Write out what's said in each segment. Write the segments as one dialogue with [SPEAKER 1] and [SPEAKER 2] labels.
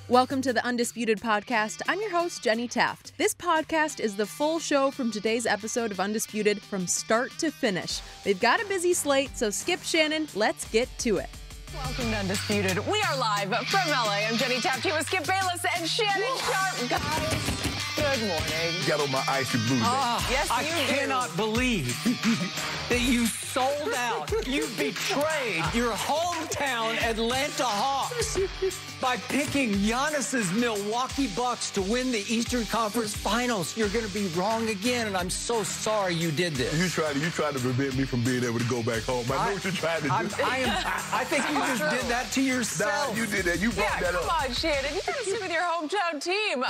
[SPEAKER 1] Welcome to the Undisputed podcast. I'm your host, Jenny Taft. This podcast is the full show from today's episode of Undisputed from start to finish. We've got a busy slate, so skip Shannon. Let's get to it.
[SPEAKER 2] Welcome to Undisputed. We are live from LA. I'm Jenny Taft here with Skip Bayless and Shannon Sharpe. Guys, good morning.
[SPEAKER 3] Got on my icy blue.
[SPEAKER 2] Yes,
[SPEAKER 4] I cannot believe that you sold out. You betrayed your hometown Atlanta Hawks by picking Giannis's Milwaukee Bucks to win the Eastern Conference Finals. You're going to be wrong again, and I'm so sorry you did this.
[SPEAKER 3] You tried to prevent me from being able to go back home. I know what you're trying to do.
[SPEAKER 4] I think you just did that to yourself.
[SPEAKER 3] Nah, you did that. You brought that up.
[SPEAKER 2] Come on, Shannon. You got to stick with your hometown team.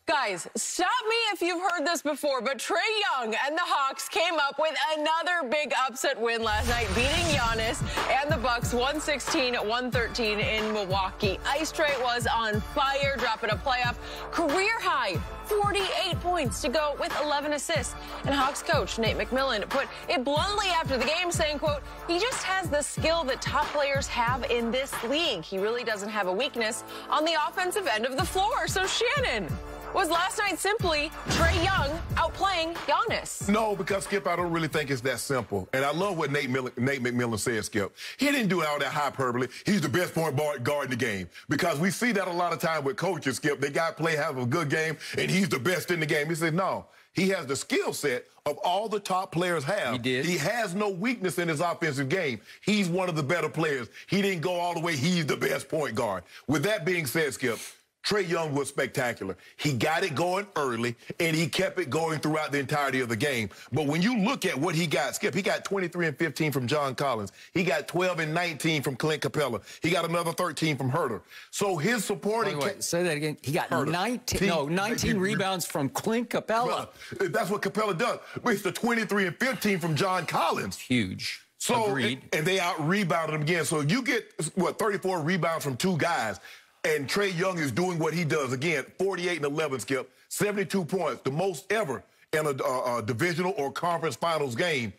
[SPEAKER 2] Guys, stop me if you've heard this before, but Trae Young and the Hawks came up with another big upset win last night, beating Giannis and the Bucks 116-113 in Milwaukee. Ice Trae was on fire, dropping a playoff career high 48 points to go with 11 assists. And Hawks coach Nate McMillan put it bluntly after the game, saying, quote, he just has the skill that top players have in this league. He really doesn't have a weakness on the offensive end of the floor. So Shannon, was last night simply Trae Young outplaying Giannis?
[SPEAKER 3] No, because, Skip, I don't really think it's that simple. And I love what Nate McMillan said, Skip. He didn't do all that hyperbole. He's the best point guard in the game. Because we see that a lot of time with coaches, Skip. They got to have a good game, and he's the best in the game. He said, no. He has the skill set of all the top players have.
[SPEAKER 4] He did.
[SPEAKER 3] He has no weakness in his offensive game. He's one of the better players. He didn't go all the way. He's the best point guard. With that being said, Skip, Trae Young was spectacular. He got it going early, and he kept it going throughout the entirety of the game. But when you look at what he got, Skip, he got 23 and 15 from John Collins. He got 12 and 19 from Clint Capella. He got another 13 from Herter. So his supporting...
[SPEAKER 4] Wait, say that again. He got 19 rebounds from Clint Capella.
[SPEAKER 3] That's what Capella does. It's the 23 and 15 from John Collins.
[SPEAKER 4] Huge.
[SPEAKER 3] So,
[SPEAKER 4] agreed.
[SPEAKER 3] And they out-rebounded him again. So you get, 34 rebounds from two guys. And Trae Young is doing what he does. Again, 48 and 11, Skip. 72 points, the most ever in a divisional or conference finals game.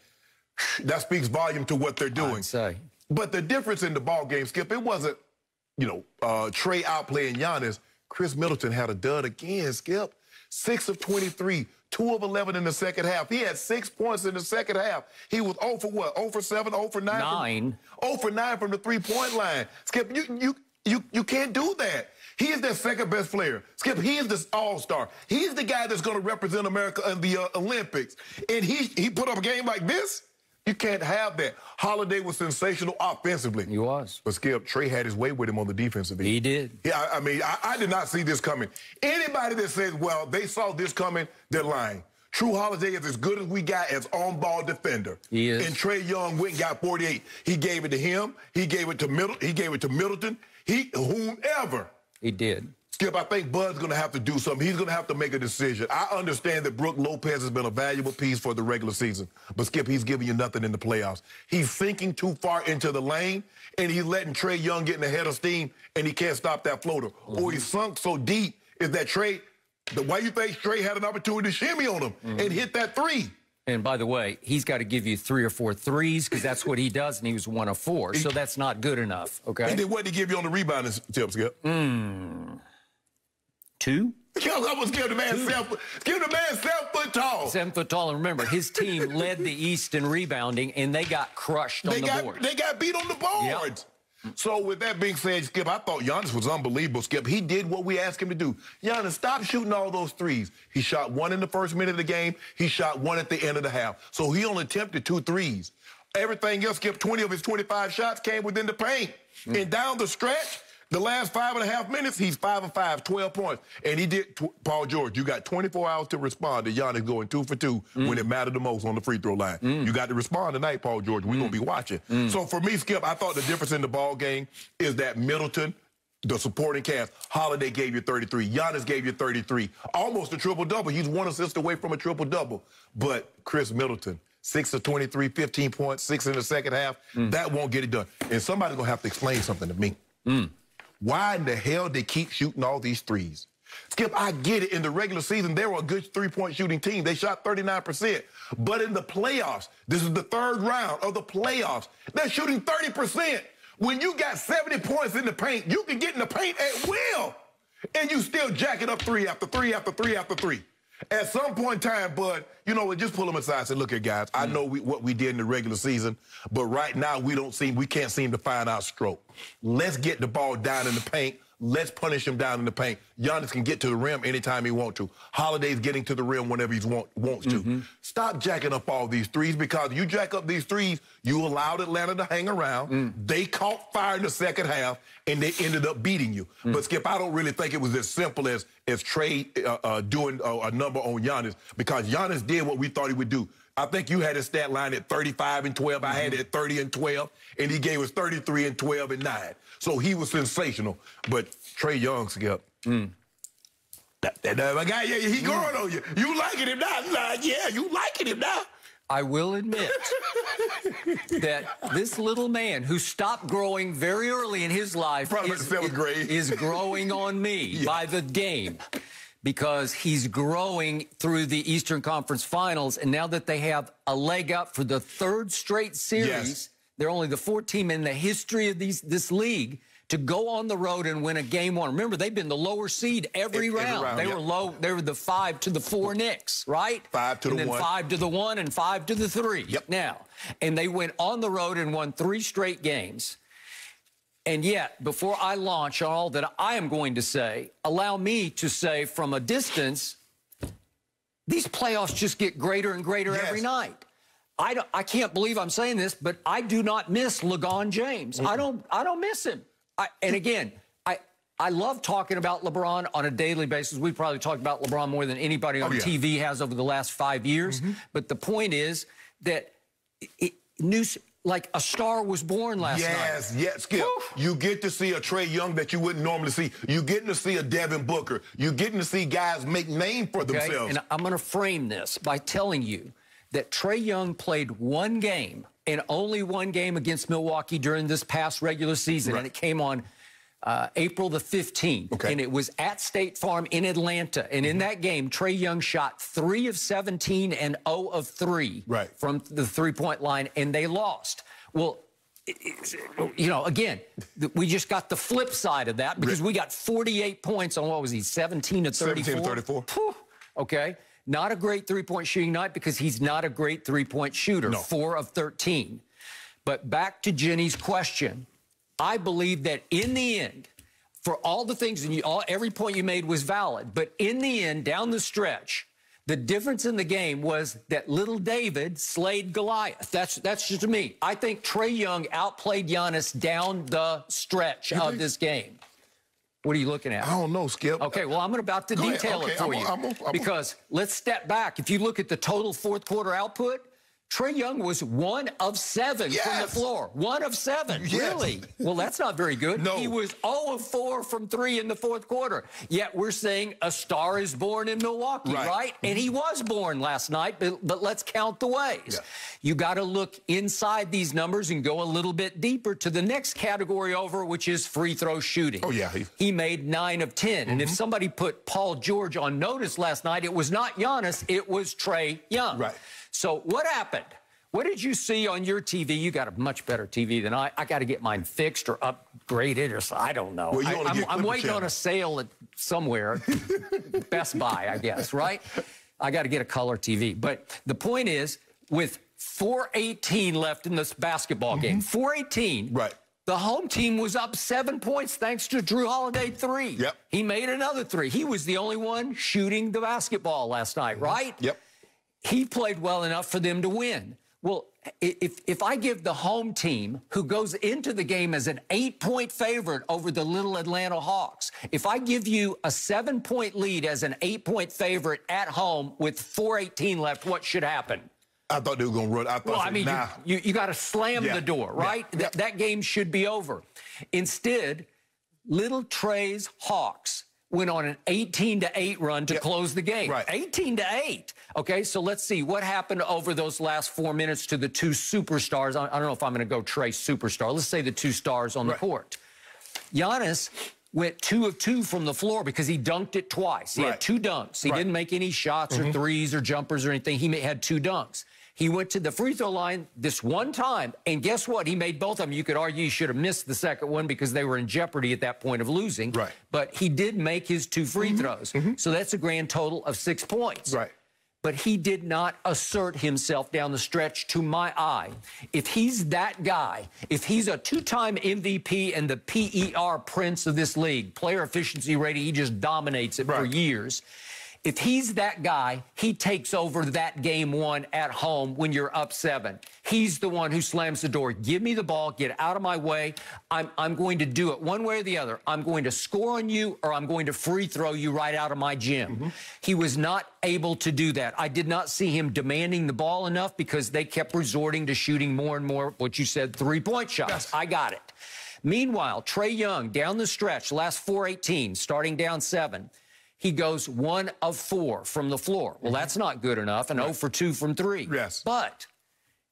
[SPEAKER 3] That speaks volume to what they're doing.
[SPEAKER 4] I'd say.
[SPEAKER 3] But the difference in the ball game, Skip, it wasn't, Trae outplaying Giannis. Chris Middleton had a dud again, Skip. 6 of 23, 2 of 11 in the second half. He had 6 points in the second half. He was 0 for what? 0 for 7, 0 for 9? 0 for 9 from the three-point line. Skip, you can't do that. He is their second best player. Skip, he is the all-star. He's the guy that's going to represent America in the Olympics. And he put up a game like this? You can't have that. Holiday was sensational offensively.
[SPEAKER 4] He was.
[SPEAKER 3] But Skip, Trae had his way with him on the defensive end.
[SPEAKER 4] He did.
[SPEAKER 3] Yeah, I did not see this coming. Anybody that says, well, they saw this coming, they're lying. True Holiday is as good as we got as on-ball defender.
[SPEAKER 4] He is.
[SPEAKER 3] And Trae Young went and got 48. He gave it to him. He gave it to Middleton. Whomever.
[SPEAKER 4] He did.
[SPEAKER 3] Skip, I think Bud's going to have to do something. He's going to have to make a decision. I understand that Brook Lopez has been a valuable piece for the regular season. But, Skip, he's giving you nothing in the playoffs. He's sinking too far into the lane, and he's letting Trae Young get in the head of steam, and he can't stop that floater. Or he's sunk so deep is that why you think Trae had an opportunity to shimmy on him and hit that three?
[SPEAKER 4] And by the way, he's got to give you 3 or 4 threes because that's what he does, and he was 1 of 4. So that's not good enough, okay?
[SPEAKER 3] And then what did he give you on the rebounding tip, Skip?
[SPEAKER 4] 2?
[SPEAKER 3] Give the man 7-foot tall.
[SPEAKER 4] 7 foot tall. And remember, his team led the East in rebounding, and they got crushed on the board.
[SPEAKER 3] They got beat on the boards. Yep. So with that being said, Skip, I thought Giannis was unbelievable, Skip. He did what we asked him to do. Giannis, stop shooting all those threes. He shot 1 in the first minute of the game. He shot 1 at the end of the half. So he only attempted 2 threes. Everything else, Skip, 20 of his 25 shots came within the paint. And down the stretch, the last 5.5 minutes, he's 5 of 5, 12 points. And he did, Paul George, you got 24 hours to respond to Giannis going 2 for 2 when it mattered the most on the free throw line. You got to respond tonight, Paul George. We're going to be watching. So for me, Skip, I thought the difference in the ball game is that Middleton, the supporting cast, Holiday gave you 33. Giannis gave you 33. Almost a triple-double. He's 1 assist away from a triple-double. But Chris Middleton, 6 of 23, 15 points, 6 in the second half. That won't get it done. And somebody's going to have to explain something to me. Why in the hell they keep shooting all these threes? Skip, I get it. In the regular season, they were a good three-point shooting team. They shot 39%. But in the playoffs, this is the third round of the playoffs, they're shooting 30%. When you got 70 points in the paint, you can get in the paint at will. And you still jack it up 3 after 3 after 3 after 3. At some point in time, Bud, you know what, just pull them aside and say, look here, guys, I know what we did in the regular season, but right now we can't seem to find our stroke. Let's get the ball down in the paint. Let's punish him down in the paint. Giannis can get to the rim anytime he wants to. Holiday's getting to the rim whenever he wants to. Stop jacking up all these threes, because you jack up these threes, you allowed Atlanta to hang around. They caught fire in the second half, and they ended up beating you. But, Skip, I don't really think it was as simple as Trae doing a number on Giannis, because Giannis did what we thought he would do. I think you had his stat line at 35 and 12. I had it at 30 and 12, and he gave us 33 and 12 and 9. So he was sensational. But Trae Young, Skip, that guy, yeah, he growing on you. You liking him now? Like, yeah, you liking him now.
[SPEAKER 4] I will admit that this little man who stopped growing very early in his life is growing on me by the game, because he's growing through the Eastern Conference Finals. And now that they have a leg up for the 3rd straight series, they're only the 4th team in the history of this league to go on the road and win a game 1. Remember, they've been the lower seed every round. They were low. They were the 5 to the 4 Knicks, right?
[SPEAKER 3] 5 to the 1.
[SPEAKER 4] And then 5 to the 1 and 5 to the 3. Now, and they went on the road and won 3 straight games. And yet, before I launch on all that I am going to say, allow me to say from a distance, these playoffs just get greater and greater every night. I can't believe I'm saying this, but I do not miss LeBron James. I don't miss him. And again, I love talking about LeBron on a daily basis. We've probably talked about LeBron more than anybody on TV has over the last 5 years. But the point is that like a star was born last night.
[SPEAKER 3] Yes, Skip. You get to see a Trae Young that you wouldn't normally see. You getting to see a Devin Booker. You getting to see guys make name for themselves.
[SPEAKER 4] And I'm going to frame this by telling you that Trae Young played 1 game, and only 1 game, against Milwaukee during this past regular season, and it came on April the 15th, and it was at State Farm in Atlanta. And in that game, Trae Young shot 3 of 17 and 0 of 3 from the three-point line, and they lost. Well, you know, again, we just got the flip side of that, because we got 48 points on, what was he, 17 to 34?
[SPEAKER 3] 17 to 34.
[SPEAKER 4] Okay. Not a great three-point shooting night, because he's not a great three-point shooter, 4 of 13. But back to Jenny's question, I believe that in the end, for all the things, and every point you made was valid, but in the end, down the stretch, the difference in the game was that little David slayed Goliath. That's just me. I think Trae Young outplayed Giannis down the stretch of this game. What are you looking at?
[SPEAKER 3] I don't know, Skip.
[SPEAKER 4] Okay, well, I'm about to detail it for you. Because let's step back. If you look at the total 4th quarter output, Trae Young was 1 of 7 from the floor. 1 of 7. Really? Well, that's not very good. He was 0 of 4 from 3 in the 4th quarter. Yet we're saying a star is born in Milwaukee, right? And he was born last night, but let's count the ways. You got to look inside these numbers and go a little bit deeper to the next category over, which is free throw shooting. He made 9 of 10. And if somebody put Paul George on notice last night, it was not Giannis, it was Trae Young. So what happened? What did you see on your TV? You got a much better TV than I. I got to get mine fixed or upgraded, or I don't know.
[SPEAKER 3] Well,
[SPEAKER 4] I'm waiting on a sale at somewhere, Best Buy, I guess, right? I got to get a color TV. But the point is, with 4:18 left in this basketball game, 4:18, the home team was up 7 points thanks to Drew Holiday 3. He made another 3. He was the only one shooting the basketball last night, right? He played well enough for them to win. Well, if I give the home team, who goes into the game as an 8-point favorite over the little Atlanta Hawks, if I give you a 7-point lead as an 8-point favorite at home with 4:18 left, what should happen?
[SPEAKER 3] I thought they were going to run.
[SPEAKER 4] I mean, you got to slam the door, right? That game should be over. Instead, little Trae's Hawks went on an 18-8 run to close the game. 18-8. Okay, so let's see what happened over those last 4 minutes to the 2 superstars. I don't know if I'm going to go Trae superstar. Let's say the 2 stars on the court. Giannis went 2 of 2 from the floor because he dunked it twice. He had 2 dunks. He didn't make any shots or threes or jumpers or anything. He had 2 dunks. He went to the free throw line this one time, and guess what? He made both of them. You could argue he should have missed the second one because they were in jeopardy at that point of losing.
[SPEAKER 3] Right.
[SPEAKER 4] But he did make his 2 free throws. So that's a grand total of 6 points.
[SPEAKER 3] Right.
[SPEAKER 4] But he did not assert himself down the stretch to my eye. If he's that guy, if he's a 2-time MVP and the PER prince of this league, player efficiency rating, he just dominates it for years. If he's that guy, he takes over that game 1 at home when you're up 7. He's the one who slams the door. Give me the ball. Get out of my way. I'm going to do it one way or the other. I'm going to score on you, or I'm going to free throw you right out of my gym. He was not able to do that. I did not see him demanding the ball enough because they kept resorting to shooting more and more, what you said, 3-point shots.
[SPEAKER 3] Yes.
[SPEAKER 4] I got it. Meanwhile, Trae Young, down the stretch, last 4-18, starting down 7. He goes 1 of 4 from the floor. Well, that's not good enough, and 0 for 2 from 3.
[SPEAKER 3] Yes.
[SPEAKER 4] But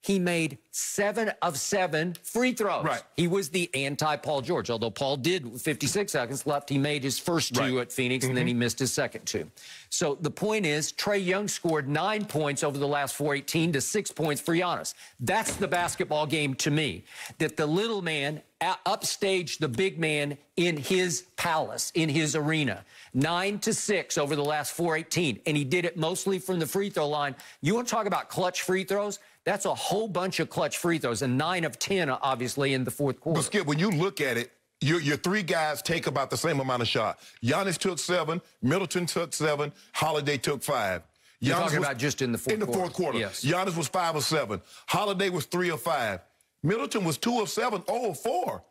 [SPEAKER 4] he made 7 of 7 free throws.
[SPEAKER 3] Right.
[SPEAKER 4] He was the anti-Paul George, although Paul did, with 56 seconds left, he made his first 2 at Phoenix, and then he missed his second 2. So the point is, Trae Young scored 9 points over the last 4-18 to 6 points for Giannis. That's the basketball game to me, that the little man upstaged the big man in his palace, in his arena. 9-6 over the last 4-18, and he did it mostly from the free throw line. You want to talk about clutch free throws? That's a whole bunch of clutch free throws, and 9 of 10, obviously, in the fourth quarter.
[SPEAKER 3] But, Skip, when you look at it, your 3 guys take about the same amount of shot. Giannis took 7, Middleton took 7, Holiday took 5.
[SPEAKER 4] You're talking about just in the fourth quarter.
[SPEAKER 3] In the fourth quarter.
[SPEAKER 4] Yes.
[SPEAKER 3] Giannis was 5 of 7. Holiday was 3 of 5. Middleton was 2 of 7, 0 of 4.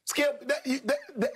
[SPEAKER 3] Skip,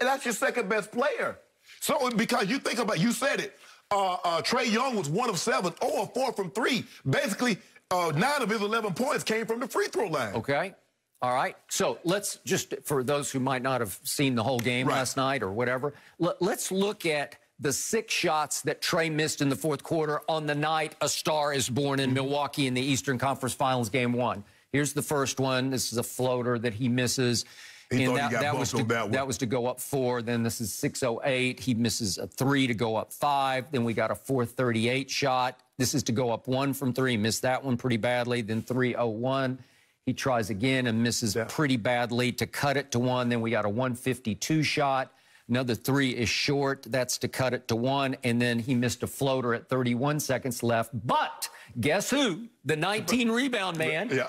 [SPEAKER 3] that's your second best player. So, because you think about, you said it, Trae Young was 1 of 7, 0 of 4 from 3. Basically, 9 of his 11 points came from the free throw line.
[SPEAKER 4] Okay. All right. So let's just, for those who might not have seen the whole game last night or whatever, let's look at the 6 shots that Trae missed in the fourth quarter on the night a star is born in Milwaukee in the Eastern Conference Finals Game 1. Here's the first one. This is a floater that he misses. And that was to go up 4. Then this is 6:08. He misses a 3 to go up 5. Then we got a 4:38 shot. This is to go up 1 from 3. Missed that one pretty badly. Then 3:01. He tries again and misses pretty badly to cut it to 1. Then we got a 1:52 shot. Another 3 is short. That's to cut it to 1. And then he missed a floater at 31 seconds left. But guess who? The 19 rebound man.
[SPEAKER 3] Yeah.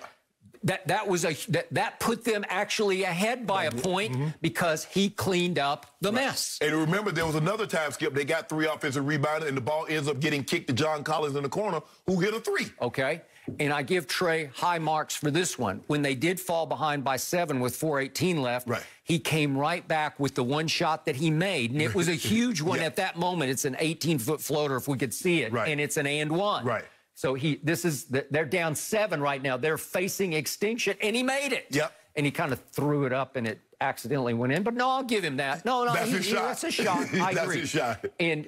[SPEAKER 4] That put them actually ahead by a point because he cleaned up the mess.
[SPEAKER 3] And remember, there was another time, Skip, they got 3 offensive rebounds, and the ball ends up getting kicked to John Collins in the corner, who hit a 3.
[SPEAKER 4] Okay. And I give Trae high marks for this one. When they did fall behind by 7 with 4:18 left, he came right back with the one shot that he made. And it was a huge one at that moment. It's an 18-foot floater, if we could see it. And it's an and one. So they're down 7 right now. They're facing extinction, and he made it. And he kind of threw it up, and it accidentally went in. But no, I'll give him that. No,
[SPEAKER 3] that's his shot.
[SPEAKER 4] That's a shot. I agree.
[SPEAKER 3] That's his shot.
[SPEAKER 4] And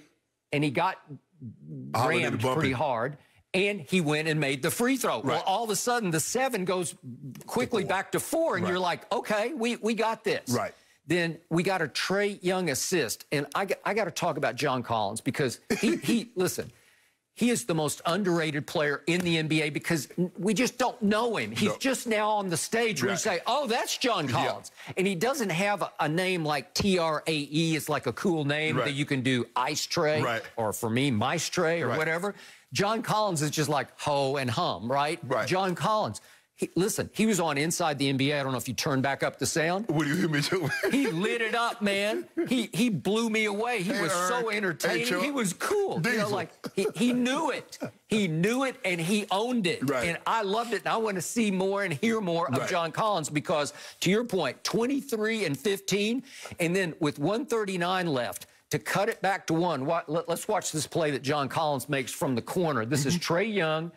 [SPEAKER 4] he got rammed pretty hard. And he went and made the free throw. Well, all of a sudden, the 7 goes quickly back to 4, and you're like, okay, we got this. Then we got a Trae Young assist. And I got to talk about John Collins because listen, he is the most underrated player in the NBA because we just don't know him. He's just now on the stage where you say, oh, that's John Collins. And he doesn't have a name like Trae. It's like a cool name that you can do Ice Trae or, for me, Mice Trae or whatever. John Collins is just like ho and hum, right? John Collins. Listen, he was on Inside the NBA. I don't know if you turned back up the sound.
[SPEAKER 3] What do you hear me doing?
[SPEAKER 4] He lit it up, man. He blew me away. He was so entertaining. He was cool. You know, like he knew it. He knew it, and he owned it. And I loved it. And I want to see more and hear more of John Collins because, to your point, 23 and 15, and then with 1:39 left, to cut it back to 1. Let's watch this play that John Collins makes from the corner. This is Trae Young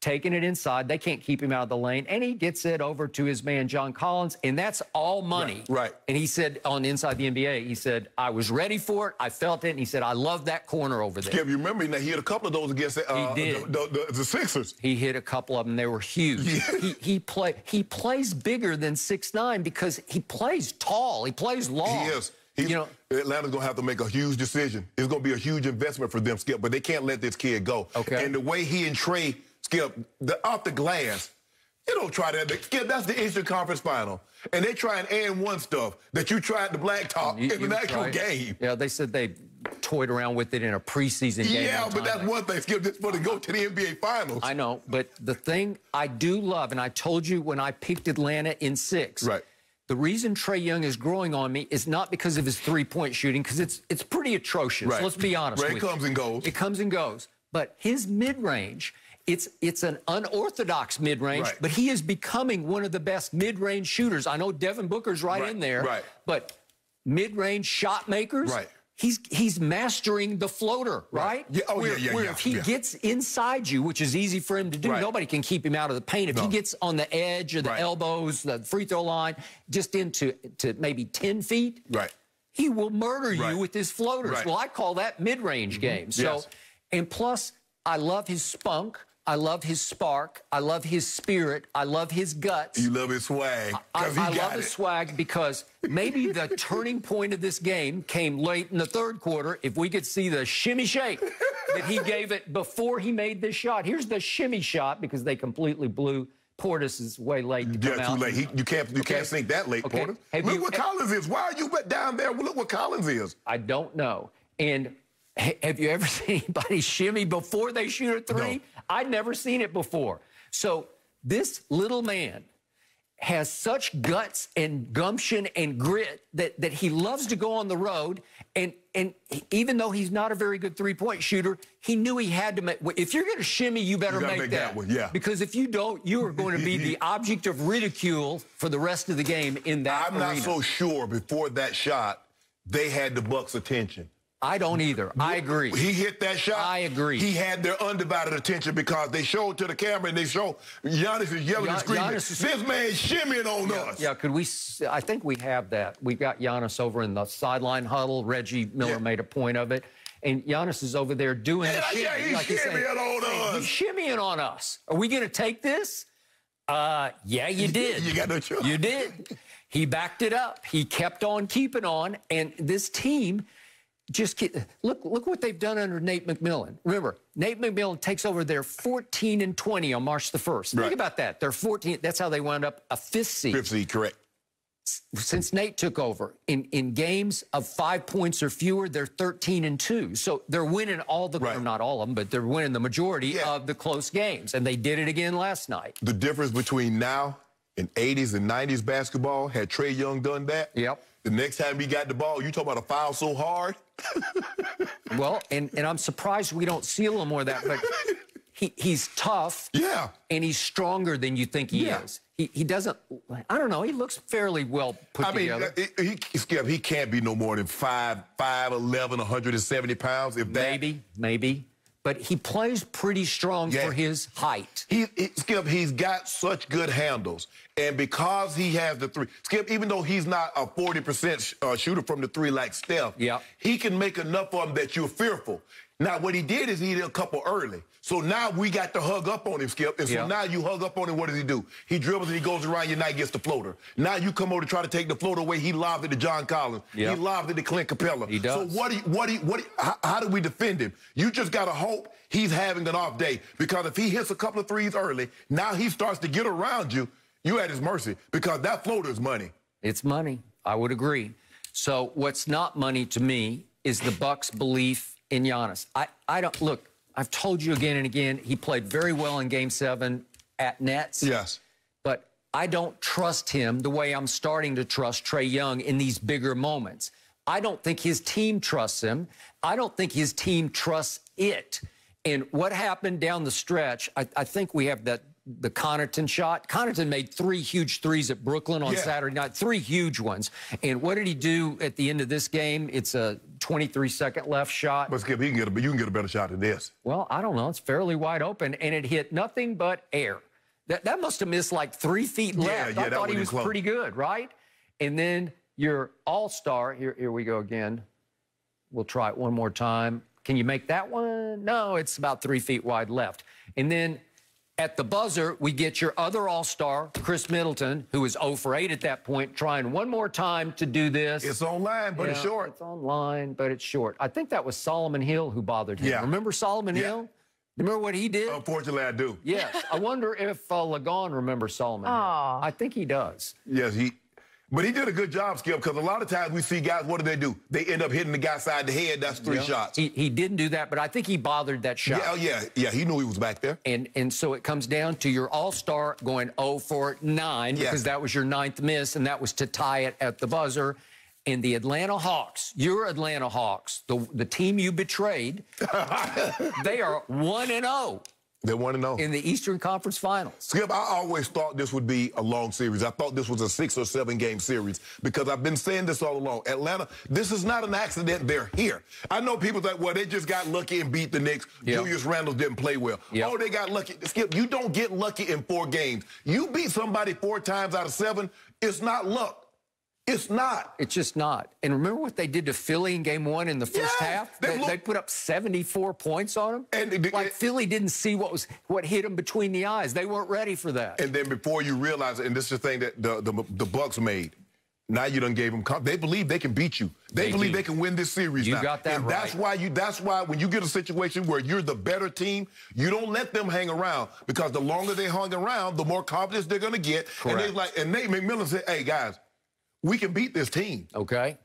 [SPEAKER 4] taking it inside. They can't keep him out of the lane. And he gets it over to his man, John Collins, and that's all money. And he said on Inside the NBA, he said, I was ready for it. I felt it. And he said, I love that corner over there.
[SPEAKER 3] Skip, you remember that he hit a couple of those against the Sixers.
[SPEAKER 4] He hit a couple of them. They were huge. He plays bigger than 6'9" because he plays tall. He plays long.
[SPEAKER 3] He is. Atlanta's going to have to make a huge decision. It's going to be a huge investment for them, Skip, but they can't let this kid go. And the way he and Trae Skip, off the glass. You don't try that. Skip, that's the Eastern Conference Final. And they try and one stuff that you tried to blacktop in an actual game.
[SPEAKER 4] Yeah, they said they toyed around with it in a preseason game.
[SPEAKER 3] Yeah, but that's one thing, Skip, just for to go to the NBA Finals.
[SPEAKER 4] I know, but the thing I do love, and I told you when I picked Atlanta in 6,
[SPEAKER 3] right.
[SPEAKER 4] The reason Trae Young is growing on me is not because of his three-point shooting, because it's pretty atrocious.
[SPEAKER 3] Right.
[SPEAKER 4] Let's be honest with you.
[SPEAKER 3] It comes and goes.
[SPEAKER 4] It comes and goes. But his mid-range, it's an unorthodox mid-range,
[SPEAKER 3] right.
[SPEAKER 4] but he is becoming one of the best mid-range shooters. I know Devin Booker's right in there,
[SPEAKER 3] right.
[SPEAKER 4] But mid-range shot makers,
[SPEAKER 3] right.
[SPEAKER 4] He's mastering the floater, right?
[SPEAKER 3] Yeah. Oh,
[SPEAKER 4] where if he gets inside you, which is easy for him to do, nobody can keep him out of the paint. If he gets on the edge or the elbows, the free throw line, just into maybe 10 feet, he will murder you with his floaters. Well, I call that mid-range game. So, and plus, I love his spunk. I love his spark. I love his spirit. I love his guts.
[SPEAKER 3] You love his swag.
[SPEAKER 4] I love his swag because maybe the turning point of this game came late in the third quarter. If we could see the shimmy shake that he gave it before he made this shot. Here's the shimmy shot because they completely blew. Portis is way late to come out.
[SPEAKER 3] Too late. You can't sink that late, Portis. Look what Collins is. Why are you down there? Look what Collins is.
[SPEAKER 4] I don't know. And have you ever seen anybody shimmy before they shoot a three? No. I'd never seen it before. So this little man has such guts and gumption and grit that he loves to go on the road. And even though he's not a very good three-point shooter, he knew he had to make. If you're going to shimmy, you better make that one. Yeah. Because if you don't, you are going to be the object of ridicule for the rest of the game in that arena.
[SPEAKER 3] I'm not so sure before that shot they had the Bucks' attention.
[SPEAKER 4] I don't either. I agree.
[SPEAKER 3] He hit that shot.
[SPEAKER 4] I agree.
[SPEAKER 3] He had their undivided attention because they showed to the camera and they showed Giannis is yelling and screaming. This man shimmying on us.
[SPEAKER 4] Yeah, could we? I think we have that. We got Giannis over in the sideline huddle. Reggie Miller made a point of it. And Giannis is over there doing the shimmy.
[SPEAKER 3] Yeah, he's shimmying on us.
[SPEAKER 4] He's shimmying on us. Are we going to take this? Yeah, you did.
[SPEAKER 3] You got no choice.
[SPEAKER 4] You did. He backed it up. He kept on keeping on. And this team... look what they've done under Nate McMillan. Remember, Nate McMillan takes over their 14-20 on March the 1st. Think about that. They're 14. That's how they wound up a 5th seed.
[SPEAKER 3] 5th seed, correct.
[SPEAKER 4] Since Nate took over, in games of 5 points or fewer, they're 13-2. So they're winning all the, not all of them, but they're winning the majority of the close games. And they did it again last night.
[SPEAKER 3] The difference between now and 80s and 90s basketball, had Trae Young done that, the next time he got the ball, you talk about a foul so hard.
[SPEAKER 4] Well, and I'm surprised we don't see a little more of that, but he's tough.
[SPEAKER 3] Yeah.
[SPEAKER 4] And he's stronger than you think he is. He doesn't, I don't know, he looks fairly well put together.
[SPEAKER 3] Skip, he can't be no more than 5'11", 170 pounds, if that.
[SPEAKER 4] Maybe. But he plays pretty strong for his height.
[SPEAKER 3] Skip, he's got such good handles. And because he has the three, Skip, even though he's not a 40% shooter from the three like Steph, he can make enough of them that you're fearful. Now, what he did is he did a couple early. So now we got to hug up on him, Skip. And so now you hug up on him, what does he do? He dribbles and he goes around your night, gets the floater. Now you come over to try to take the floater away. He lobbed it to John Collins. He lobbed it to Clint Capella.
[SPEAKER 4] He does.
[SPEAKER 3] So how do we defend him? You just got to hope he's having an off day. Because if he hits a couple of threes early, now he starts to get around you, you're at his mercy. Because that floater is money.
[SPEAKER 4] It's money. I would agree. So what's not money to me is the Bucks' belief in Giannis. I don't, look, I've told you again and again, he played very well in Game 7 at Nets.
[SPEAKER 3] Yes.
[SPEAKER 4] But I don't trust him the way I'm starting to trust Trae Young in these bigger moments. I don't think his team trusts him. I don't think his team trusts it. And what happened down the stretch, I think we have the Connaughton shot. Connaughton made 3 huge threes at Brooklyn on Saturday night, 3 huge ones. And what did he do at the end of this game? It's a 23-second left shot.
[SPEAKER 3] But Skip, you can get a better shot than this.
[SPEAKER 4] Well, I don't know. It's fairly wide open, and it hit nothing but air. That must have missed like 3 feet left. I thought he was pretty good, right? And then your all-star, here we go again. We'll try it one more time. Can you make that one? No, it's about 3 feet wide left. And then at the buzzer, we get your other all-star, Chris Middleton, who was 0 for 8 at that point, trying one more time to do this.
[SPEAKER 3] It's online, but it's short.
[SPEAKER 4] It's online, but it's short. I think that was Solomon Hill who bothered him. Remember Solomon Hill? Remember what he did?
[SPEAKER 3] Unfortunately, I do.
[SPEAKER 4] Yes. I wonder if Lagon remembers Solomon. I think he does.
[SPEAKER 3] Yes, but he did a good job, Skip, because a lot of times we see guys, what do? They end up hitting the guy side the head. That's 3 shots.
[SPEAKER 4] He didn't do that, but I think he bothered that shot.
[SPEAKER 3] Yeah, he knew he was back there.
[SPEAKER 4] And so it comes down to your all-star going 0 for 9 because that was your 9th miss, and that was to tie it at the buzzer. And the Atlanta Hawks, your Atlanta Hawks, the team you betrayed, they are 1-0.
[SPEAKER 3] They're 1-0
[SPEAKER 4] in the Eastern Conference Finals.
[SPEAKER 3] Skip, I always thought this would be a long series. I thought this was a 6 or 7 game series because I've been saying this all along. Atlanta, this is not an accident. They're here. I know people that, well, they just got lucky and beat the Knicks. Julius Randle didn't play well. Oh, they got lucky. Skip, you don't get lucky in 4 games. You beat somebody 4 times out of 7. It's not luck. It's not.
[SPEAKER 4] It's just not. And remember what they did to Philly in game 1 in the first half? They put up 74 points on them. And Philly didn't see what hit them between the eyes. They weren't ready for that.
[SPEAKER 3] And then before you realize it, and this is the thing that the Bucks made, now you done gave them they believe they can beat you. They believe they can win this series now.
[SPEAKER 4] You got that right.
[SPEAKER 3] That's why when you get a situation where you're the better team, you don't let them hang around because the longer they hang around, the more confidence they're going to get.
[SPEAKER 4] Correct.
[SPEAKER 3] And Nate McMillan said, hey, guys, we can beat this team.
[SPEAKER 4] Okay.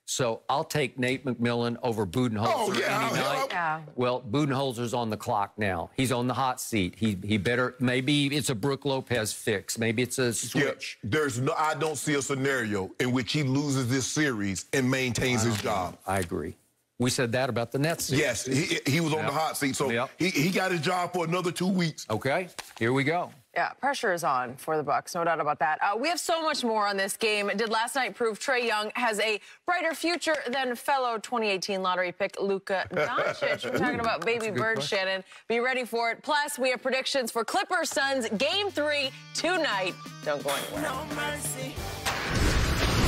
[SPEAKER 4] So I'll take Nate McMillan over Budenholzer any night.
[SPEAKER 2] Yeah.
[SPEAKER 4] Well, Budenholzer's on the clock now. He's on the hot seat. He better, maybe it's a Brook Lopez fix. Maybe it's a switch.
[SPEAKER 3] Yeah, I don't see a scenario in which he loses this series and maintains his job.
[SPEAKER 4] I agree. We said that about the Nets.
[SPEAKER 3] Yes, he was on the hot seat. So he got his job for another 2 weeks.
[SPEAKER 4] Okay, here we go.
[SPEAKER 2] Yeah, pressure is on for the Bucks, no doubt about that. We have so much more on this game. Did last night prove Trae Young has a brighter future than fellow 2018 lottery pick Luka Doncic? We're talking about baby bird, Shannon. Be ready for it. Plus, we have predictions for Clippers Suns Game 3 tonight. Don't go anywhere. No mercy.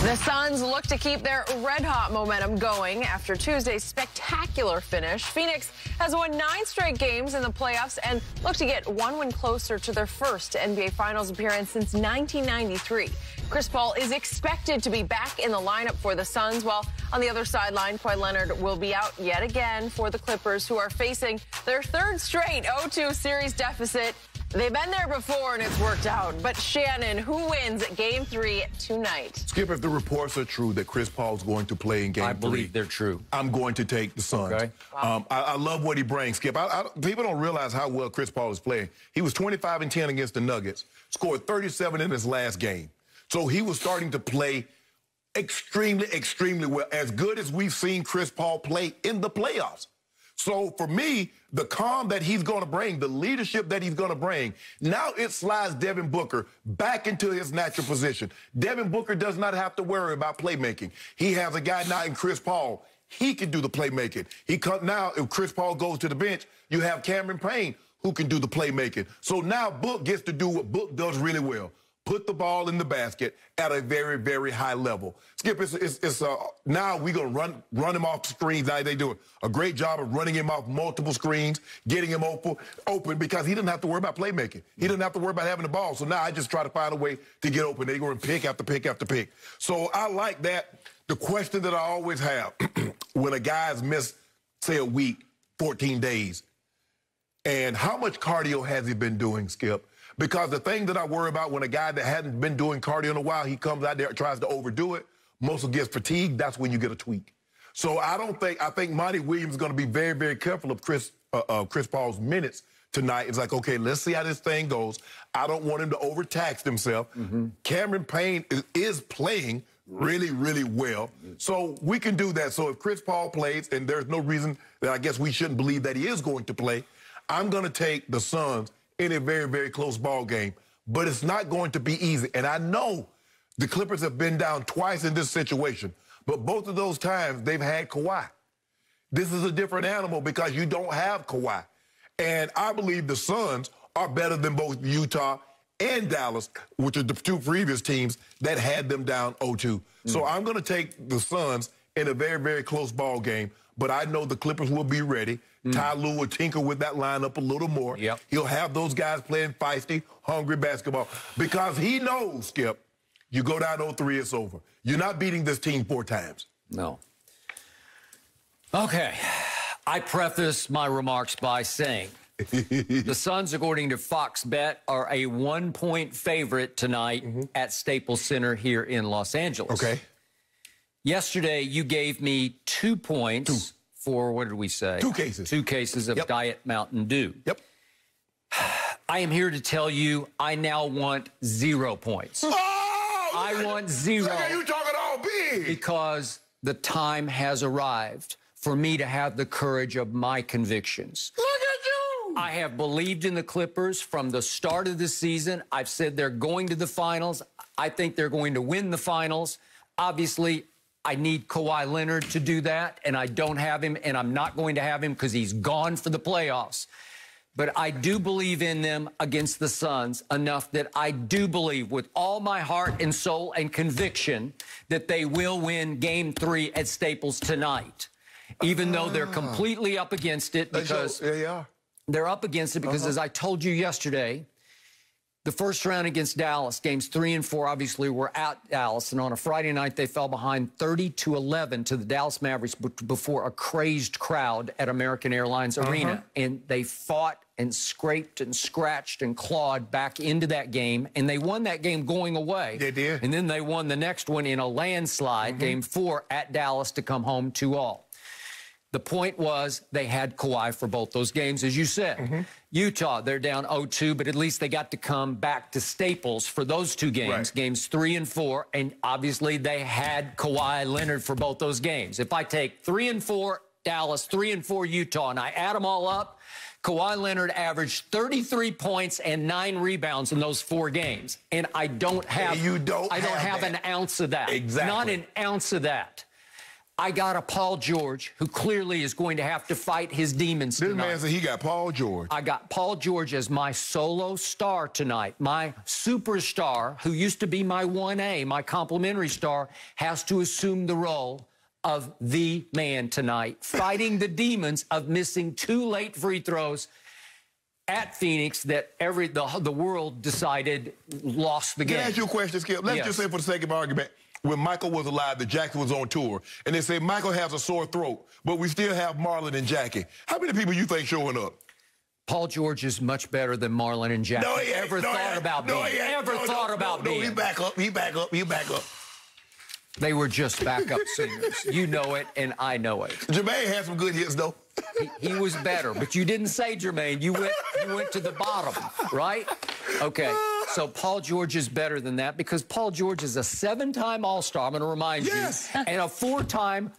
[SPEAKER 2] The Suns look to keep their red-hot momentum going after Tuesday's spectacular finish. Phoenix has won 9 straight games in the playoffs and look to get 1 win closer to their first NBA Finals appearance since 1993. Chris Paul is expected to be back in the lineup for the Suns, while on the other sideline, Kawhi Leonard will be out yet again for the Clippers, who are facing their 3rd straight 0-2 series deficit. They've been there before, and it's worked out. But, Shannon, who wins Game 3 tonight?
[SPEAKER 3] Skip, if the reports are true that Chris Paul's going to play in Game 3.
[SPEAKER 4] I believe they're true.
[SPEAKER 3] I'm going to take the Suns.
[SPEAKER 4] Okay.
[SPEAKER 2] Wow.
[SPEAKER 3] I love what he brings, Skip. People don't realize how well Chris Paul is playing. He was 25-10 against the Nuggets, scored 37 in his last game. So he was starting to play extremely, extremely well, as good as we've seen Chris Paul play in the playoffs. So for me, the calm that he's going to bring, the leadership that he's going to bring, now it slides Devin Booker back into his natural position. Devin Booker does not have to worry about playmaking. He has a guy now in Chris Paul. He can do the playmaking. Now, if Chris Paul goes to the bench, you have Cameron Payne who can do the playmaking. So now Book gets to do what Book does really well. Put the ball in the basket at a very, very high level. Skip, now we're going to run him off the screens. Now they do a great job of running him off multiple screens, getting him open because he doesn't have to worry about playmaking. He doesn't have to worry about having the ball. So now I just try to find a way to get open. They're going to pick after pick after pick. So I like that. The question that I always have when a guy's missed, say, a week, 14 days, and how much cardio has he been doing, Skip? Because the thing that I worry about when a guy that hadn't been doing cardio in a while, he comes out there and tries to overdo it, muscle gets fatigued, that's when you get a tweak. So I think Monty Williams is going to be very, very careful of Chris Paul's minutes tonight. It's like, okay, let's see how this thing goes. I don't want him to overtax himself. Cameron Payne is playing really, really well. So we can do that. So if Chris Paul plays, and there's no reason that I guess we shouldn't believe that he is going to play, I'm going to take the Suns in a very, very close ball game. But it's not going to be easy. And I know the Clippers have been down twice in this situation, but both of those times they've had Kawhi. This is a different animal because you don't have Kawhi. And I believe the Suns are better than both Utah and Dallas, which are the 2 previous teams that had them down 0-2. So I'm going to take the Suns in a very, very close ball game. But I know the Clippers will be ready. Ty Lue will tinker with that lineup a little more. He'll have those guys playing feisty, hungry basketball. Because he knows, Skip, you go down 0-3, it's over. You're not beating this team 4 times.
[SPEAKER 4] No. Okay. I preface my remarks by saying The Suns, according to Fox Bet, are a 1-point favorite tonight at Staples Center here in Los Angeles.
[SPEAKER 3] Okay.
[SPEAKER 4] Yesterday, you gave me 2 points for, what did we say?
[SPEAKER 3] 2 cases.
[SPEAKER 4] 2 cases of Diet Mountain Dew.
[SPEAKER 3] Yep.
[SPEAKER 4] I am here to tell you I now want 0 points.
[SPEAKER 3] Oh!
[SPEAKER 4] I want 0.
[SPEAKER 3] Look at you talking all big.
[SPEAKER 4] Because the time has arrived for me to have the courage of my convictions.
[SPEAKER 3] Look at you.
[SPEAKER 4] I have believed in the Clippers from the start of the season. I've said they're going to the finals. I think they're going to win the finals. Obviously, I need Kawhi Leonard to do that, and I don't have him, and I'm not going to have him because he's gone for the playoffs. But I do believe in them against the Suns enough that I do believe with all my heart and soul and conviction that they will win Game 3 at Staples tonight, even though they're completely up against it because they're up against it because, as I told you yesterday, the first round against Dallas, games 3 and 4, obviously, were at Dallas. And on a Friday night, they fell behind 30-11 to the Dallas Mavericks before a crazed crowd at American Airlines Arena. And they fought and scraped and scratched and clawed back into that game. And they won that game going away.
[SPEAKER 3] They did.
[SPEAKER 4] And then they won the next one in a landslide, game 4 at Dallas to come home 2-all. The point was they had Kawhi for both those games, as you said. Utah, they're down 0-2, but at least they got to come back to Staples for those 2 games, games 3 and 4, and obviously they had Kawhi Leonard for both those games. If I take 3 and 4 Dallas, 3 and 4 Utah, and I add them all up, Kawhi Leonard averaged 33 points and 9 rebounds in those 4 games, and I don't have an ounce of that.
[SPEAKER 3] Exactly.
[SPEAKER 4] Not an ounce of that. I got a Paul George who clearly is going to have to fight his demons tonight.
[SPEAKER 3] This man said he got Paul George.
[SPEAKER 4] I got Paul George as my solo star tonight. My superstar, who used to be my 1A, my complimentary star, has to assume the role of the man tonight, fighting the demons of missing 2 late free throws at Phoenix that the world decided lost the game.
[SPEAKER 3] Can I ask you a question, Skip? Let's just say, for the sake of argument, when Michael was alive, that Jackson was on tour, and they say Michael has a sore throat, but we still have Marlon and Jackie. How many people you think showing up?
[SPEAKER 4] Paul George is much better than Marlon and Jackie.
[SPEAKER 3] No, he ain't.
[SPEAKER 4] Ever thought about being.
[SPEAKER 3] No, he back up. He back up. He back up.
[SPEAKER 4] They were just backup singers. You know it, and I know it.
[SPEAKER 3] Jermaine had some good hits, though.
[SPEAKER 4] He was better, but you didn't say Jermaine. You went to the bottom, right? Okay. So Paul George is better than that because Paul George is a 7-time All-Star, I'm going to remind you, and a 4-time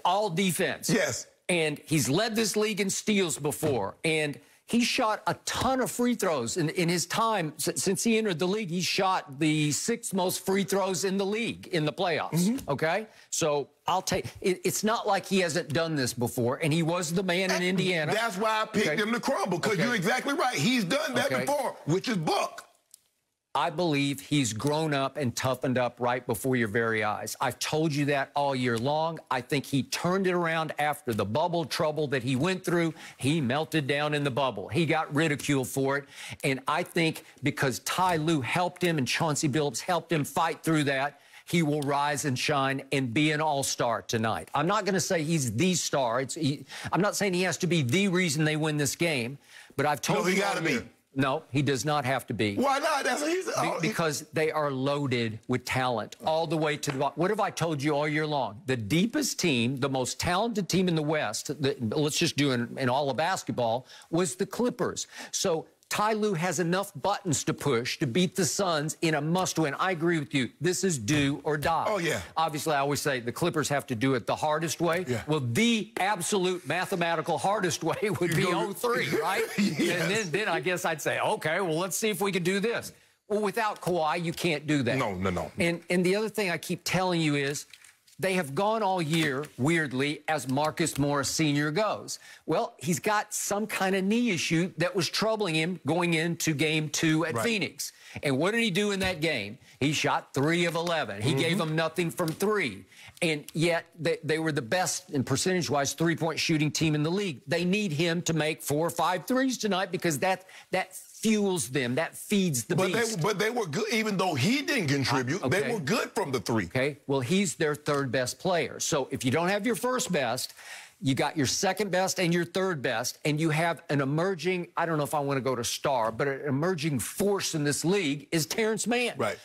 [SPEAKER 4] All-Defense.
[SPEAKER 3] Yes.
[SPEAKER 4] And he's led this league in steals before, and he shot a ton of free throws in his time. Since he entered the league, he shot the 6th most free throws in the league in the playoffs, okay? So I'll take it. It's not like he hasn't done this before, and he was the man in Indiana.
[SPEAKER 3] That's why I picked him to crumble, because you're exactly right. He's done that before, which is Buck.
[SPEAKER 4] I believe he's grown up and toughened up right before your very eyes. I've told you that all year long. I think he turned it around after the bubble trouble that he went through. He melted down in the bubble. He got ridiculed for it. And I think because Ty Lue helped him and Chauncey Billups helped him fight through that, he will rise and shine and be an all-star tonight. I'm not going to say he's the star. I'm not saying he has to be the reason they win this game, but I've told you.
[SPEAKER 3] No, he got to be.
[SPEAKER 4] No, he does not have to be.
[SPEAKER 3] Why not?
[SPEAKER 4] Because they are loaded with talent all the way to the bottom. What have I told you all year long? The deepest team, the most talented team in the West, let's just do in all of basketball, was the Clippers. So Ty Lue has enough buttons to push to beat the Suns in a must-win. I agree with you. This is do or die.
[SPEAKER 3] Oh, yeah.
[SPEAKER 4] Obviously, I always say the Clippers have to do it the hardest way.
[SPEAKER 3] Yeah.
[SPEAKER 4] Well, the absolute mathematical hardest way would be 0-3, right?
[SPEAKER 3] Yes.
[SPEAKER 4] And then I guess I'd say, okay, well, let's see if we can do this. Well, without Kawhi, you can't do that.
[SPEAKER 3] No.
[SPEAKER 4] And the other thing I keep telling you is, they have gone all year, weirdly, as Marcus Morris Sr. goes. Well, he's got some kind of knee issue that was troubling him going into Game 2 at Phoenix. And what did he do in that game? He shot 3 of 11. He gave them nothing from 3. And yet they were the best, in percentage-wise, 3-point shooting team in the league. They need him to make 4 or 5 threes tonight because that fuels them. That feeds the beast.
[SPEAKER 3] But they were good, even though he didn't contribute. They were good from the 3.
[SPEAKER 4] Okay, well, he's their 3rd best player. So if you don't have your 1st best, You got your second best and your third best, and you have an emerging, I don't know if I want to go to star, but an emerging force in this league is Terrence Mann.
[SPEAKER 3] Right.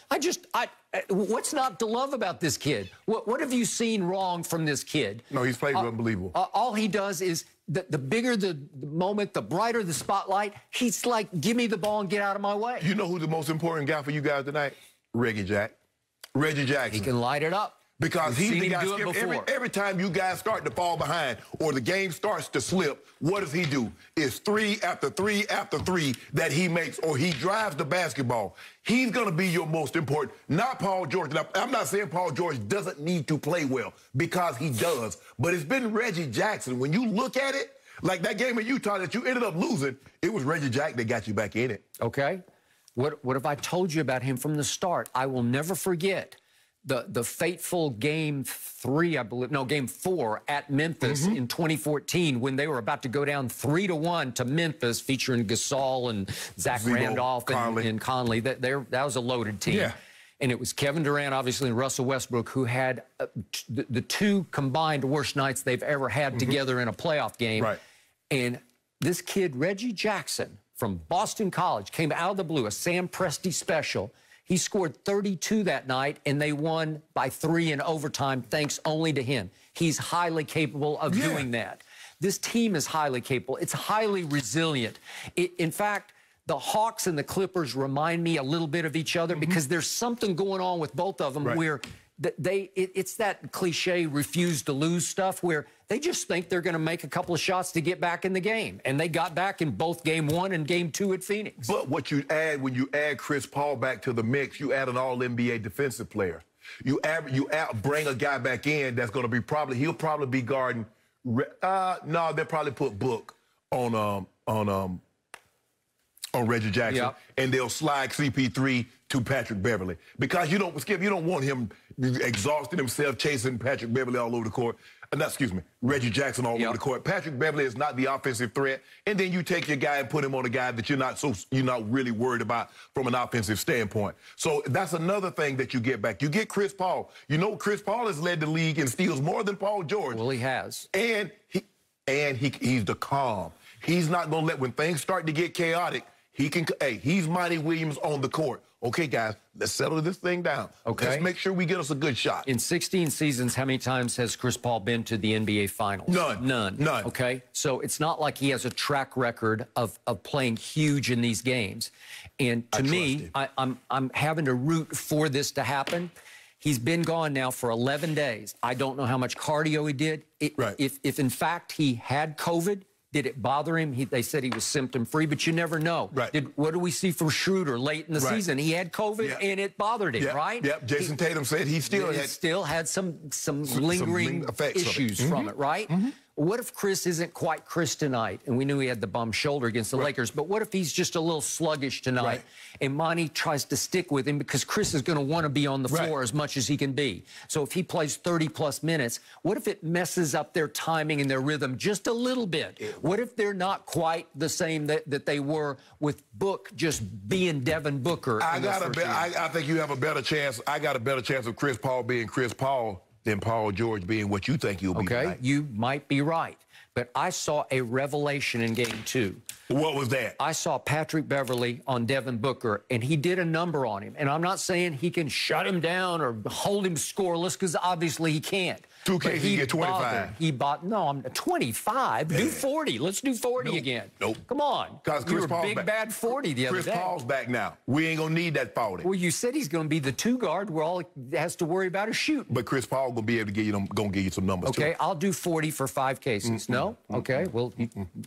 [SPEAKER 4] What's not to love about this kid? What have you seen wrong from this kid?
[SPEAKER 3] No, he's played unbelievable.
[SPEAKER 4] All he does is, the bigger the moment, the brighter the spotlight, he's like, give me the ball and get out of my way.
[SPEAKER 3] You know who's the most important guy for you guys tonight? Reggie Jackson.
[SPEAKER 4] He can light it up.
[SPEAKER 3] Because he's the guy, every time you guys start to fall behind or the game starts to slip, what does he do? It's 3 after 3 after 3 that he makes, or he drives the basketball. He's going to be your most important, not Paul George. Now, I'm not saying Paul George doesn't need to play well, because he does. But it's been Reggie Jackson. When you look at it, like that game in Utah that you ended up losing, it was Reggie Jackson that got you back in it.
[SPEAKER 4] Okay. What have I told you about him from the start? I will never forget the fateful game 4 at Memphis in 2014, when they were about to go down 3-1 to Memphis, featuring Gasol and Zach Randolph and Conley. That was a loaded team.
[SPEAKER 3] Yeah.
[SPEAKER 4] And it was Kevin Durant, obviously, and Russell Westbrook, who had the two combined worst nights they've ever had together in a playoff game.
[SPEAKER 3] Right.
[SPEAKER 4] And this kid, Reggie Jackson, from Boston College, came out of the blue, a Sam Presti special. He scored 32 that night, and they won by 3 in overtime, thanks only to him. He's highly capable of doing that. This team is highly capable. It's highly resilient. In fact, the Hawks and the Clippers remind me a little bit of each other, because there's something going on with both of them where it's that cliche refuse to lose stuff, where they just think they're going to make a couple of shots to get back in the game. And they got back in both Game 1 and Game 2 at Phoenix.
[SPEAKER 3] But what you add, when you add Chris Paul back to the mix, you add an all-NBA defensive player. You bring a guy back in that's going to be he'll probably be guarding. No, they'll probably put Book on Reggie Jackson, and they'll slide CP3 to Patrick Beverly, because you don't want him exhausting himself chasing Patrick Beverly all over the court. Reggie Jackson all over the court. Patrick Beverly is not the offensive threat, and then you take your guy and put him on a guy that you're not really worried about from an offensive standpoint. So that's another thing that you get back. You get Chris Paul. You know, Chris Paul has led the league in steals more than Paul George.
[SPEAKER 4] Well, he has.
[SPEAKER 3] And he's the calm. He's not gonna let, when things start to get chaotic, he's Monty Williams on the court. Okay, guys, let's settle this thing down. Okay. Let's make sure we get us a good shot.
[SPEAKER 4] In 16 seasons, how many times has Chris Paul been to the NBA Finals?
[SPEAKER 3] None.
[SPEAKER 4] Okay, so it's not like he has a track record of playing huge in these games. And to me, I'm having to root for this to happen. He's been gone now for 11 days. I don't know how much cardio he did. If in fact he had COVID, did it bother him? They said he was symptom-free, but you never know. What do we see from Schroeder late in the season? He had COVID, and it bothered him, right?
[SPEAKER 3] Yep. Jason Tatum said he still
[SPEAKER 4] had some lingering issues from it, right? What if Chris isn't quite Chris tonight? And we knew he had the bum shoulder against the Lakers, but what if he's just a little sluggish tonight, and Monty tries to stick with him, because Chris is going to want to be on the floor as much as he can be. So if he plays 30-plus minutes, what if it messes up their timing and their rhythm just a little bit? What if they're not quite the same that they were with Book just being Devin Booker?
[SPEAKER 3] I think you have a better chance. I got a better chance of Chris Paul being Chris Paul than Paul George being what you think he'll be tonight.
[SPEAKER 4] Okay, you might be right. But I saw a revelation in Game 2.
[SPEAKER 3] What was that?
[SPEAKER 4] I saw Patrick Beverly on Devin Booker, and he did a number on him. And I'm not saying he can shut him down or hold him scoreless, because obviously he can't.
[SPEAKER 3] 2K, he get 25.
[SPEAKER 4] No, I'm 25. Do 40. Let's do 40 again.
[SPEAKER 3] Nope.
[SPEAKER 4] Come on. You were big bad 40 the other day.
[SPEAKER 3] Chris Paul's back now. We ain't gonna need that 40.
[SPEAKER 4] Well, you said he's gonna be the 2 guard where all he has to worry about is shooting.
[SPEAKER 3] But Chris Paul gonna be able to give you some numbers too.
[SPEAKER 4] Okay, I'll do 40 for 5 cases. No? Okay. Well,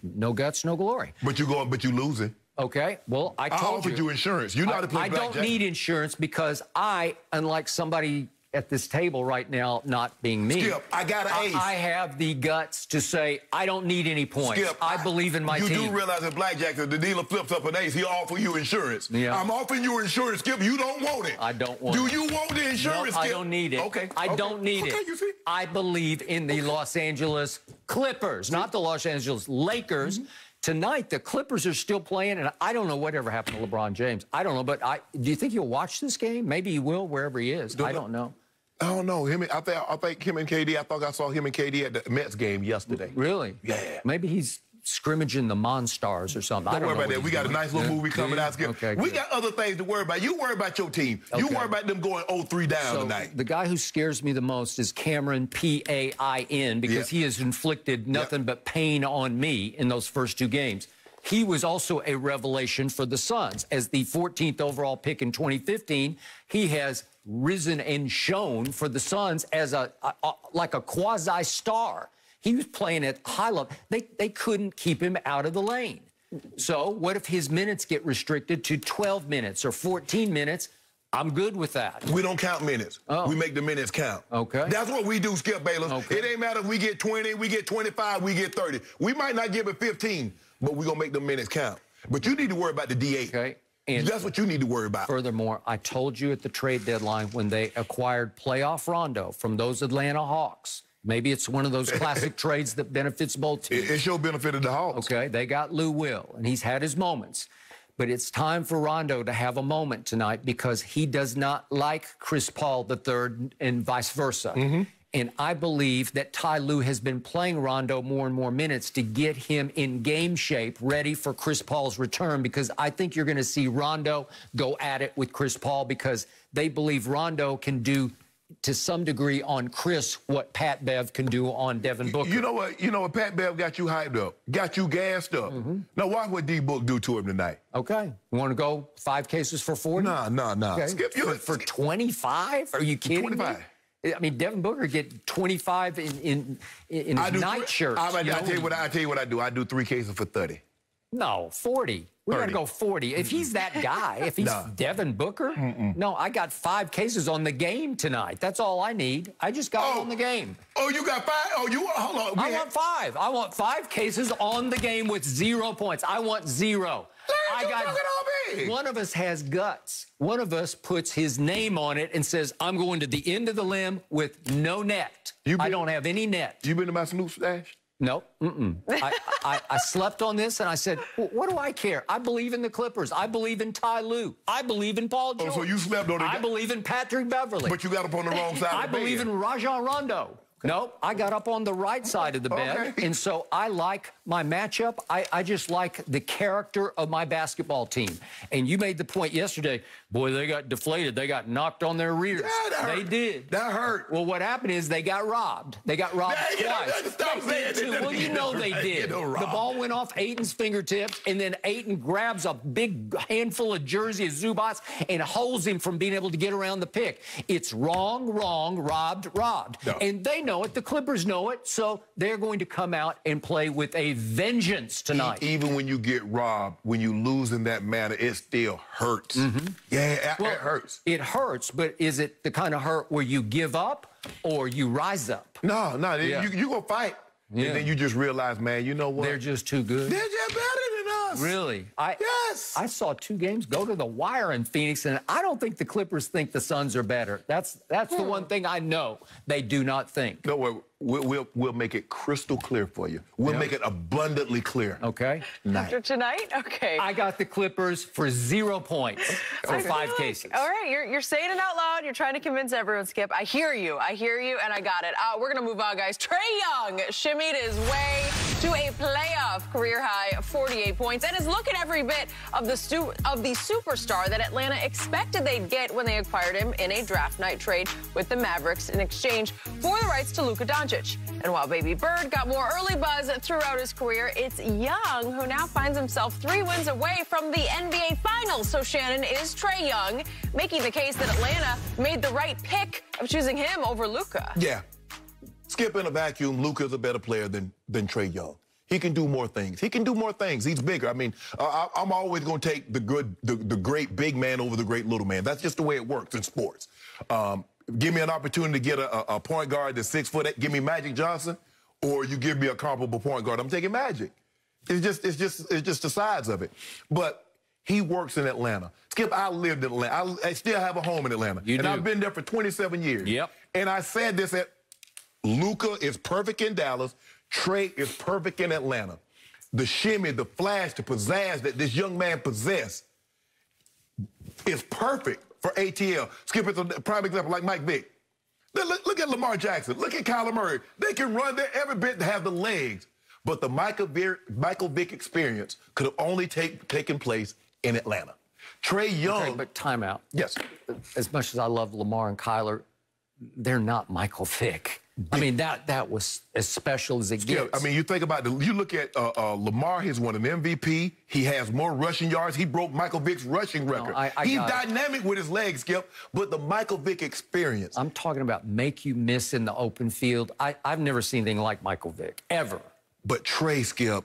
[SPEAKER 4] no guts, no glory.
[SPEAKER 3] But you losing.
[SPEAKER 4] Okay, well, I told you.
[SPEAKER 3] I offered you insurance. You know how to play blackjack.
[SPEAKER 4] I don't need insurance, because I, unlike somebody at this table right now, not being me.
[SPEAKER 3] Skip, I got an ace.
[SPEAKER 4] I have the guts to say I don't need any points.
[SPEAKER 3] Skip,
[SPEAKER 4] I believe in my team.
[SPEAKER 3] You do realize that blackjack, if the dealer flips up an ace, he offer you insurance.
[SPEAKER 4] Yeah.
[SPEAKER 3] I'm offering you insurance, Skip. You don't want it.
[SPEAKER 4] I don't want it.
[SPEAKER 3] Do you want the insurance,
[SPEAKER 4] No,
[SPEAKER 3] Skip?
[SPEAKER 4] I don't need it.
[SPEAKER 3] Okay.
[SPEAKER 4] I don't need it.
[SPEAKER 3] You see?
[SPEAKER 4] I believe in the Los Angeles Clippers, not the Los Angeles Lakers. Tonight, the Clippers are still playing, and I don't know whatever happened to LeBron James. I don't know, but do you think he'll watch this game? Maybe he will, wherever he is. I don't know.
[SPEAKER 3] I don't know. I think him and KD, I thought I saw him and KD at the Mets game yesterday.
[SPEAKER 4] Really?
[SPEAKER 3] Yeah.
[SPEAKER 4] Maybe he's scrimmaging the Monstars or something.
[SPEAKER 3] Don't worry about that. We got a nice little movie coming out.
[SPEAKER 4] Okay,
[SPEAKER 3] we got other things to worry about. You worry about your team. You worry about them going 0-3 down tonight.
[SPEAKER 4] The guy who scares me the most is Cameron, P-A-I-N, because he has inflicted nothing but pain on me in those first 2 games. He was also a revelation for the Suns. As the 14th overall pick in 2015, he has risen and shone for the Suns as like a quasi-star. He was playing at high level. They couldn't keep him out of the lane. So what if his minutes get restricted to 12 minutes or 14 minutes? I'm good with that.
[SPEAKER 3] We don't count minutes. We make the minutes count.
[SPEAKER 4] Okay.
[SPEAKER 3] That's what we do, Skip Bayless.
[SPEAKER 4] Okay.
[SPEAKER 3] It ain't matter if we get 20, we get 25, we get 30. We might not give it 15, but we're going to make the minutes count. But you need to worry about the D8.
[SPEAKER 4] Okay. And
[SPEAKER 3] that's what you need to worry about.
[SPEAKER 4] Furthermore, I told you at the trade deadline when they acquired playoff Rondo from those Atlanta Hawks, maybe it's one of those classic trades that benefits both teams.
[SPEAKER 3] It sure benefited the Hawks.
[SPEAKER 4] Okay, they got Lou Will, and he's had his moments. But it's time for Rondo to have a moment tonight because he does not like Chris Paul III and vice versa. And I believe that Ty Lue has been playing Rondo more and more minutes to get him in game shape, ready for Chris Paul's return, because I think you're going to see Rondo go at it with Chris Paul because they believe Rondo can do, to some degree, on Chris what Pat Bev can do on Devin Booker.
[SPEAKER 3] You know what? Pat Bev got you hyped up, got you gassed up. Now watch what D-Book do to him tonight.
[SPEAKER 4] Okay. You want to go 5 cases for 40?
[SPEAKER 3] Nah.
[SPEAKER 4] Okay.
[SPEAKER 3] Skip,
[SPEAKER 4] for 25? Are you kidding
[SPEAKER 3] 25.
[SPEAKER 4] me? I mean, Devin Booker get 25 in his nightshirt.
[SPEAKER 3] I tell you what I do. I do 3 cases for 30.
[SPEAKER 4] No, 40. We got to go 40. If he's that guy, if he's Devin Booker, no, I got 5 cases on the game tonight. That's all I need. I just got it on the game.
[SPEAKER 3] Oh, you got 5? Oh, hold on.
[SPEAKER 4] I want 5. I want 5 cases on the game with 0 points. I want 0. One of us has guts. One of us puts his name on it and says, I'm going to the end of the limb with no net. I don't have any net.
[SPEAKER 3] You been to my Snoop stash?
[SPEAKER 4] No. I slept on this and I said, well, what do I care? I believe in the Clippers. I believe in Ty Lue. I believe in Paul George.
[SPEAKER 3] Oh, so you slept on it?
[SPEAKER 4] I believe in Patrick Beverly.
[SPEAKER 3] But you got up on the wrong side of the bed.
[SPEAKER 4] I believe in Rajon Rondo. No, I got up on the right side of the bed, and so I like my matchup. I just like the character of my basketball team. And you made the point yesterday, boy, they got deflated. They got knocked on their rears.
[SPEAKER 3] Yeah,
[SPEAKER 4] they did.
[SPEAKER 3] That hurt.
[SPEAKER 4] Well, what happened is they got robbed. They got robbed twice. Well, you know they did. The ball went off Ayton's fingertips, and then Ayton grabs a big handful of jersey of Zubats and holds him from being able to get around the pick. It's wrong, robbed. No. And they know it. The Clippers know it. So they're going to come out and play with a vengeance tonight.
[SPEAKER 3] Even when you get robbed, when you lose in that manner, it still hurts. Yeah, it hurts.
[SPEAKER 4] It hurts, but is it the kind of hurt where you give up or you rise up?
[SPEAKER 3] No. You go fight. And then you just realize, man, you know what?
[SPEAKER 4] They're just too good.
[SPEAKER 3] They're just better than us.
[SPEAKER 4] Really?
[SPEAKER 3] Yes.
[SPEAKER 4] I saw 2 games go to the wire in Phoenix, and I don't think the Clippers think the Suns are better. That's the one thing I know they do not think.
[SPEAKER 3] No, we'll make it crystal clear for you. We'll make it abundantly clear.
[SPEAKER 4] Okay.
[SPEAKER 2] After tonight? Okay.
[SPEAKER 4] I got the Clippers for 0 points for 5 cases.
[SPEAKER 2] All right, you're saying it out loud. You're trying to convince everyone, Skip. I hear you, and I got it. We're going to move on, guys. Trae Young shimmied his way to a playoff career-high 48 points and is looking every bit of the superstar that Atlanta expected they'd get when they acquired him in a draft night trade with the Mavericks in exchange for the rights to Luka Doncic. And while Baby Bird got more early buzz throughout his career, it's Young who now finds himself 3 wins away from the NBA Finals. So, Shannon, is Trae Young making the case that Atlanta made the right pick of choosing him over Luka?
[SPEAKER 3] Yeah. Skip, in a vacuum, Luka's a better player than Trae Young. He can do more things. He's bigger. I mean, I'm always going to take the great big man over the great little man. That's just the way it works in sports. Give me an opportunity to get a point guard that's 6 foot. Give me Magic Johnson, or you give me a comparable point guard. I'm taking Magic. It's just the size of it. But he works in Atlanta. Skip, I lived in Atlanta. I still have a home in Atlanta.
[SPEAKER 4] You do.
[SPEAKER 3] I've been there for 27 years.
[SPEAKER 4] Yep.
[SPEAKER 3] And I said this Luka is perfect in Dallas. Trae is perfect in Atlanta. The shimmy, the flash, the pizzazz that this young man possesses is perfect for ATL. Skip, it's a prime example, like Mike Vick. Look at Lamar Jackson. Look at Kyler Murray. They can run there every bit to have the legs. But the Michael Vick experience could have only taken place in Atlanta. Trae Young.
[SPEAKER 4] Okay, but timeout.
[SPEAKER 3] Yes.
[SPEAKER 4] As much as I love Lamar and Kyler, they're not Michael Vick. I mean, that was as special as it gets.
[SPEAKER 3] I mean, you think about you look at Lamar, he's won an MVP. He has more rushing yards. He broke Michael Vick's rushing record. He's dynamic with his legs, Skip, but the Michael Vick experience.
[SPEAKER 4] I'm talking about make you miss in the open field. I've never seen anything like Michael Vick, ever.
[SPEAKER 3] But Trae, Skip,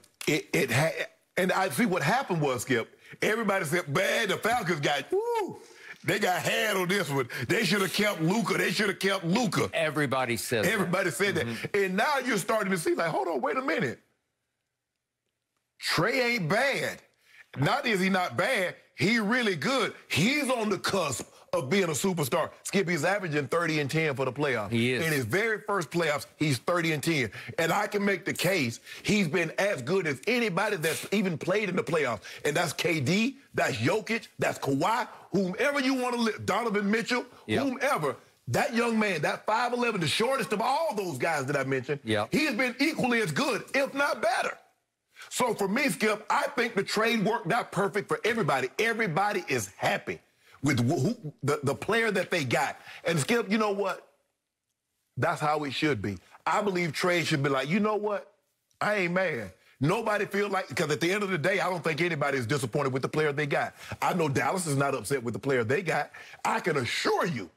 [SPEAKER 3] and I see what happened was, Skip, everybody said, man, the Falcons got, woo, they got had on this one. They should have kept Luka. They should have kept Luka.
[SPEAKER 4] Everybody said that.
[SPEAKER 3] Everybody said that. And now you're starting to see, like, hold on, wait a minute. Trae ain't bad. Not is he not bad, he really good. He's on the cusp of being a superstar. Skip, he's averaging 30 and 10 for the playoffs.
[SPEAKER 4] He is.
[SPEAKER 3] In his very first playoffs, he's 30 and 10. And I can make the case he's been as good as anybody that's even played in the playoffs. And that's KD, that's Jokic, that's Kawhi, whomever you want to live, Donovan Mitchell, whomever. That young man, that 5'11", the shortest of all those guys that I mentioned, he has been equally as good, if not better. So for me, Skip, I think the trade worked out perfect for everybody. Everybody is happy with the player that they got. And Skip, you know what? That's how it should be. I believe Trae should be like, you know what? I ain't mad. Nobody feels like, because at the end of the day, I don't think anybody is disappointed with the player they got. I know Dallas is not upset with the player they got. I can assure you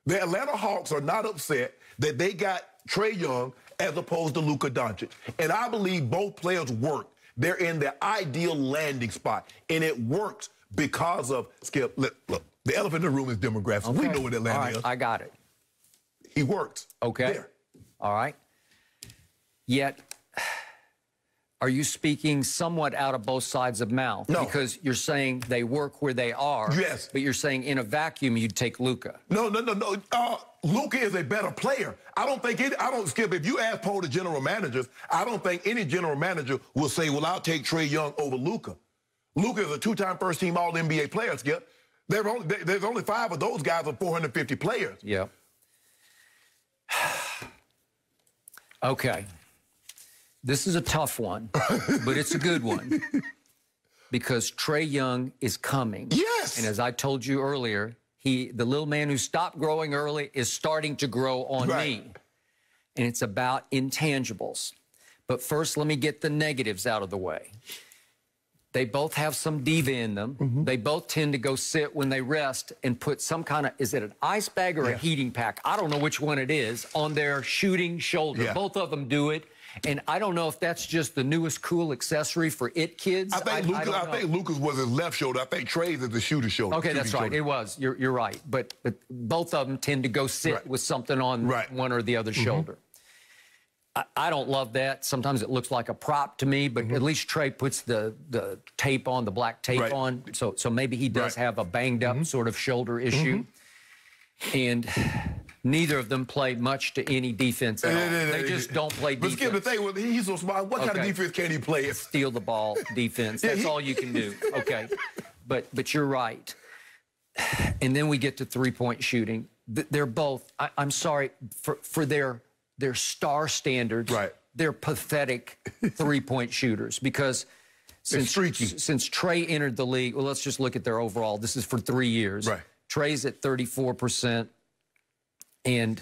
[SPEAKER 3] the Atlanta Hawks are not upset that they got Trae Young as opposed to Luka Doncic. And I believe both players work. They're in their ideal landing spot. And it works because of, Skip, look, the elephant in the room is demographics. Okay. We know what Atlanta is.
[SPEAKER 4] I got it.
[SPEAKER 3] He works.
[SPEAKER 4] Okay.
[SPEAKER 3] There.
[SPEAKER 4] All right. Yet, are you speaking somewhat out of both sides of mouth?
[SPEAKER 3] No.
[SPEAKER 4] Because you're saying they work where they are.
[SPEAKER 3] Yes.
[SPEAKER 4] But you're saying in a vacuum, you'd take Luka.
[SPEAKER 3] No. Luka is a better player. Skip, if you ask poll the general managers, I don't think any general manager will say, well, I'll take Trae Young over Luka. Luka is a two-time first-team All-NBA player, Skip. There's only 5 of those guys of 450 players.
[SPEAKER 4] Yeah. Okay. This is a tough one, but it's a good one. Because Trae Young is coming.
[SPEAKER 3] Yes.
[SPEAKER 4] And as I told you earlier, the little man who stopped growing early is starting to grow on me. And it's about intangibles. But first, let me get the negatives out of the way. They both have some diva in them. They both tend to go sit when they rest and put some kind of, is it an ice bag or a heating pack? I don't know which one it is, on their shooting shoulder.
[SPEAKER 3] Yeah.
[SPEAKER 4] Both of them do it. And I don't know if that's just the newest cool accessory for it kids.
[SPEAKER 3] I think Luka's was his left shoulder. I think Trae's is the shooter's shoulder.
[SPEAKER 4] Okay, that's right. Shoulder. It was. You're right. But both of them tend to go sit with something on one or the other shoulder. I don't love that. Sometimes it looks like a prop to me, but at least Trae puts the tape on, the black tape on. So maybe he does have a banged up sort of shoulder issue. And neither of them play much to any defense at all. They just don't play defense.
[SPEAKER 3] But Skip, the thing, he's so smart. What kind of defense can he play?
[SPEAKER 4] Steal the ball defense. That's all you can do. Okay. But you're right. And then we get to three-point shooting. They're both, I'm sorry, for their star standards, they're pathetic three-point shooters because since Trae entered the league, well, let's just look at their overall. This is for 3 years. Trae's at 34%, and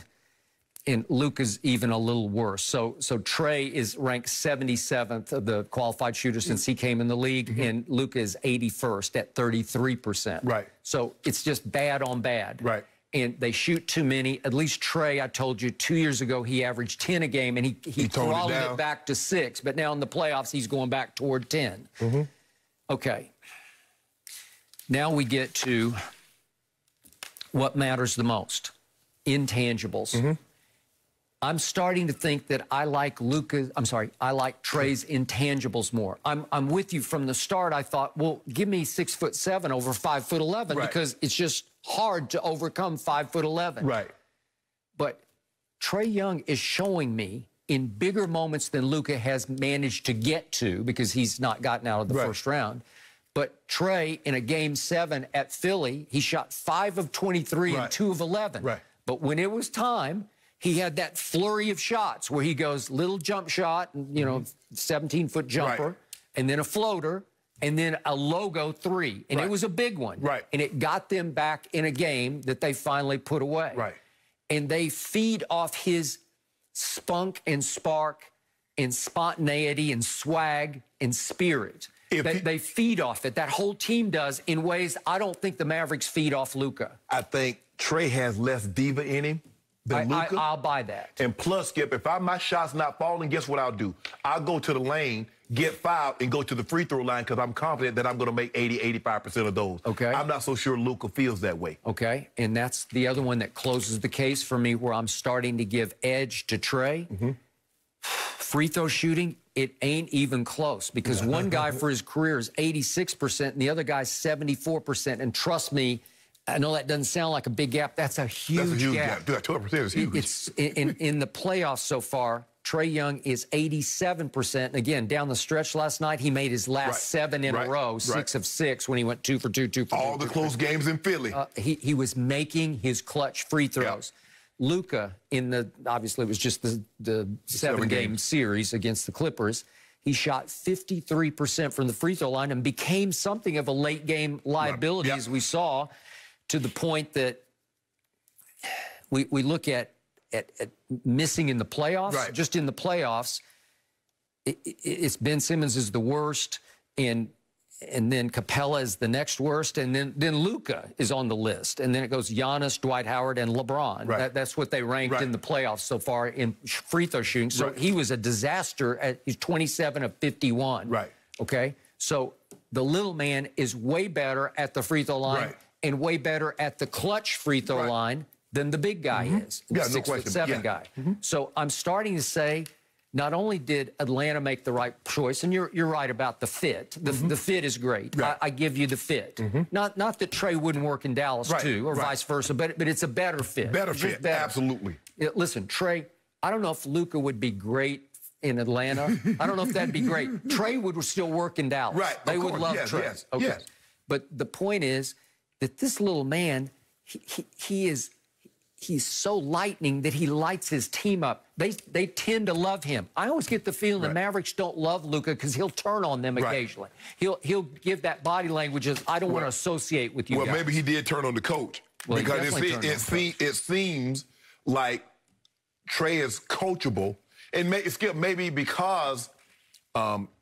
[SPEAKER 4] Luka's even a little worse. So Trae is ranked 77th of the qualified shooters since he came in the league, and Luka is 81st at 33%. So it's just bad on bad. And they shoot too many. At least Trae, I told you, 2 years ago, he averaged 10 a game, and he throttled it back to 6. But now in the playoffs, he's going back toward 10. Okay. Now we get to what matters the most, intangibles. I'm starting to think that I like Trae's intangibles more. I'm with you from the start. I thought, well, give me 6'7" over 5'11" because it's just hard to overcome 5'11". But Trae Young is showing me in bigger moments than Luka has managed to get to because he's not gotten out of the first round. But Trae, in a Game 7 at Philly, he shot 5 of 23 and 2 of 11. But when it was time, he had that flurry of shots where he goes little jump shot, you know, 17-foot jumper, and then a floater, and then a logo three. And it was a big one. And it got them back in a game that they finally put away. And they feed off his spunk and spark and spontaneity and swag and spirit. They feed off it. That whole team does in ways I don't think the Mavericks feed off Luka.
[SPEAKER 3] I think Trae has less diva in him than Luka.
[SPEAKER 4] I'll buy that.
[SPEAKER 3] And plus, Skip, if my shot's not falling, guess what I'll do? I'll go to the lane, get fouled, and go to the free throw line because I'm confident that I'm going to make 80, 85% of those. I'm not so sure Luka feels that way.
[SPEAKER 4] And that's the other one that closes the case for me where I'm starting to give edge to Trae. Free throw shooting, it ain't even close because one guy for his career is 86% and the other guy's 74%. And trust me, I know that doesn't sound like a big gap. That's a huge gap.
[SPEAKER 3] That 12% is huge.
[SPEAKER 4] It's in the playoffs so far, Trae Young is 87%. And again, down the stretch last night, he made his last 7 in a row, 6 of 6 when he went 2 for 2, 2 for 2.
[SPEAKER 3] All the close games in Philly.
[SPEAKER 4] He was making his clutch free throws. Luka, obviously it was just the 7-game series against the Clippers, he shot 53% from the free throw line and became something of a late-game liability, as we saw, to the point that we look at missing in the playoffs. Just in the playoffs, it's Ben Simmons is the worst, and then Capella is the next worst, and then Luka is on the list. And then it goes Giannis, Dwight Howard, and LeBron. That's what they ranked in the playoffs so far in free throw shooting. So he was a disaster. He's 27 of 51. Okay? So the little man is way better at the free throw line and way better at the clutch free throw line than the big guy is. The 6'7" guy. So I'm starting to say, not only did Atlanta make the right choice, and you're right about the fit. The fit is great. I give you the fit. Not that Trae wouldn't work in Dallas too, or vice versa, but it's a better fit.
[SPEAKER 3] Better fit, absolutely.
[SPEAKER 4] Listen, Trae, I don't know if Luka would be great in Atlanta. I don't know if that'd be great. Trae would still work in Dallas. They would love Trae. But the point is that this little man, he's so lightning that he lights his team up. They tend to love him. I always get the feeling the Mavericks don't love Luka because he'll turn on them occasionally. He'll give that body language as, I don't want to associate with you guys.
[SPEAKER 3] Maybe he did turn on the coach. Because it seems like Trae is coachable. And Skip, maybe because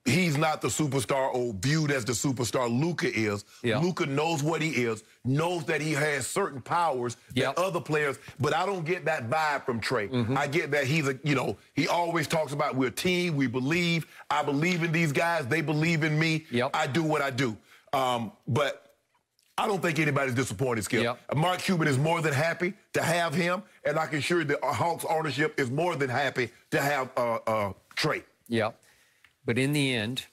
[SPEAKER 3] he's not the superstar or viewed as the superstar Luka is. Luka knows what he is, knows that he has certain powers that other players, but I don't get that vibe from Trae. I get that he's he always talks about we're a team, we believe, I believe in these guys, they believe in me, I do what I do. But I don't think anybody's disappointed, Skip. Mark Cuban is more than happy to have him, and I can assure you the Hawks ownership is more than happy to have Trae.
[SPEAKER 4] But in the end,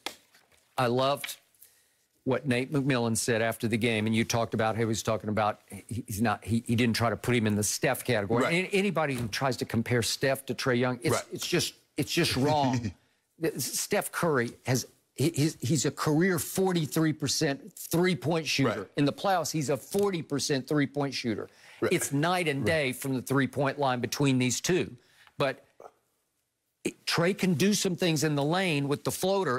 [SPEAKER 4] I loved what Nate McMillan said after the game, and you talked about how he was talking about he didn't try to put him in the Steph category. Anybody who tries to compare Steph to Trae Young, it's just wrong. Steph Curry he's a career 43% three-point shooter. In the playoffs, he's a 40% three-point shooter. It's night and day from the three-point line between these two. But Trae can do some things in the lane with the floater.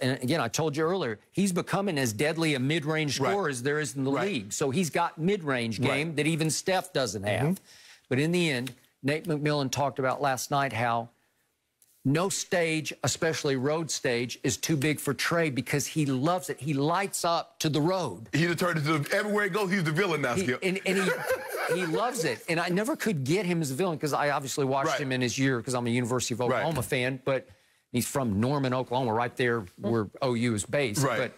[SPEAKER 4] And again, I told you earlier, he's becoming as deadly a mid-range scorer as there is in the league. So he's got mid-range game that even Steph doesn't have. But in the end, Nate McMillan talked about last night how no stage, especially road stage, is too big for Trae because he loves it. He lights up to the road.
[SPEAKER 3] He turned into everywhere he goes, he's the villain now, Skip.
[SPEAKER 4] He loves it. And I never could get him as a villain because I obviously watched him in his year because I'm a University of Oklahoma fan, but he's from Norman, Oklahoma, right there where OU is based. But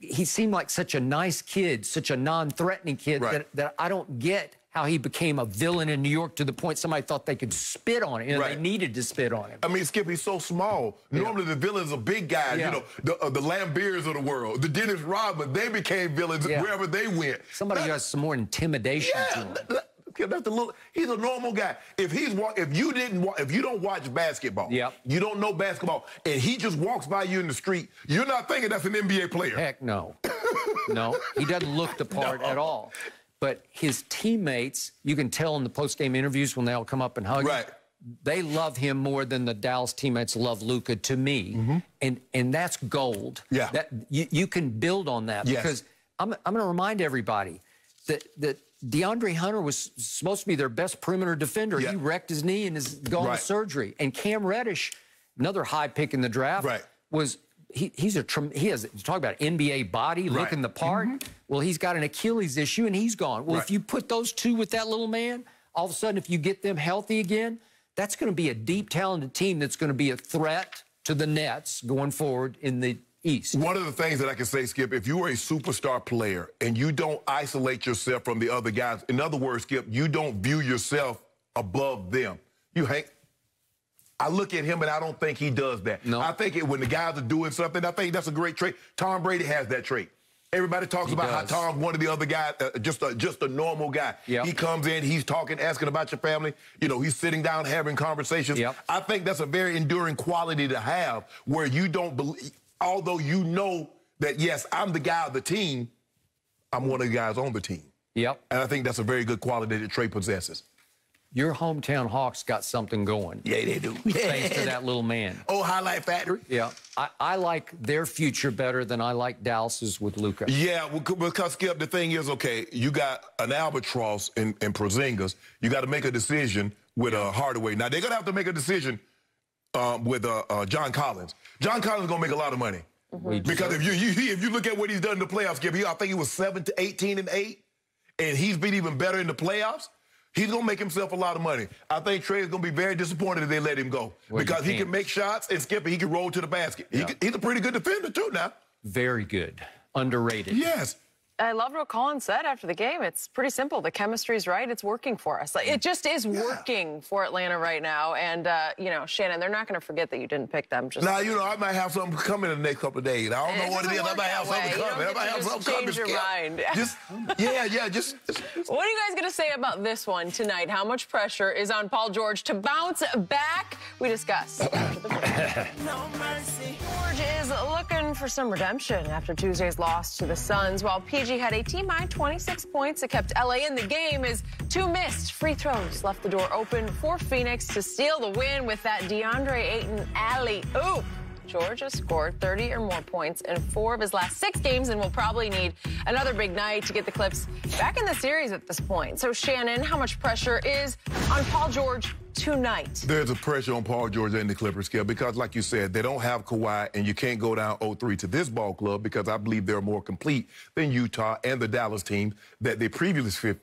[SPEAKER 4] he seemed like such a nice kid, such a non-threatening kid that I don't get how he became a villain in New York to the point somebody thought they could spit on him. They needed to spit on him.
[SPEAKER 3] I mean, Skip, he's so small. Normally the villains are big guys, you know, the Lambeers of the world, the Dennis Rodman, they became villains wherever they went.
[SPEAKER 4] Somebody who has some more intimidation to him.
[SPEAKER 3] He's a normal guy. If you don't watch basketball, you don't know basketball, and he just walks by you in the street, you're not thinking that's an NBA player.
[SPEAKER 4] Heck no. No, he doesn't look the part at all. But his teammates, you can tell in the post-game interviews when they all come up and hug him, they love him more than the Dallas teammates love Luka, to me. And that's gold.
[SPEAKER 3] Yeah.
[SPEAKER 4] That, you can build on that. Because I'm going to remind everybody that DeAndre Hunter was supposed to be their best perimeter defender. He wrecked his knee and is going to surgery. And Cam Reddish, another high pick in the draft, was he has, you talk about NBA body, looking the part. Well, he's got an Achilles issue and he's gone. Well, if you put those two with that little man, all of a sudden, if you get them healthy again, that's going to be a deep, talented team that's going to be a threat to the Nets going forward in the East.
[SPEAKER 3] One of the things that I can say, Skip, if you are a superstar player and you don't isolate yourself from the other guys, in other words, Skip, you don't view yourself above them. I look at him and I don't think he does that. I think when the guys are doing something, I think that's a great trait. Tom Brady has that trait. Everybody talks about how Tom's one of the other guys, just a normal guy. He comes in, he's talking, asking about your family. You know, he's sitting down having conversations. I think that's a very enduring quality to have, where you don't believe, although you know that, yes, I'm the guy of the team, I'm one of the guys on the team. And I think that's a very good quality that Trae possesses.
[SPEAKER 4] Your hometown Hawks got something going.
[SPEAKER 3] Yeah, they do.
[SPEAKER 4] Thanks to that little man.
[SPEAKER 3] Oh, Highlight Factory.
[SPEAKER 4] I like their future better than I like Dallas's with Luka.
[SPEAKER 3] Yeah, because, Skip, the thing is, okay, you got an albatross in Porzingis. You got to make a decision with Hardaway. Now, they're going to have to make a decision with John Collins. John Collins is going to make a lot of money. Because if you look at what he's done in the playoffs, Skip, I think he was 18-8, and he's been even better in the playoffs. He's going to make himself a lot of money. I think Trae is going to be very disappointed if they let him go. Because he can make shots, and Skip, he can roll to the basket. He's a pretty good defender, too, now.
[SPEAKER 4] Very good. Underrated.
[SPEAKER 3] Yes.
[SPEAKER 2] I loved what Colin said after the game. It's pretty simple. The chemistry's right. It's working for us. Like, it just is working for Atlanta right now. And, you know, Shannon, they're not going to forget that you didn't pick them. Now,
[SPEAKER 3] you know, I might have something coming in the next couple of days. I don't know what it is. I might have something coming. I might have something coming.
[SPEAKER 2] Change your mind.
[SPEAKER 3] What
[SPEAKER 2] are you guys going to say about this one tonight? How much pressure is on Paul George to bounce back? We discuss after the break. No mercy. George is looking for some redemption after Tuesday's loss to the Suns, while PG had a team-high 26 points that kept LA in the game, as two missed free throws left the door open for Phoenix to steal the win with that DeAndre Ayton alley-oop. George has scored 30 or more points in 4 of his last 6 games and will probably need another big night to get the Clips back in the series at this point. So, Shannon, how much pressure is on Paul George tonight?
[SPEAKER 3] There's a pressure on Paul George and the Clippers, Skip, because, like you said, they don't have Kawhi, and you can't go down 0-3 to this ball club, because I believe they're more complete than Utah and the Dallas team that they previously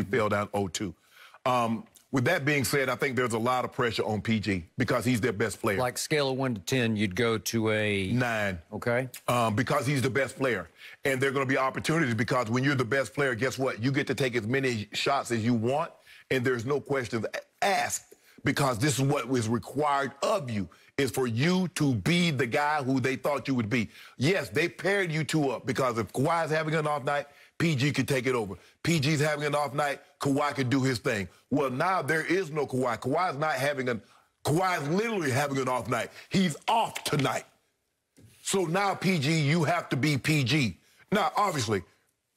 [SPEAKER 3] fell down 0-2. With that being said, I think there's a lot of pressure on PG because he's their best player.
[SPEAKER 4] Like scale of 1 to 10, you'd go to a
[SPEAKER 3] 9.
[SPEAKER 4] Okay.
[SPEAKER 3] Because he's the best player. And there are going to be opportunities, because when you're the best player, guess what? You get to take as many shots as you want, and there's no questions asked, because this is what was required of you, is for you to be the guy who they thought you would be. Yes, they paired you two up, because if Kawhi's having an off night, PG could take it over. PG's having an off night, Kawhi could do his thing. Well, now there is no Kawhi. Kawhi's literally having an off night. He's off tonight. So now, PG, you have to be PG. Now, obviously,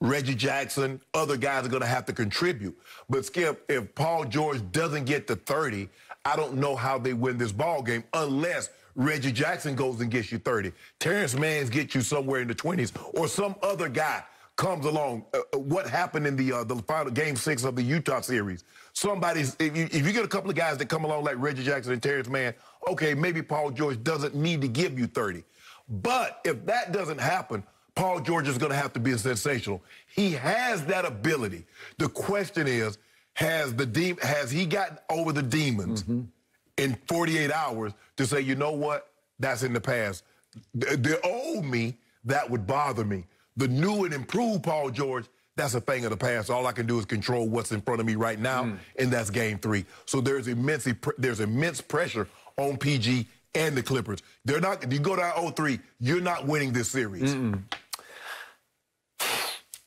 [SPEAKER 3] Reggie Jackson, other guys are going to have to contribute. But, Skip, if Paul George doesn't get to 30, I don't know how they win this ball game unless Reggie Jackson goes and gets you 30. Terrence Mann gets you somewhere in the 20s, or some other guy comes along. What happened in the final Game 6 of the Utah series? If you get a couple of guys that come along like Reggie Jackson and Terrence Mann, okay, maybe Paul George doesn't need to give you 30. But if that doesn't happen, Paul George is going to have to be sensational. He has that ability. The question is, has he gotten over the demons in 48 hours to say, you know what, that's in the past? The old me, that would bother me. The new and improved Paul George, that's a thing of the past. All I can do is control what's in front of me right now, and that's Game 3. So there's immense pressure on PG and the Clippers. They're not. You go down 0-3, you're not winning this series.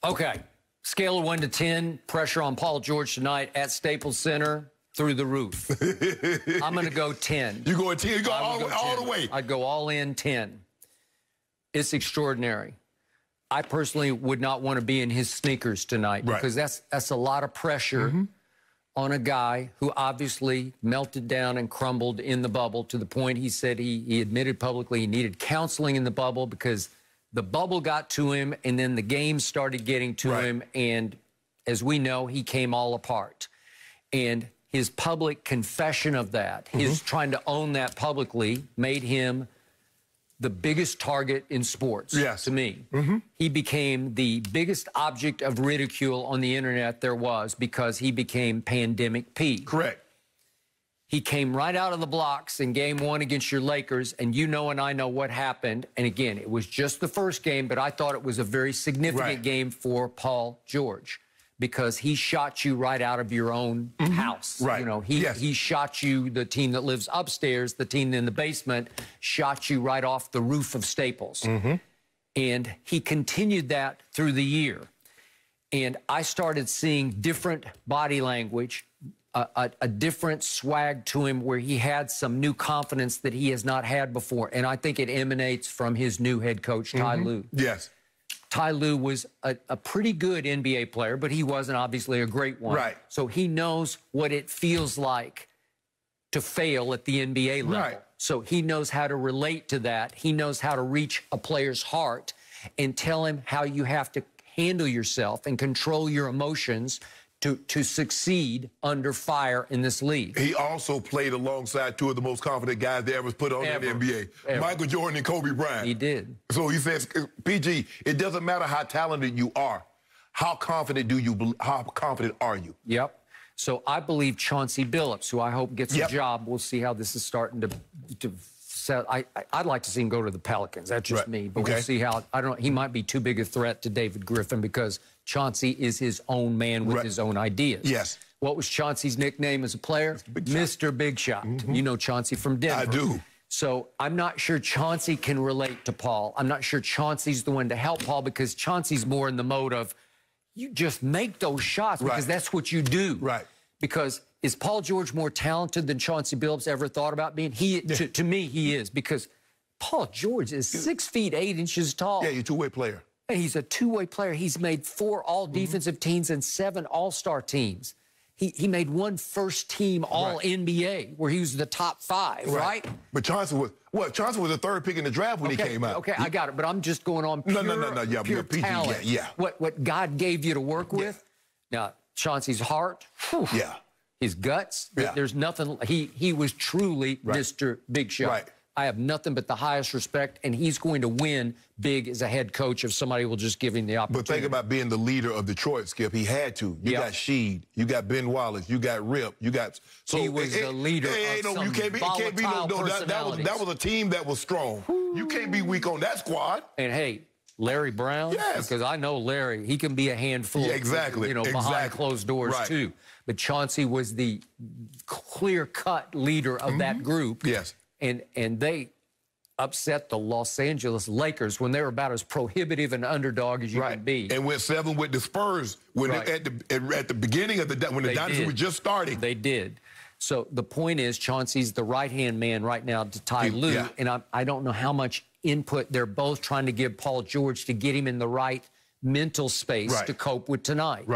[SPEAKER 4] Okay. Scale of 1 to 10, pressure on Paul George tonight at Staples Center, through the roof. I'm going to go 10.
[SPEAKER 3] You go 10? You go all the way?
[SPEAKER 4] I'd go all in 10. It's extraordinary. I personally would not want to be in his sneakers tonight because that's a lot of pressure on a guy who obviously melted down and crumbled in the bubble to the point he said he admitted publicly he needed counseling in the bubble because the bubble got to him and then the game started getting to him. And as we know, he came all apart. And his public confession of that, his trying to own that publicly, made him the biggest target in sports, to me. He became the biggest object of ridicule on the internet there was because he became Pandemic P.
[SPEAKER 3] Correct.
[SPEAKER 4] He came right out of the blocks in game 1 against your Lakers, and you know and I know what happened. And again, it was just the first game, but I thought it was a very significant game for Paul George because he shot you right out of your own house. You know, he shot you, the team that lives upstairs, the team in the basement, shot you right off the roof of Staples. And he continued that through the year. And I started seeing different body language, a different swag to him where he had some new confidence that he has not had before. And I think it emanates from his new head coach, Ty Lue.
[SPEAKER 3] Yes.
[SPEAKER 4] Ty Lue was a pretty good NBA player, but he wasn't obviously a great one. So he knows what it feels like to fail at the NBA level. So he knows how to relate to that. He knows how to reach a player's heart and tell him how you have to handle yourself and control your emotions to succeed under fire in this league.
[SPEAKER 3] He also played alongside two of the most confident guys they ever put on in the NBA, Michael Jordan and Kobe Bryant.
[SPEAKER 4] He did.
[SPEAKER 3] So he says, PG, it doesn't matter how talented you are. How confident are you?
[SPEAKER 4] Yep. So I believe Chauncey Billups, who I hope gets a job, we'll see how this is starting to set. I'd like to see him go to the Pelicans. That's just me. But we'll see how. I don't know. He might be too big a threat to David Griffin because Chauncey is his own man with his own ideas.
[SPEAKER 3] Yes.
[SPEAKER 4] What was Chauncey's nickname as a player? Mr. Big Shot. You know Chauncey from Denver.
[SPEAKER 3] I do.
[SPEAKER 4] So I'm not sure Chauncey can relate to Paul. I'm not sure Chauncey's the one to help Paul because Chauncey's more in the mode of you just make those shots because that's what you do. Because is Paul George more talented than Chauncey Billups ever thought about being? To me, he is because Paul George is 6 feet 8 inches tall.
[SPEAKER 3] Yeah, he's a two-way player.
[SPEAKER 4] He's a two-way player. He's made 4 all-defensive teams and 7 all-star teams. He made 1 first-team all-NBA where he was the top 5, right?
[SPEAKER 3] But Chauncey was Chauncey was the 3rd pick in the draft when he came out.
[SPEAKER 4] Okay, I got it. But I'm just going on pure talent. What God gave you to work with. Now, Chauncey's heart. His guts. There's nothing. He was truly Mr. Big Shot. I have nothing but the highest respect, and he's going to win big as a head coach if somebody will just give him the opportunity.
[SPEAKER 3] But think about being the leader of Detroit, Skip. He had to. You got Sheed, you got Ben Wallace, you got Rip, you got. So
[SPEAKER 4] he was the leader of some volatile personalities.
[SPEAKER 3] That was a team that was strong. You can't be weak on that squad.
[SPEAKER 4] And hey, Larry Brown, because I know Larry, he can be a handful.
[SPEAKER 3] Exactly.
[SPEAKER 4] You know, behind closed doors too. But Chauncey was the clear-cut leader of that group. And they upset the Los Angeles Lakers when they were about as prohibitive an underdog as you can be.
[SPEAKER 3] And went 7 with the Spurs when at the beginning of when the dynasty was just starting.
[SPEAKER 4] They did. So the point is Chauncey's the right-hand man right now to Ty Lue, and I don't know how much input they're both trying to give Paul George to get him in the right mental space to cope with tonight.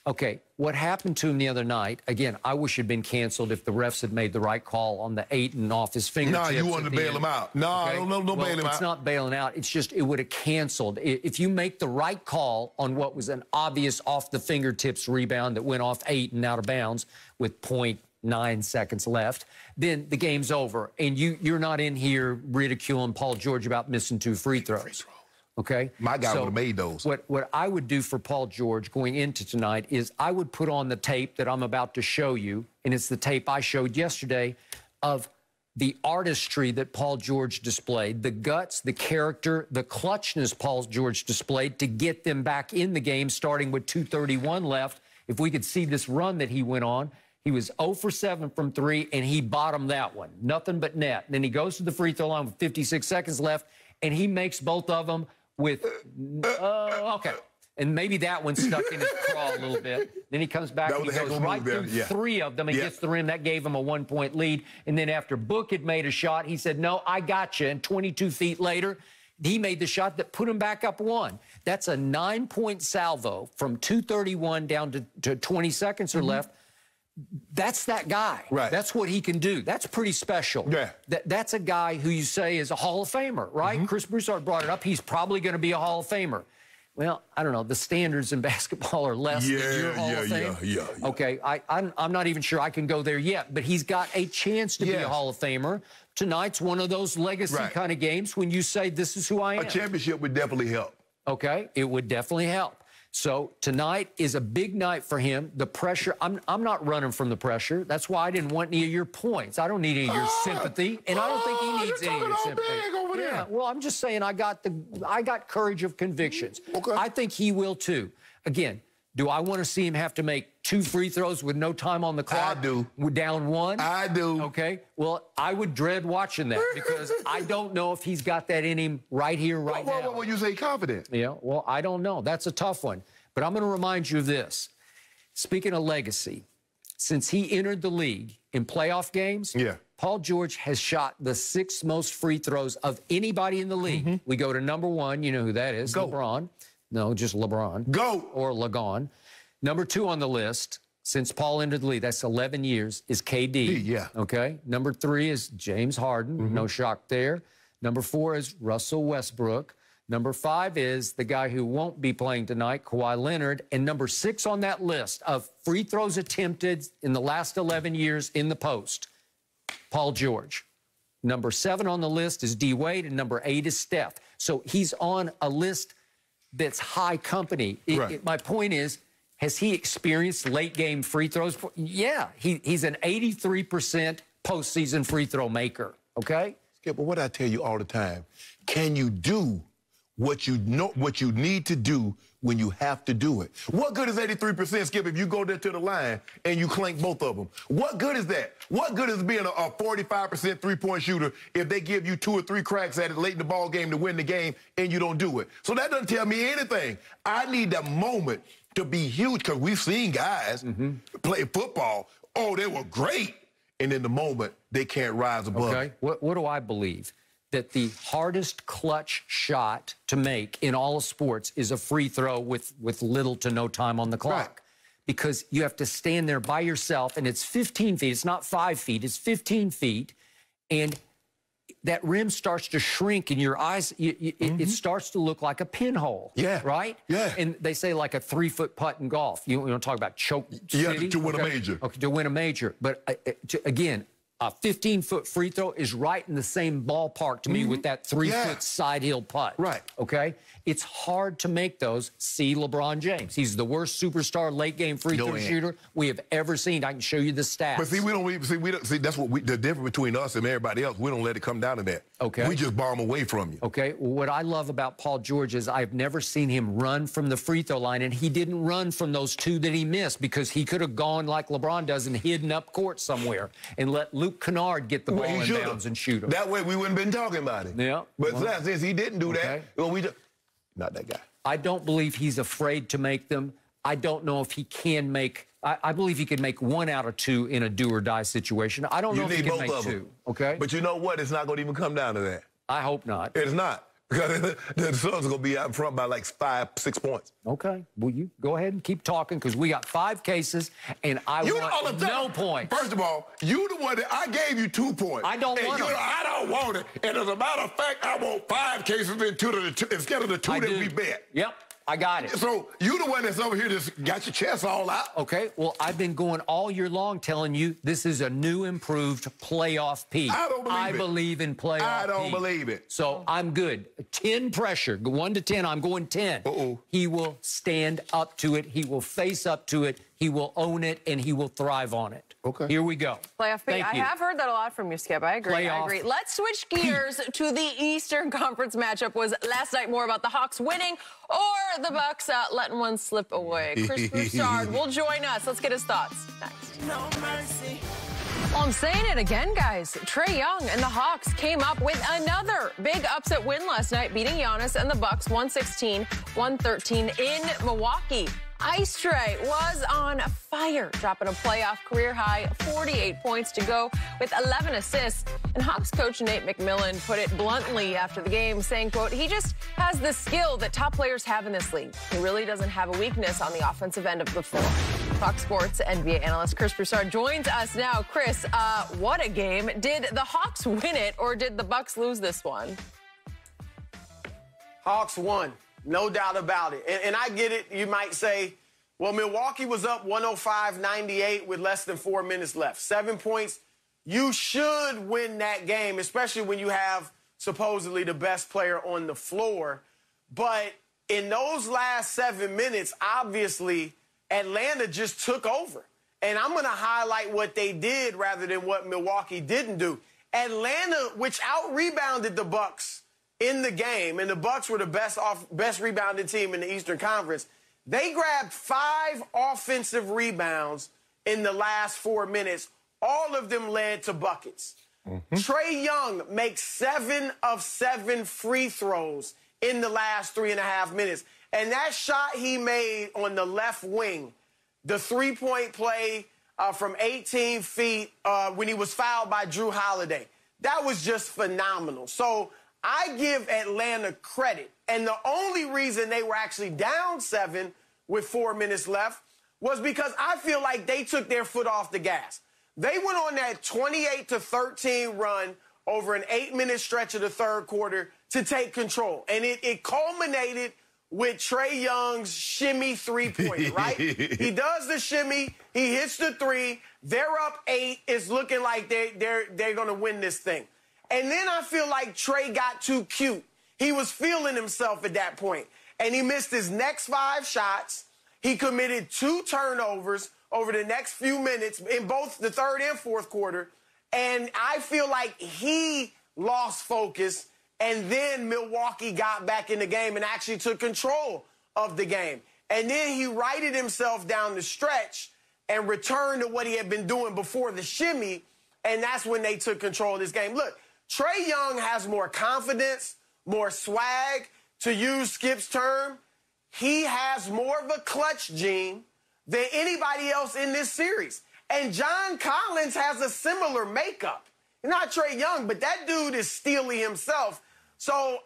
[SPEAKER 4] Okay, what happened to him the other night, again, I wish it had been canceled if the refs had made the right call on the Ayton off his fingertips.
[SPEAKER 3] No, you wanted to bail him out. No, don't bail him out.
[SPEAKER 4] It's not bailing out. It's just it would have canceled. If you make the right call on what was an obvious off-the-fingertips rebound that went off Ayton out of bounds with 0.9 seconds left, then the game's over. And you're not in here ridiculing Paul George about missing 2 free throws. Okay?
[SPEAKER 3] My guy would have made those.
[SPEAKER 4] What I would do for Paul George going into tonight is I would put on the tape that I'm about to show you, and it's the tape I showed yesterday of the artistry that Paul George displayed, the guts, the character, the clutchness Paul George displayed to get them back in the game starting with 2:31 left. If we could see this run that he went on, he was 0 for 7 from 3, and he bottomed that one. Nothing but net. And then he goes to the free throw line with 56 seconds left, and he makes both of them with, and maybe that one stuck in his craw a little bit. Then he comes back and he goes right through 3 of them and gets the rim. That gave him a 1-point lead. And then after Book had made a shot, he said, no, I got you. And 22 feet later, He made the shot that put him back up 1. That's a 9-point salvo from 2:31 down to 20 seconds or left. That's that guy.
[SPEAKER 3] Right.
[SPEAKER 4] That's what he can do. That's pretty special.
[SPEAKER 3] Yeah.
[SPEAKER 4] That's a guy who you say is a Hall of Famer, right? Chris Broussard brought it up. He's probably going to be a Hall of Famer. Well, I don't know. The standards in basketball are less than your Hall of Fame.
[SPEAKER 3] Yeah.
[SPEAKER 4] Okay, I'm not even sure I can go there yet, but he's got a chance to be a Hall of Famer. Tonight's one of those legacy kind of games when you say, this is who I am.
[SPEAKER 3] A championship would definitely help.
[SPEAKER 4] Okay, it would definitely help. So tonight is a big night for him. The pressure, I'm not running from the pressure. That's why I didn't want any of your points. I don't need any of your sympathy, and I don't think he needs any of your sympathy.
[SPEAKER 3] Big over there.
[SPEAKER 4] Yeah, well, I'm just saying I got courage of convictions.
[SPEAKER 3] Okay.
[SPEAKER 4] I think he will too. Again, do I want to see him have to make 2 free throws with no time on the clock?
[SPEAKER 3] I do.
[SPEAKER 4] With down 1?
[SPEAKER 3] I do.
[SPEAKER 4] Okay. Well, I would dread watching that because I don't know if he's got that in him right here, right now.
[SPEAKER 3] What you say confident?
[SPEAKER 4] Yeah, well, I don't know. That's a tough one. But I'm going to remind you of this. Speaking of legacy, since he entered the league in playoff games, Paul George has shot the 6th most free throws of anybody in the league. We go to number 1. You know who that is. LeBron. No, just LeBron.
[SPEAKER 3] Go.
[SPEAKER 4] Or Lagon. Number 2 on the list, since Paul entered the league, that's 11 years, is KD. Okay. Number 3 is James Harden. No shock there. Number 4 is Russell Westbrook. Number 5 is the guy who won't be playing tonight, Kawhi Leonard. And number 6 on that list of free throws attempted in the last 11 years in the post, Paul George. Number 7 on the list is D. Wade, and number 8 is Steph. So he's on a list that's high company. My point is, has he experienced late-game free throws? Yeah, he's an 83% postseason free throw maker, okay?
[SPEAKER 3] Yeah, but what I tell you all the time, can you do what you need to do when you have to do it? What good is 83%, Skip, if you go there to the line and you clank both of them? What good is that? What good is being a 45% three-point shooter if they give you 2 or 3 cracks at it late in the ball game to win the game and you don't do it? So that doesn't tell me anything. I need that moment to be huge because we've seen guys play football. Oh, they were great. And in the moment, they can't rise above.
[SPEAKER 4] Okay, what do I believe? That the hardest clutch shot to make in all of sports is a free throw with little to no time on the clock. Because you have to stand there by yourself, and it's 15 feet. It's not 5 feet. It's 15 feet. And that rim starts to shrink in your eyes. It starts to look like a pinhole. Right? And they say like a 3-foot putt in golf. You want to talk about choke city?
[SPEAKER 3] To win a major.
[SPEAKER 4] Okay, to win a major. But again, a 15-foot free throw is right in the same ballpark to me with that 3-foot side hill putt. Okay? It's hard to make those. See LeBron James. He's the worst superstar late-game free throw shooter we have ever seen. I can show you the stats.
[SPEAKER 3] But see, we don't see that's what the difference between us and everybody else. We don't let it come down to that.
[SPEAKER 4] Okay.
[SPEAKER 3] We just bomb away from you.
[SPEAKER 4] Okay. Well, what I love about Paul George is I've never seen him run from the free throw line, and he didn't run from those 2 that he missed because he could have gone like LeBron does and hidden up court somewhere and let Luke Kennard get the ball in bounds and shoot him.
[SPEAKER 3] That way we wouldn't have been talking about it.
[SPEAKER 4] Yeah.
[SPEAKER 3] But since he didn't do that, well, we just... Not that guy.
[SPEAKER 4] I don't believe he's afraid to make them. I don't know if he can make... I believe he can make 1 out of 2 in a do-or-die situation. I don't know if he can make 2. Okay?
[SPEAKER 3] But you know what? It's not going to even come down to that.
[SPEAKER 4] I hope not.
[SPEAKER 3] It's not. Because the Suns are going to be out in front by like 5-6 points.
[SPEAKER 4] Okay. Well, you go ahead and keep talking because we got 5 cases, and I want no points.
[SPEAKER 3] First of all, you the one that I gave you 2 points.
[SPEAKER 4] I don't want them.
[SPEAKER 3] I don't want it. And as a matter of fact, I want 5 cases instead of the 2 that we bet.
[SPEAKER 4] Yep. I got it.
[SPEAKER 3] So you the one that's over here just got your chest all out.
[SPEAKER 4] Okay. Well, I've been going all year long telling you this is a new, improved playoff P.
[SPEAKER 3] I don't believe it.
[SPEAKER 4] I believe in playoff P.
[SPEAKER 3] I don't believe it.
[SPEAKER 4] So I'm good. 10 pressure. 1 to 10. I'm going 10. He will stand up to it. He will face up to it. He will own it, and he will thrive on it. Okay. Here we go.
[SPEAKER 2] Playoff P. I have heard that a lot from you, Skip. I agree. I agree. Let's switch gears to the Eastern Conference matchup. Was last night more about the Hawks winning or the Bucks letting one slip away? Chris Broussard will join us. Let's get his thoughts next. No mercy. Well, I'm saying it again, guys. Trae Young and the Hawks came up with another big upset win last night, beating Giannis and the Bucks 116-113 in Milwaukee. Ice Trae was on fire, dropping a playoff career-high 48 points to go with 11 assists. And Hawks coach Nate McMillan put it bluntly after the game, saying, quote, he just has the skill that top players have in this league. He really doesn't have a weakness on the offensive end of the floor. Fox Sports NBA analyst Chris Broussard joins us now. Chris, what a game. Did the Hawks win it, or did the Bucks lose this one?
[SPEAKER 5] Hawks won, no doubt about it. And I get it. You might say, well, Milwaukee was up 105-98 with less than 4 minutes left. 7 points. You should win that game, especially when you have supposedly the best player on the floor. But in those last 7 minutes, obviously, Atlanta just took over. And I'm going to highlight what they did rather than what Milwaukee didn't do. Atlanta, which out-rebounded the Bucks in the game, and the Bucks were the best rebounding team in the Eastern Conference, they grabbed 5 offensive rebounds in the last 4 minutes. All of them led to buckets. Trae Young makes 7 of 7 free throws in the last 3.5 minutes. And that shot he made on the left wing, the three-point play from 18 feet when he was fouled by Drew Holiday, that was just phenomenal. So I give Atlanta credit. And the only reason they were actually down 7 with 4 minutes left was because I feel like they took their foot off the gas. They went on that 28-13 run over an 8-minute stretch of the third quarter to take control. And it culminated with Trae Young's shimmy three-pointer, right? He does the shimmy. He hits the three. They're up 8. It's looking like they're going to win this thing. And then I feel like Trae got too cute. He was feeling himself at that point. And he missed his next 5 shots. He committed 2 turnovers over the next few minutes in both the third and fourth quarter. And I feel like he lost focus, and then Milwaukee got back in the game and actually took control of the game. And then he righted himself down the stretch and returned to what he had been doing before the shimmy, and that's when they took control of this game. Look, Trae Young has more confidence, more swag. To use Skip's term, he has more of a clutch gene than anybody else in this series. And John Collins has a similar makeup. Not Trae Young, but that dude is steely himself. So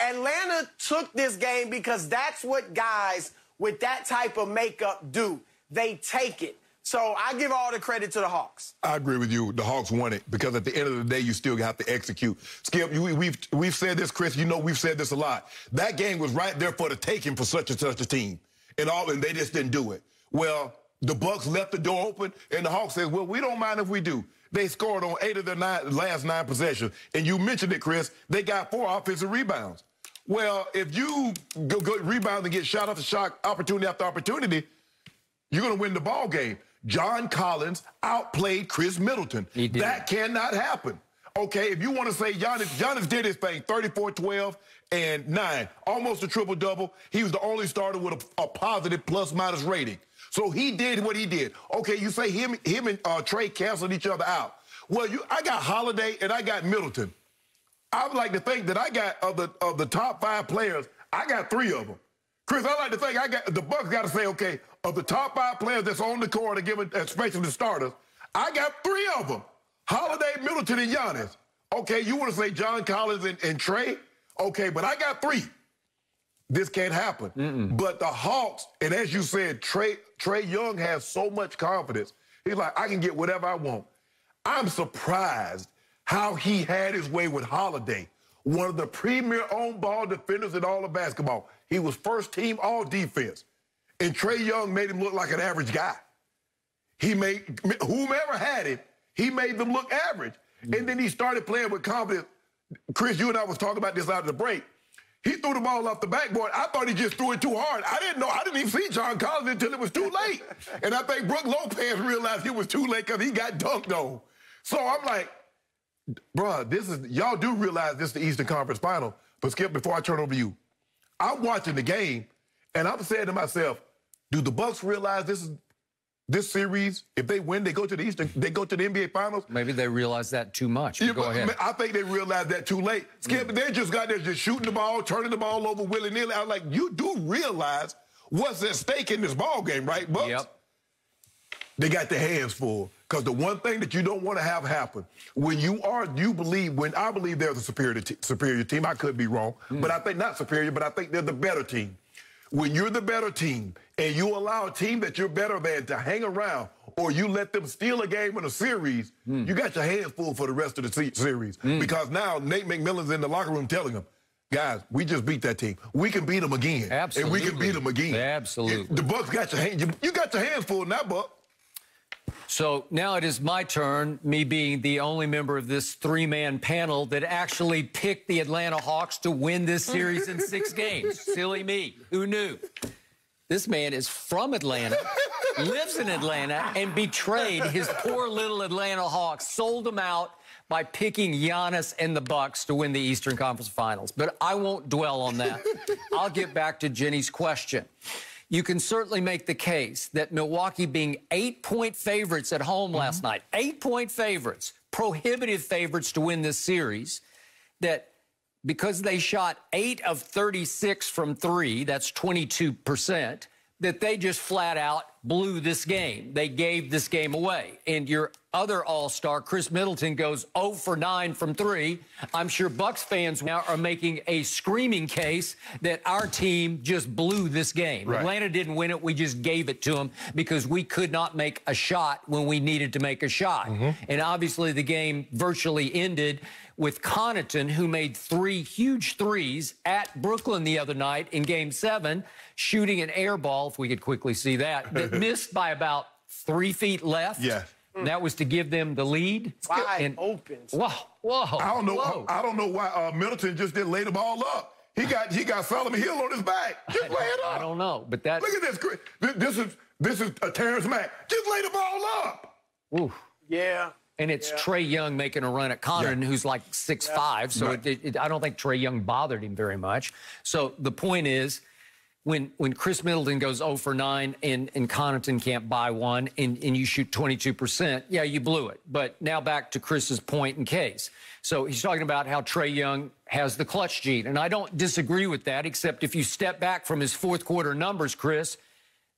[SPEAKER 5] Atlanta took this game because that's what guys with that type of makeup do. They take it. So I give all the credit to the Hawks.
[SPEAKER 3] I agree with you. The Hawks won it because at the end of the day, you still have to execute. Skip, we've said this, Chris. You know we've said this a lot. That game was right there for the taking for such and such a team. And they just didn't do it. Well, the Bucks left the door open, and the Hawks said, well, we don't mind if we do. They scored on 8 of their last 9 possessions. And you mentioned it, Chris. They got 4 offensive rebounds. Well, if you go rebound and get shot after shot, opportunity after opportunity, you're going to win the ball game. John Collins outplayed Chris Middleton.
[SPEAKER 4] He did.
[SPEAKER 3] That cannot happen. Okay, if you want to say Giannis did his thing, 34, 12, and 9, almost a triple-double. He was the only starter with a positive plus-minus rating. So he did what he did. Okay, you say him and Trae canceled each other out. Well, I got Holiday and I got Middleton. I would like to think that I got, of the top 5 players, I got 3 of them. Chris, I like to think the Bucks got to say, okay, of the top 5 players that's on the court, especially the starters, I got 3 of them. Holiday, Middleton, and Giannis. Okay, you want to say John Collins and Trae? Okay, but I got 3. This can't happen. But the Hawks, and as you said, Trae Young has so much confidence. He's like, I can get whatever I want. I'm surprised how he had his way with Holiday, one of the premier on-ball defenders in all of basketball. He was first team all defense. And Trae Young made him look like an average guy. He made whomever had it, he made them look average. And then he started playing with confidence. Chris, you and I was talking about this out of the break. He threw the ball off the backboard. I thought he just threw it too hard. I didn't even see John Collins until it was too late. And I think Brook Lopez realized it was too late because he got dunked on. So I'm like, bruh, y'all do realize this is the Eastern Conference Final. But Skip, before I turn over to you, I'm watching the game, and I'm saying to myself, do the Bucks realize this series, if they win, they go to the NBA Finals?
[SPEAKER 4] Maybe they realize that too much. Go ahead.
[SPEAKER 3] I think they realized that too late. Skip, they just got there just shooting the ball, turning the ball over willy-nilly. I was like, you do realize what's at stake in this ball game, right, Bucks?
[SPEAKER 4] Yep.
[SPEAKER 3] They got their hands full. Because the one thing that you don't want to have happen, when I believe they're the superior team, I could be wrong, but I think not superior, but I think they're the better team. When you're the better team and you allow a team that you're better than to hang around, or you let them steal a game in a series, you got your hands full for the rest of the series. Because now Nate McMillan's in the locker room telling them, guys, we just beat that team. We can beat them again.
[SPEAKER 4] Absolutely.
[SPEAKER 3] And we can beat them again.
[SPEAKER 4] Absolutely.
[SPEAKER 3] The Bucks got your hands. You got your hands full now, Buck.
[SPEAKER 4] So now it is my turn, me being the only member of this three-man panel that actually picked the Atlanta Hawks to win this series in 6 games. Silly me. Who knew? This man is from Atlanta, lives in Atlanta, and betrayed his poor little Atlanta Hawks, sold them out by picking Giannis and the Bucks to win the Eastern Conference Finals. But I won't dwell on that. I'll get back to Jenny's question. You can certainly make the case that Milwaukee being 8-point favorites at home last night, 8-point favorites, prohibitive favorites to win this series, that because they shot 8 of 36 from 3, that's 22%, that they just flat out blew this game. They gave this game away. And your other all-star, Chris Middleton, goes 0 for 9 from 3. I'm sure Bucks fans now are making a screaming case that our team just blew this game. Right. Atlanta didn't win it. We just gave it to them because we could not make a shot when we needed to make a shot. And obviously the game virtually ended with Connaughton, who made 3 huge threes at Brooklyn the other night in Game 7, shooting an air ball, if we could quickly see that, that missed by about 3 feet left. Yeah. That was to give them the lead.
[SPEAKER 5] Wide open.
[SPEAKER 4] Whoa, whoa.
[SPEAKER 3] I don't know why Middleton just didn't lay the ball up. He got Solomon Hill on his back. Just lay it up.
[SPEAKER 4] I don't know, but that.
[SPEAKER 3] Look at this. This is a Terrence Mack. Just lay the ball up.
[SPEAKER 4] Ooh.
[SPEAKER 5] Yeah.
[SPEAKER 4] And it's Trae Young making a run at Connaughton, who's like 6'5", so I don't think Trae Young bothered him very much. So the point is, when Chris Middleton goes 0 for 9 and Connaughton can't buy one and you shoot 22%, yeah, you blew it. But now back to Chris's point and case. So he's talking about how Trae Young has the clutch gene, and I don't disagree with that, except if you step back from his fourth quarter numbers, Chris,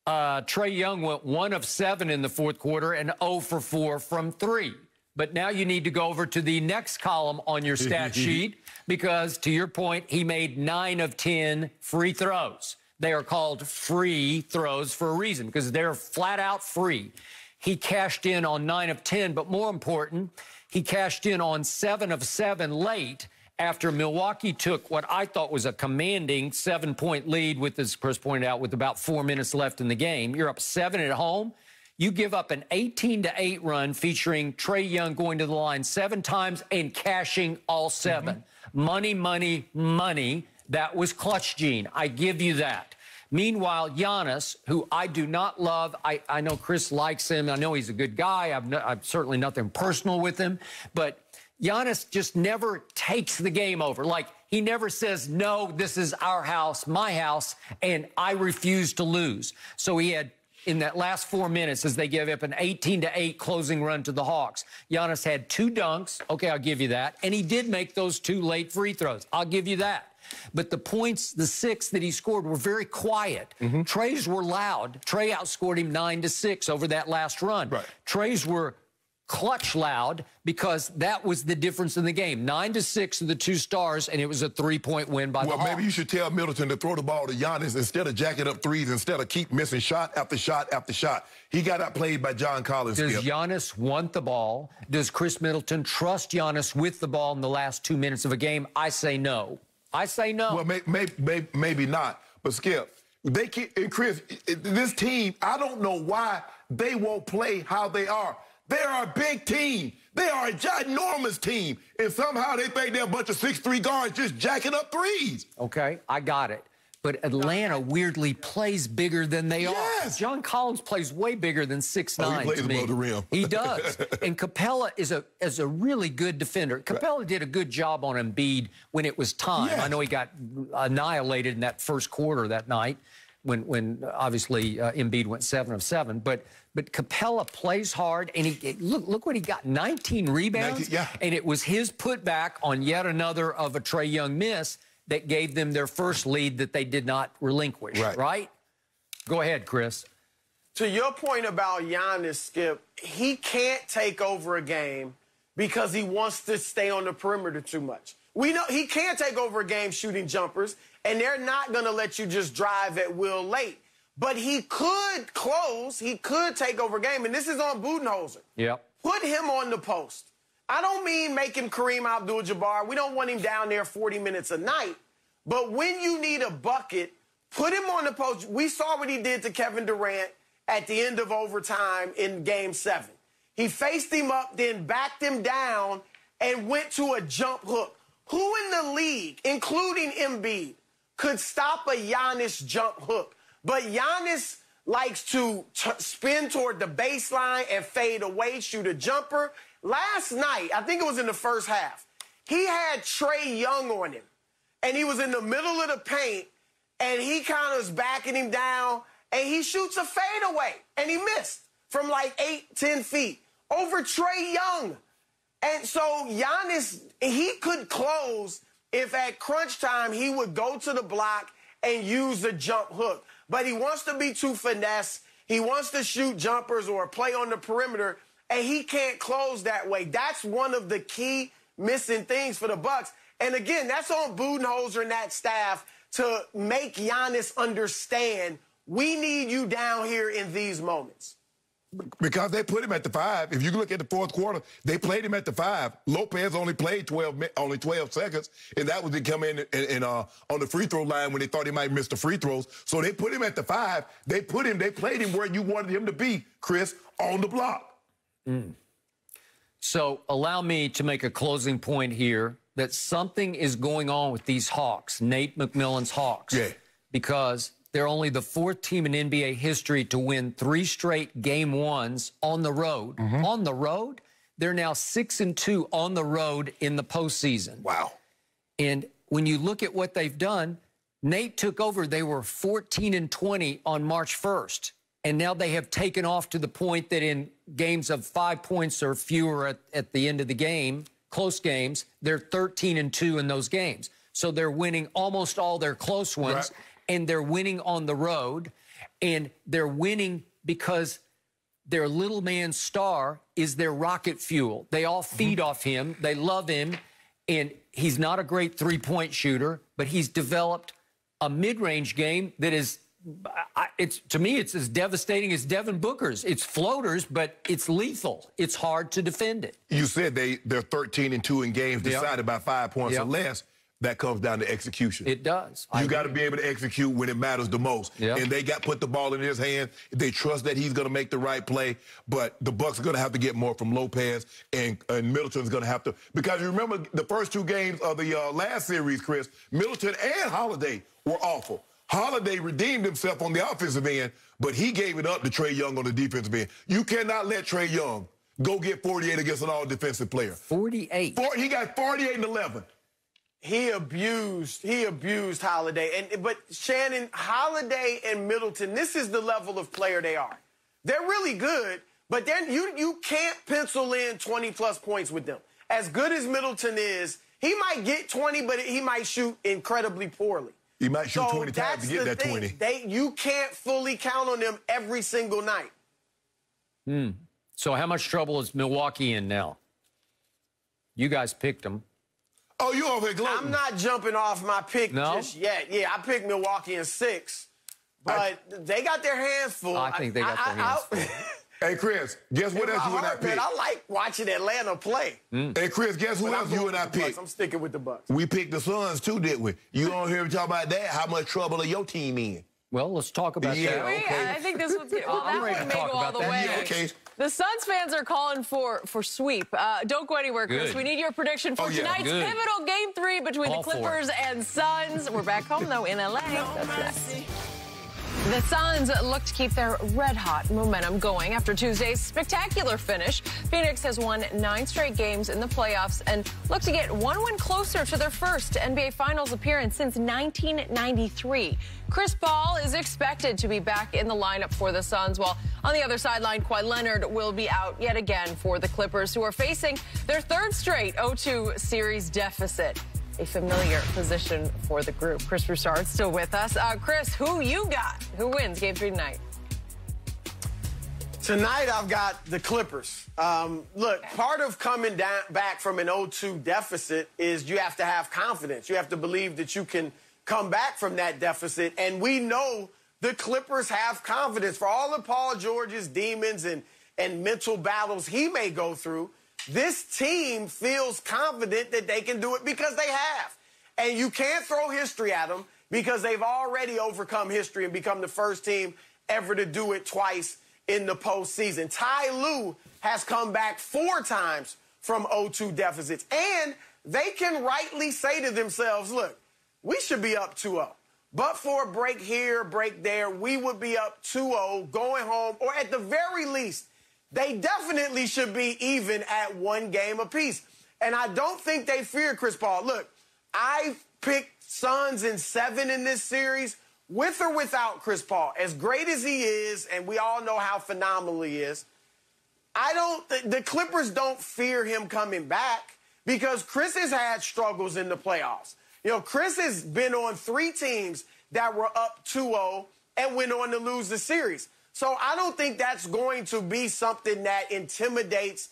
[SPEAKER 4] Trae Young went 1 of 7 in the fourth quarter and 0 for 4 from 3. But now you need to go over to the next column on your stat sheet because, to your point, he made 9 of 10 free throws. They are called free throws for a reason because they're flat out free. He cashed in on 9 of 10, but more important, he cashed in on 7 of 7 late after Milwaukee took what I thought was a commanding 7-point lead with, as Chris pointed out, with about 4 minutes left in the game. You're up 7 at home. You give up an 18-8 run featuring Trae Young going to the line 7 times and cashing all 7. Money, money, money. That was clutch gene. I give you that. Meanwhile, Giannis, who I do not love, I know Chris likes him. I know he's a good guy. I've certainly nothing personal with him. But Giannis just never takes the game over. Like, he never says, no, this is our house, my house, and I refuse to lose. So he had, in that last 4 minutes, as they gave up an 18-8 closing run to the Hawks, Giannis had 2 dunks. Okay, I'll give you that. And he did make those 2 late free throws. I'll give you that. But the points, the 6 that he scored, were very quiet. Trae's were loud. Trae outscored him 9-6 over that last run. Trae's were clutch loud because that was the difference in the game. 9-6 of the 2 stars, and it was a 3-point win by the Hawks.
[SPEAKER 3] Well, maybe you should tell Middleton to throw the ball to Giannis instead of jacking up threes, instead of keep missing shot after shot after shot. He got outplayed by John Collins.
[SPEAKER 4] Does Giannis want the ball? Does Chris Middleton trust Giannis with the ball in the last 2 minutes of a game? I say no. I say no.
[SPEAKER 3] Well, maybe not. But, Skip, they keep, and Chris, this team, I don't know why they won't play how they are. They are a big team. They are a ginormous team. And somehow they think they're a bunch of 6'3" guards just jacking up threes.
[SPEAKER 4] Okay, I got it. But Atlanta weirdly plays bigger than they are. John Collins plays way bigger than 6'9".
[SPEAKER 3] He plays above the rim.
[SPEAKER 4] He does. And Capella is a really good defender. Capella did a good job on Embiid when it was time. I know he got annihilated in that first quarter that night when obviously Embiid went 7 of 7. But Capella plays hard, and he look what he got, 19 rebounds. And it was his putback on yet another of a Trae Young miss that gave them their first lead that they did not relinquish, right? Go ahead, Chris.
[SPEAKER 5] To your point about Giannis, Skip, he can't take over a game because he wants to stay on the perimeter too much. We know he can't take over a game shooting jumpers, and they're not going to let you just drive at will late. But he could close. He could take over a game, and this is on Budenholzer.
[SPEAKER 4] Yep.
[SPEAKER 5] Put him on the post. I don't mean making Kareem Abdul-Jabbar. We don't want him down there 40 minutes a night. But when you need a bucket, put him on the post. We saw what he did to Kevin Durant at the end of overtime in Game 7. He faced him up, then backed him down, and went to a jump hook. Who in the league, including Embiid, could stop a Giannis jump hook? But Giannis likes to spin toward the baseline and fade away, shoot a jumper. Last night, I think it was in the first half, he had Trae Young on him. And he was in the middle of the paint, and he kind of was backing him down, and he shoots a fadeaway, and he missed from like 8-10 feet over Trae Young. And so Giannis, he could close if at crunch time he would go to the block and use the jump hook. But he wants to be too finesse. He wants to shoot jumpers or play on the perimeter, and he can't close that way. That's one of the key missing things for the Bucks. And again, that's on Budenholzer and that staff to make Giannis understand we need you down here in these moments.
[SPEAKER 3] Because they put him at the 5. If you look at the fourth quarter, they played him at the 5. Lopez only played 12 seconds, and that was to come in and on the free throw line when they thought he might miss the free throws. So they put him at the 5. They played him where you wanted him to be, Chris, on the block.
[SPEAKER 4] So allow me to make a closing point here that something is going on with these Hawks, Nate McMillan's Hawks.
[SPEAKER 3] Yeah.
[SPEAKER 4] Because they're only the 4th team in NBA history to win 3 straight Game 1s on the road. On the road, they're now 6-2 on the road in the postseason.
[SPEAKER 3] Wow.
[SPEAKER 4] And when you look at what they've done, Nate took over. They were 14-20 on March 1st. And now they have taken off to the point that in games of 5 points or fewer at the end of the game, close games, they're 13-2 in those games. So they're winning almost all their close ones.
[SPEAKER 3] Right.
[SPEAKER 4] And they're winning on the road, and they're winning because their little man star is their rocket fuel. They all feed off him. They love him, and he's not a great three-point shooter, but he's developed a mid-range game that is, to me, it's as devastating as Devin Booker's. It's floaters, but it's lethal. It's hard to defend it.
[SPEAKER 3] You said they're 13-2 in games decided by 5 points or less. That comes down to execution.
[SPEAKER 4] It does.
[SPEAKER 3] You got to be able to execute when it matters the most.
[SPEAKER 4] Yep.
[SPEAKER 3] And they put the ball in his hand. They trust that he's going to make the right play. But the Bucks are going to have to get more from Lopez, and Middleton's going to have to. Because you remember the first 2 games of the last series, Chris, Middleton and Holiday were awful. Holiday redeemed himself on the offensive end, but he gave it up to Trae Young on the defensive end. You cannot let Trae Young go get 48 against an all-defensive player.
[SPEAKER 4] 48.
[SPEAKER 3] He got 48 and 11.
[SPEAKER 5] He abused Holiday. But Shannon, Holiday and Middleton, this is the level of player they are. They're really good, but then you can't pencil in 20-plus points with them. As good as Middleton is, he might get 20, but he might shoot incredibly poorly.
[SPEAKER 3] He might shoot 20 times to get that 20.
[SPEAKER 5] You can't fully count on them every single night.
[SPEAKER 4] So how much trouble is Milwaukee in now? You guys picked them.
[SPEAKER 3] Oh, you over here gloating.
[SPEAKER 5] I'm not jumping off my pick just yet. Yeah, I picked Milwaukee in 6, but they got their hands full.
[SPEAKER 4] I think they got their hands full.
[SPEAKER 3] Hey, Chris, guess what else you and I picked?
[SPEAKER 5] I like watching Atlanta play.
[SPEAKER 3] Hey, Chris, guess who else you and I picked?
[SPEAKER 5] I'm sticking with the Bucks.
[SPEAKER 3] We picked the Suns, too, didn't we? You don't hear me talk about that? How much trouble are your team in?
[SPEAKER 4] Well, let's talk about that.
[SPEAKER 2] Okay. I think this one's good. Well, that one may go all the way.
[SPEAKER 3] Yeah, okay.
[SPEAKER 2] The Suns fans are calling for sweep. Don't go anywhere, Chris.
[SPEAKER 4] Good.
[SPEAKER 2] We need your prediction for tonight's pivotal Game 3 between the Clippers and Suns. We're back home, though, in L.A. That's next. The Suns look to keep their red-hot momentum going after Tuesday's spectacular finish. Phoenix has won 9 straight games in the playoffs and look to get one win closer to their first NBA Finals appearance since 1993. Chris Paul is expected to be back in the lineup for the Suns, while on the other sideline, Kawhi Leonard will be out yet again for the Clippers, who are facing their 3rd straight 0-2 series deficit. a familiar position for the group. Chris Broussard still with us. Chris, who you got? Who wins Game 3 tonight?
[SPEAKER 5] Tonight, I've got the Clippers. Look, part of coming back from an 0-2 deficit is you have to have confidence. You have to believe that you can come back from that deficit. And we know the Clippers have confidence. For all of Paul George's demons and mental battles he may go through, this team feels confident that they can do it because they have. And you can't throw history at them because they've already overcome history and become the first team ever to do it twice in the postseason. Ty Lue has come back 4 times from 0-2 deficits. And they can rightly say to themselves, look, we should be up 2-0. But for a break here, break there, we would be up 2-0 going home, or at the very least, they definitely should be even at 1 game apiece. And I don't think they fear Chris Paul. Look, I picked Suns in 7 in this series, with or without Chris Paul. As great as he is, and we all know how phenomenal he is, the Clippers don't fear him coming back because Chris has had struggles in the playoffs. You know, Chris has been on 3 teams that were up 2-0 and went on to lose the series. So I don't think that's going to be something that intimidates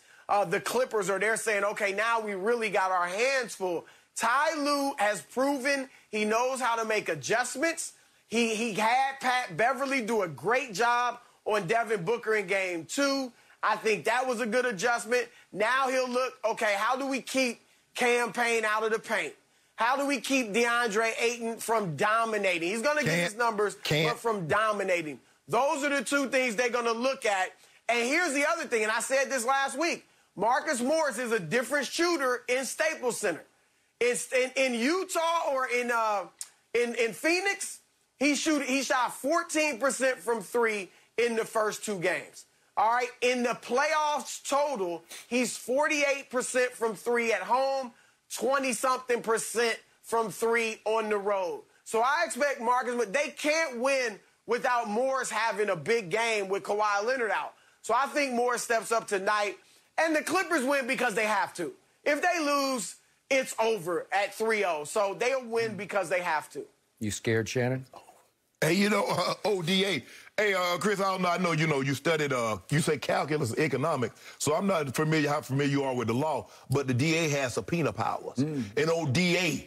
[SPEAKER 5] the Clippers, or they're saying, okay, now we really got our hands full. Ty Lue has proven he knows how to make adjustments. He had Pat Beverly do a great job on Devin Booker in Game 2. I think that was a good adjustment. Now he'll look, okay, how do we keep Cam Payne out of the paint? How do we keep DeAndre Ayton from dominating? He's going to get his numbers, but from dominating. Those are the 2 things they're going to look at. And here's the other thing, and I said this last week. Marcus Morris is a different shooter in Staples Center. It's in Utah or in Phoenix, he shot 14% from 3 in the first 2 games. All right, in the playoffs total, he's 48% from 3 at home, 20-something% from 3 on the road. So I expect Marcus, but they can't win without Morris having a big game with Kawhi Leonard out. So I think Morris steps up tonight, and the Clippers win because they have to. If they lose, it's over at 3-0. So they'll win because they have to.
[SPEAKER 4] You scared, Shannon?
[SPEAKER 3] Hey, you know, ODA. Hey, Chris, I know you studied, you say calculus and economics, so I'm not familiar how familiar you are with the law, but the DA has subpoena powers. And ODA,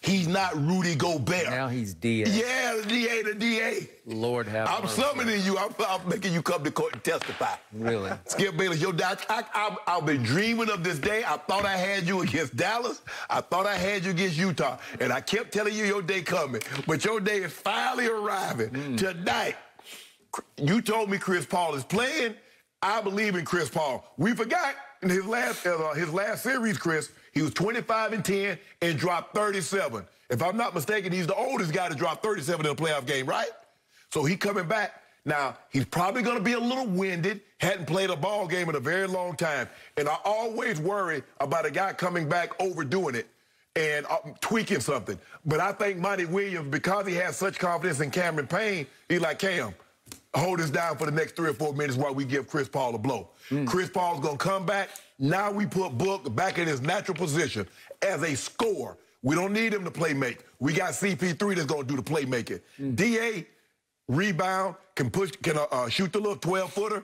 [SPEAKER 3] he's not Rudy Gobert.
[SPEAKER 4] Now he's DA.
[SPEAKER 3] Yeah, the DA.
[SPEAKER 4] Lord have mercy.
[SPEAKER 3] I'm summoning you. I'm making you come to court and testify.
[SPEAKER 4] Really?
[SPEAKER 3] Skip Bayless, I've been dreaming of this day. I thought I had you against Dallas. I thought I had you against Utah. And I kept telling you your day coming. But your day is finally arriving tonight. You told me Chris Paul is playing. I believe in Chris Paul. We forgot in his last series, Chris, he was 25-10 and dropped 37. If I'm not mistaken, he's the oldest guy to drop 37 in a playoff game, right? So he coming back. Now, he's probably going to be a little winded, hadn't played a ball game in a very long time. And I always worry about a guy coming back overdoing it and tweaking something. But I think Monty Williams, because he has such confidence in Cameron Payne, he's like, Cam, hold us down for the next 3 or 4 minutes while we give Chris Paul a blow. Chris Paul's going to come back. Now we put Book back in his natural position as a scorer. We don't need him to play make. We got CP3 that's going to do the playmaking. DA, rebound, can shoot the little 12-footer.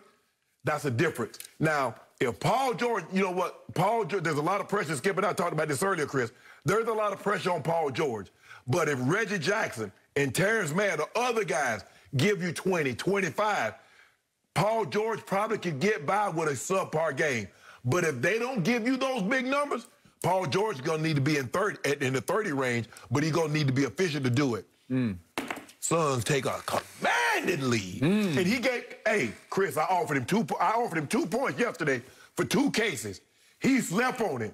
[SPEAKER 3] That's a difference. Now, if Paul George, you know what, Paul George, there's a lot of pressure. Skip and I talked about this earlier, Chris. There's a lot of pressure on Paul George. But if Reggie Jackson and Terrence Mann or other guys give you 20, 25, Paul George probably could get by with a subpar game. But if they don't give you those big numbers, Paul George is going to need to be in the 30 range, but he's going to need to be efficient to do it. Suns take a commanding lead. And he gave, hey, Chris, I offered him 2 points yesterday for 2 cases. He slept on it.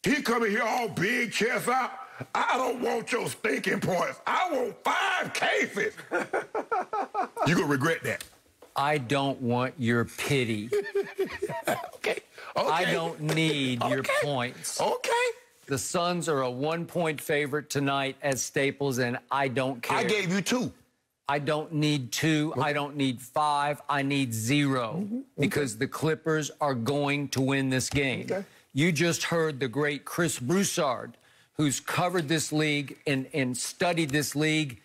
[SPEAKER 3] He coming here all big chest out. I don't want your stinking points. I want 5 cases. You're going to regret that.
[SPEAKER 4] I don't want your pity.
[SPEAKER 3] Okay.
[SPEAKER 4] I don't need your points.
[SPEAKER 3] Okay.
[SPEAKER 4] The Suns are a 1-point favorite tonight at Staples, and I don't care.
[SPEAKER 3] I gave you 2.
[SPEAKER 4] I don't need 2. I don't need 5. I need 0 because the Clippers are going to win this game. You just heard the great Chris Broussard, who's covered this league and studied this league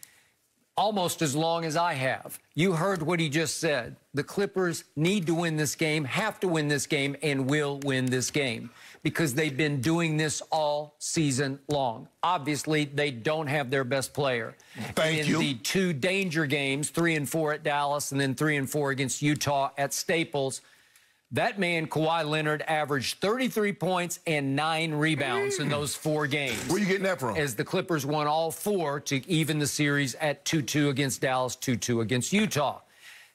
[SPEAKER 4] almost as long as I have. You heard what he just said. The Clippers need to win this game, have to win this game, and will win this game because they've been doing this all season long. Obviously, they don't have their best player.
[SPEAKER 3] Thank you.
[SPEAKER 4] In the 2 danger games, 3 and 4 at Dallas and then 3 and 4 against Utah at Staples, that man, Kawhi Leonard, averaged 33 points and 9 rebounds in those 4 games.
[SPEAKER 3] Where you getting that from?
[SPEAKER 4] As the Clippers won all 4 to even the series at 2-2 against Dallas, 2-2 against Utah.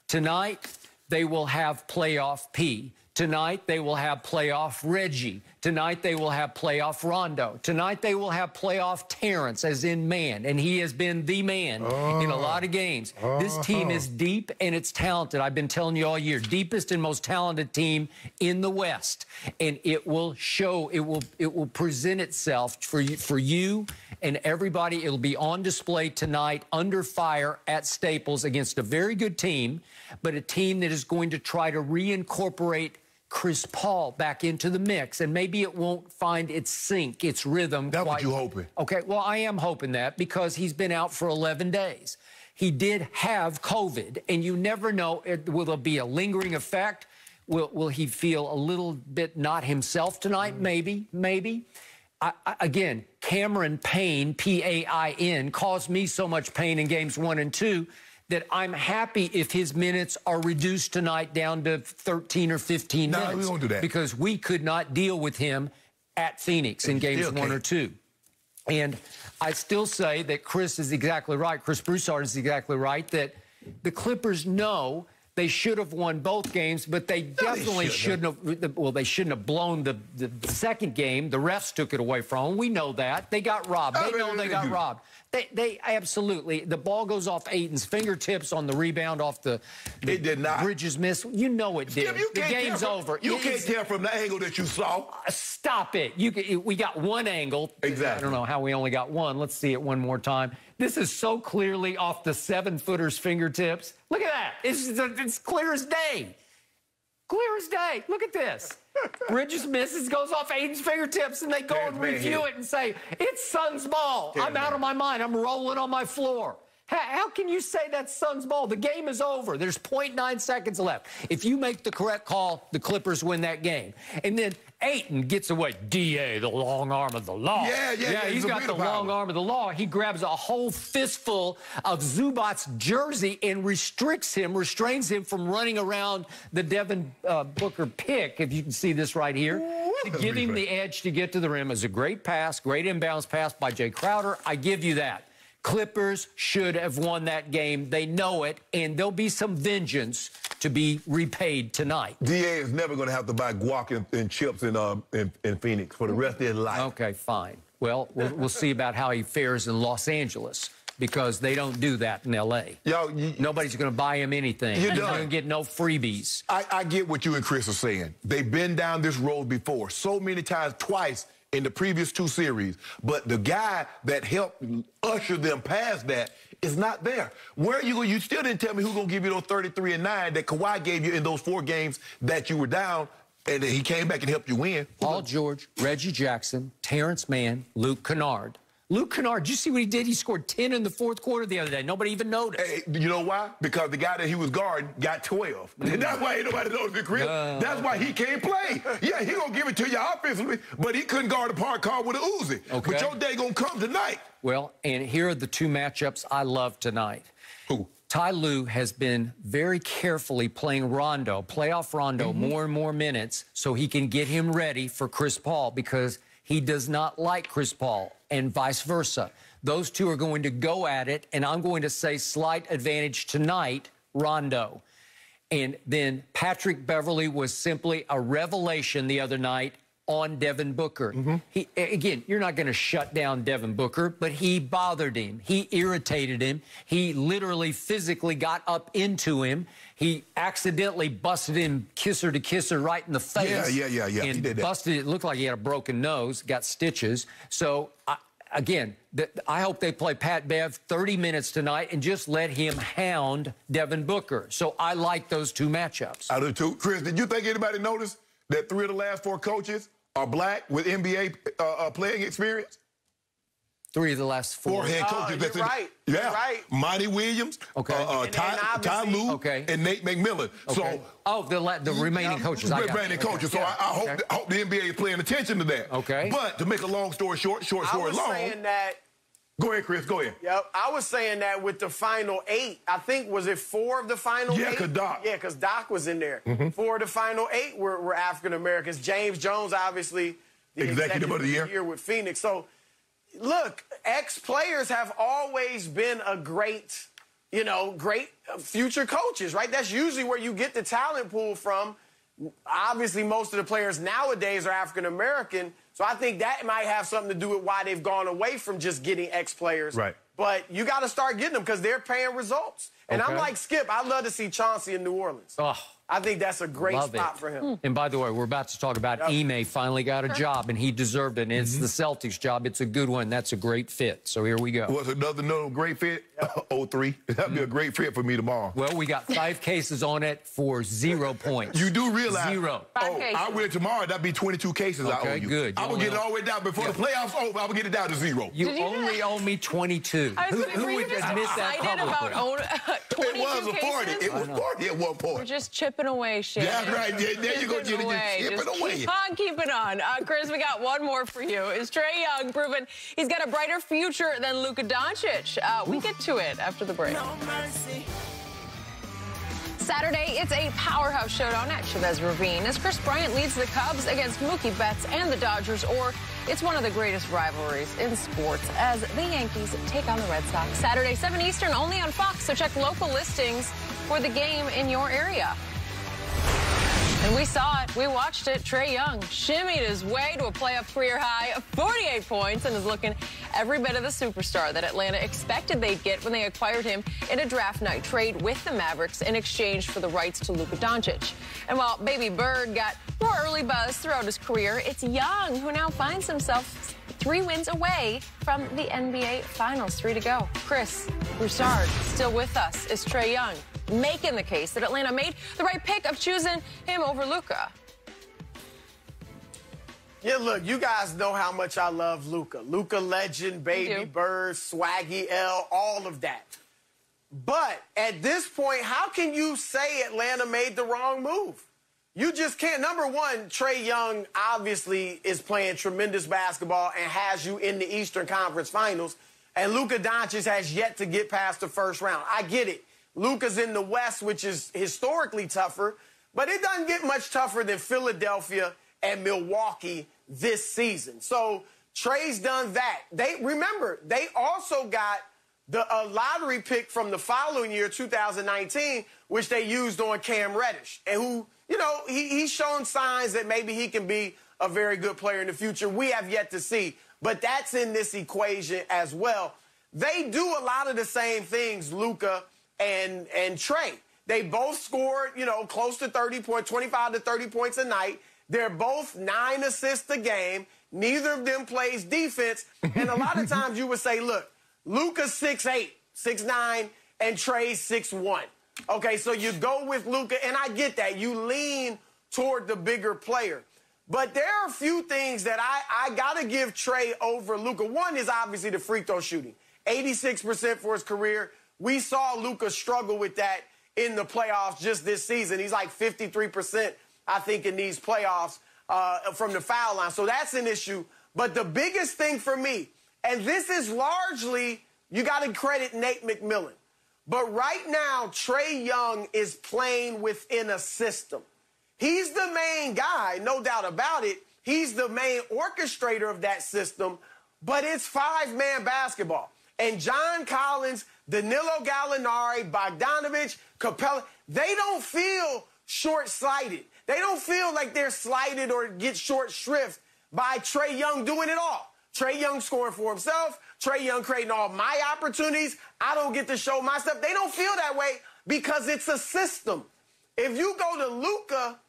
[SPEAKER 4] Tonight, they will have playoff P. Tonight, they will have playoff Reggie. Tonight, they will have playoff Rondo. Tonight, they will have playoff Terrence, as in man, and he has been the man in a lot of games. This team is deep and it's talented. I've been telling you all year, deepest and most talented team in the West, and it will show. It will present itself for you and everybody. It'll be on display tonight under fire at Staples against a very good team, but a team that is going to try to reincorporate Chris Paul back into the mix, and maybe it won't find its sync, its rhythm.
[SPEAKER 3] That's what you hoping.
[SPEAKER 4] Okay, well, I am hoping that because he's been out for 11 days. He did have COVID, and you never know, will there be a lingering effect? Will he feel a little bit not himself tonight? Maybe. Again, Cameron Payne, P-A-I-N, caused me so much pain in games 1 and 2 that I'm happy if his minutes are reduced tonight down to 13 or 15 minutes.
[SPEAKER 3] No, we won't do that.
[SPEAKER 4] Because we could not deal with him at Phoenix in games 1 or 2. And I still say that Chris is exactly right. Chris Broussard is exactly right that the Clippers know they should have won both games, but they definitely shouldn't have. Well, they shouldn't have blown the second game. The refs took it away from them. We know that. They got robbed. They know they got robbed. They absolutely. The ball goes off Ayton's fingertips on the rebound off the
[SPEAKER 3] it did not.
[SPEAKER 4] Bridges miss. You know it did. The game's over.
[SPEAKER 3] You can't tell from the angle that you saw.
[SPEAKER 4] Stop it. We got one angle.
[SPEAKER 3] Exactly.
[SPEAKER 4] I don't know how we only got one. Let's see it one more time. This is so clearly off the 7-footer's fingertips. Look at that. It's clear as day. Clear as day. Look at this. Bridges misses, goes off Ayton's fingertips, and they go and review it and say, it's Suns ball. I'm out of my mind. I'm rolling on my floor. How can you say that's Suns ball? The game is over. There's 0.9 seconds left. If you make the correct call, the Clippers win that game. And then Ayton gets away. D.A., the long arm of the law. Yeah, he's got the long arm of the law. He grabs a whole fistful of Zubac's jersey and restrains him from running around the Devin Booker pick, if you can see this right here. To give him the edge to get to the rim. It was a great pass, great inbounds pass by Jay Crowder. I give you that. Clippers should have won that game. They know it, and there'll be some vengeance to be repaid tonight.
[SPEAKER 3] D.A. is never going to have to buy guac and chips in Phoenix for the rest of his life.
[SPEAKER 4] Okay, fine. Well, we'll see about how he fares in Los Angeles because they don't do that in L.A. Nobody's going to buy him anything. He's going to get no freebies.
[SPEAKER 3] I get what you and Chris are saying. They've been down this road before so many times, twice, in the previous 2 series, but the guy that helped usher them past that is not there. Where are you going? You still didn't tell me who's going to give you those 33 and 9 that Kawhi gave you in those 4 games that you were down, and then he came back and helped you win.
[SPEAKER 4] Paul George, Reggie Jackson, Terrence Mann, Luke Kennard. Luke Kennard, did you see what he did? He scored 10 in the 4th quarter the other day. Nobody even noticed.
[SPEAKER 3] Hey, you know why? Because the guy that he was guarding got 12. That's why ain't nobody noticed it, Chris. That's why he can't play. Yeah, he gonna give it to you offensively, but he couldn't guard a park car with a Uzi. Okay. But your day gonna come tonight.
[SPEAKER 4] Well, and here are the 2 matchups I love tonight.
[SPEAKER 3] Who?
[SPEAKER 4] Ty Lue has been very carefully playing Rondo, playoff Rondo, more and more minutes so he can get him ready for Chris Paul because he does not like Chris Paul, and vice versa. Those 2 are going to go at it, and I'm going to say slight advantage tonight, Rondo. And then Patrick Beverley was simply a revelation the other night on Devin Booker. Again, you're not going to shut down Devin Booker, but he bothered him. He irritated him. He literally physically got up into him. He accidentally busted him kisser to kisser right in the face.
[SPEAKER 3] Yeah.
[SPEAKER 4] And
[SPEAKER 3] he did that.
[SPEAKER 4] Busted it. Looked like he had a broken nose, got stitches. So, again, I hope they play Pat Bev 30 minutes tonight and just let him hound Devin Booker. So I like those 2 matchups.
[SPEAKER 3] I do too. Chris, did you think anybody noticed that 3 of the last 4 coaches are black with NBA playing experience?
[SPEAKER 4] 3 of the last 4.
[SPEAKER 3] 4 head coaches.
[SPEAKER 5] You're
[SPEAKER 3] That's in,
[SPEAKER 5] right.
[SPEAKER 3] Yeah.
[SPEAKER 5] You're right.
[SPEAKER 3] Monty Williams, Ty Lue, and Nate McMillan.
[SPEAKER 4] Okay. So, the remaining coaches.
[SPEAKER 3] Remaining coaches. So I hope the NBA is paying attention to that.
[SPEAKER 4] Okay.
[SPEAKER 3] But to make a long story short, story long.
[SPEAKER 5] I was saying that.
[SPEAKER 3] Go ahead, Chris. Go ahead.
[SPEAKER 5] Yep. I was saying that with the final 8, I think, was it 4 of the final 8?
[SPEAKER 3] Yeah, because Doc.
[SPEAKER 5] Yeah, because Doc was in there. 4 of the final 8 were African-Americans. James Jones, obviously, the executive of the year with Phoenix. So, look, ex-players have always been a great future coaches, right? That's usually where you get the talent pool from. Obviously, most of the players nowadays are African-American, so I think that might have something to do with why they've gone away from just getting ex-players.
[SPEAKER 3] Right.
[SPEAKER 5] But you got to start getting them because they're paying results. And I'm like Skip, I'd love to see Chauncey in New Orleans.
[SPEAKER 4] Oh,
[SPEAKER 5] I think that's a great spot for him.
[SPEAKER 4] And by the way, we're about to talk about Ime finally got a job, and he deserved it. And it's the Celtics job. It's a good one. That's a great fit. So here we go.
[SPEAKER 3] What's another great fit? 03. That'd be a great fit for me tomorrow.
[SPEAKER 4] Well, we got 5 cases on it for 0 points.
[SPEAKER 3] You do realize
[SPEAKER 4] 0.
[SPEAKER 3] I win tomorrow. That'd be 22 cases I owe you.
[SPEAKER 4] Good.
[SPEAKER 3] I will get it all the way down before the playoffs over. I will get it down to 0.
[SPEAKER 4] You only owe me 22.
[SPEAKER 2] Who would admit that publicly?
[SPEAKER 3] 22 it was a party.
[SPEAKER 2] Cases?
[SPEAKER 3] It was a party at one point.
[SPEAKER 2] We're just chipping away, Shannon.
[SPEAKER 3] That's right. There you go, Jenny. Just chipping away.
[SPEAKER 2] Keep it on. Chris, we got one more for you. Is Trae Young proven he's got a brighter future than Luka Doncic? We get to it after the break.
[SPEAKER 6] No mercy.
[SPEAKER 2] Saturday, it's a powerhouse showdown at Chavez Ravine as Chris Bryant leads the Cubs against Mookie Betts and the Dodgers, or it's one of the greatest rivalries in sports as the Yankees take on the Red Sox. Saturday, 7 Eastern, only on Fox, so check local listings for the game in your area. And we saw it. We watched it. Trae Young shimmied his way to a playoff career high of 48 points and is looking every bit of the superstar that Atlanta expected they'd get when they acquired him in a draft night trade with the Mavericks in exchange for the rights to Luka Doncic. And while Baby Bird got more early buzz throughout his career, it's Young who now finds himself 3 wins away from the NBA Finals. 3 to go. Chris, Broussard, still with us. Is Trae Young making the case that Atlanta made the right pick of choosing him over Luka?
[SPEAKER 5] Yeah, look, you guys know how much I love Luka. Luka legend, Baby Bird, Swaggy L, all of that. But at this point, how can you say Atlanta made the wrong move? You just can't. Number one, Trae Young obviously is playing tremendous basketball and has you in the Eastern Conference Finals. And Luka Doncic has yet to get past the first round. I get it. Luka's in the West, which is historically tougher, but it doesn't get much tougher than Philadelphia and Milwaukee this season. So Trae's done that. Remember, they also got a lottery pick from the following year, 2019, which they used on Cam Reddish, and who, he's shown signs that maybe he can be a very good player in the future. We have yet to see, but that's in this equation as well. They do a lot of the same things, Luka and Trae. They both scored, close to 30 points, 25 to 30 points a night. They're both 9 assists a game. Neither of them plays defense. And a lot of times you would say, look, Luka's 6'8", 6'9", and Trae's 6'1". Okay, so you go with Luka, and I get that. You lean toward the bigger player. But there are a few things that I got to give Trae over Luka. One is obviously the free throw shooting. 86% for his career. We saw Luka struggle with that in the playoffs just this season. He's like 53%, I think, in these playoffs from the foul line. So that's an issue. But the biggest thing for me, and this is largely, you got to credit Nate McMillan. But right now, Trae Young is playing within a system. He's the main guy, no doubt about it. He's the main orchestrator of that system, but it's 5-man basketball. And John Collins, Danilo Gallinari, Bogdanovich, Capella, they don't feel short-sighted. They don't feel like they're slighted or get short shrift by Trae Young doing it all. Trae Young scoring for himself, Trae Young creating all my opportunities. I don't get to show my stuff. They don't feel that way because it's a system. If you go to Luka,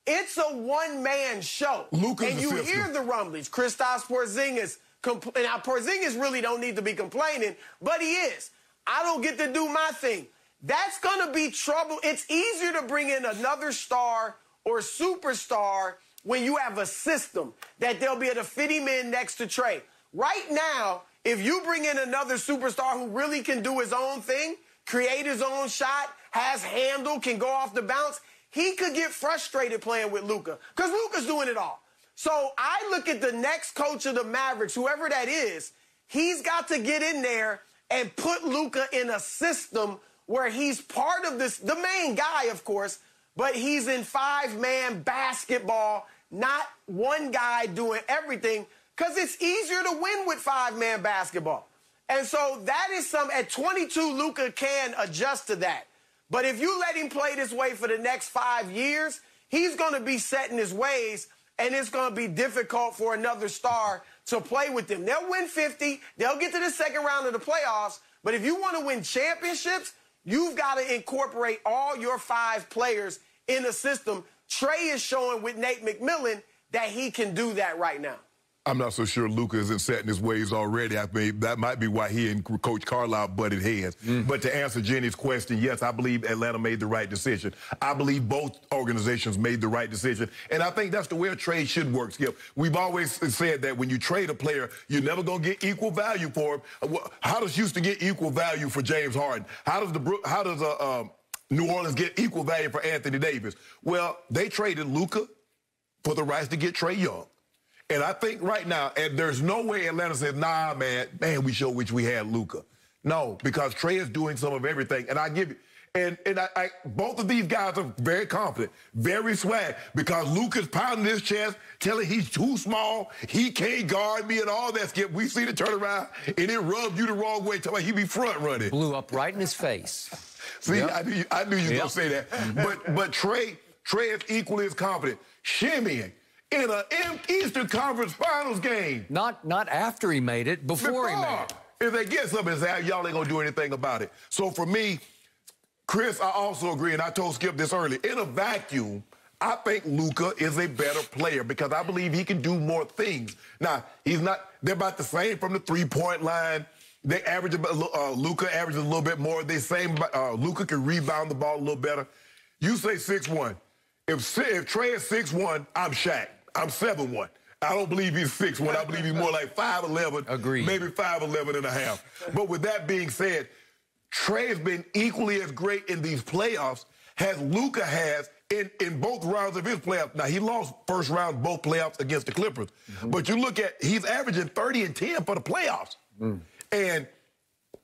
[SPEAKER 5] it's a one-man show.
[SPEAKER 3] Luka's
[SPEAKER 5] and you hear the rumblings. Kristaps Porzingis. Now, Porzingis really don't need to be complaining, but he is. I don't get to do my thing. That's going to be trouble. It's easier to bring in another star or superstar when you have a system that they'll be able to fit him in next to Trae. Right now, if you bring in another superstar who really can do his own thing, create his own shot, has handle, can go off the bounce, he could get frustrated playing with Luka because Luka's doing it all. So I look at the next coach of the Mavericks, whoever that is, he's got to get in there and put Luka in a system where he's part of this, the main guy, of course, but he's in five-man basketball, not one guy doing everything, because it's easier to win with five-man basketball. And so that is at 22, Luka can adjust to that. But if you let him play this way for the next 5 years, he's going to be set in his ways, and it's going to be difficult for another star to play with them. They'll win 50. They'll get to the second round of the playoffs. But if you want to win championships, you've got to incorporate all your five players in a system. Trae is showing with Nate McMillan that he can do that right now.
[SPEAKER 3] I'm not so sure Luka isn't set in his ways already. I mean, that might be why he and Coach Carlisle butted heads. But to answer Jenny's question, yes, I believe Atlanta made the right decision. I believe both organizations made the right decision. And I think that's the way a trade should work, Skip. We've always said that when you trade a player, you're never going to get equal value for him. How does Houston get equal value for James Harden? How does New Orleans get equal value for Anthony Davis? Well, they traded Luka for the rights to get Trae Young. And I think right now, and there's no way Atlanta says, nah, man, we show which we had Luka. No, because Trae is doing some of everything. And I give you, and both of these guys are very confident, very swag, because Luka's pounding his chest, telling he's too small, he can't guard me and all that, Skip. We see the turnaround, and it rubbed you the wrong way. He be front running.
[SPEAKER 4] Blew up right in his face.
[SPEAKER 3] See, yep. I knew you were going to say that. But Trae is equally as confident. Shimmying in an Eastern Conference Finals game.
[SPEAKER 4] Not after he made it, before he made it.
[SPEAKER 3] If they get something, say, y'all ain't going to do anything about it. So for me, Chris, I also agree, and I told Skip this early, in a vacuum, I think Luka is a better player because I believe he can do more things. Now, they're about the same from the three-point line. They average Luka averages a little bit more. Luka can rebound the ball a little better. You say 6'1". If Trae is 6'1", I'm Shaq. I'm 7'1". I don't believe he's 6'1". I believe he's more like 5'11".
[SPEAKER 4] Agreed.
[SPEAKER 3] Maybe 5'11 and a half. But with that being said, Trae has been equally as great in these playoffs as Luka has in both rounds of his playoffs. Now, he lost first round both playoffs against the Clippers. But you look at, he's averaging 30 and 10 for the playoffs. And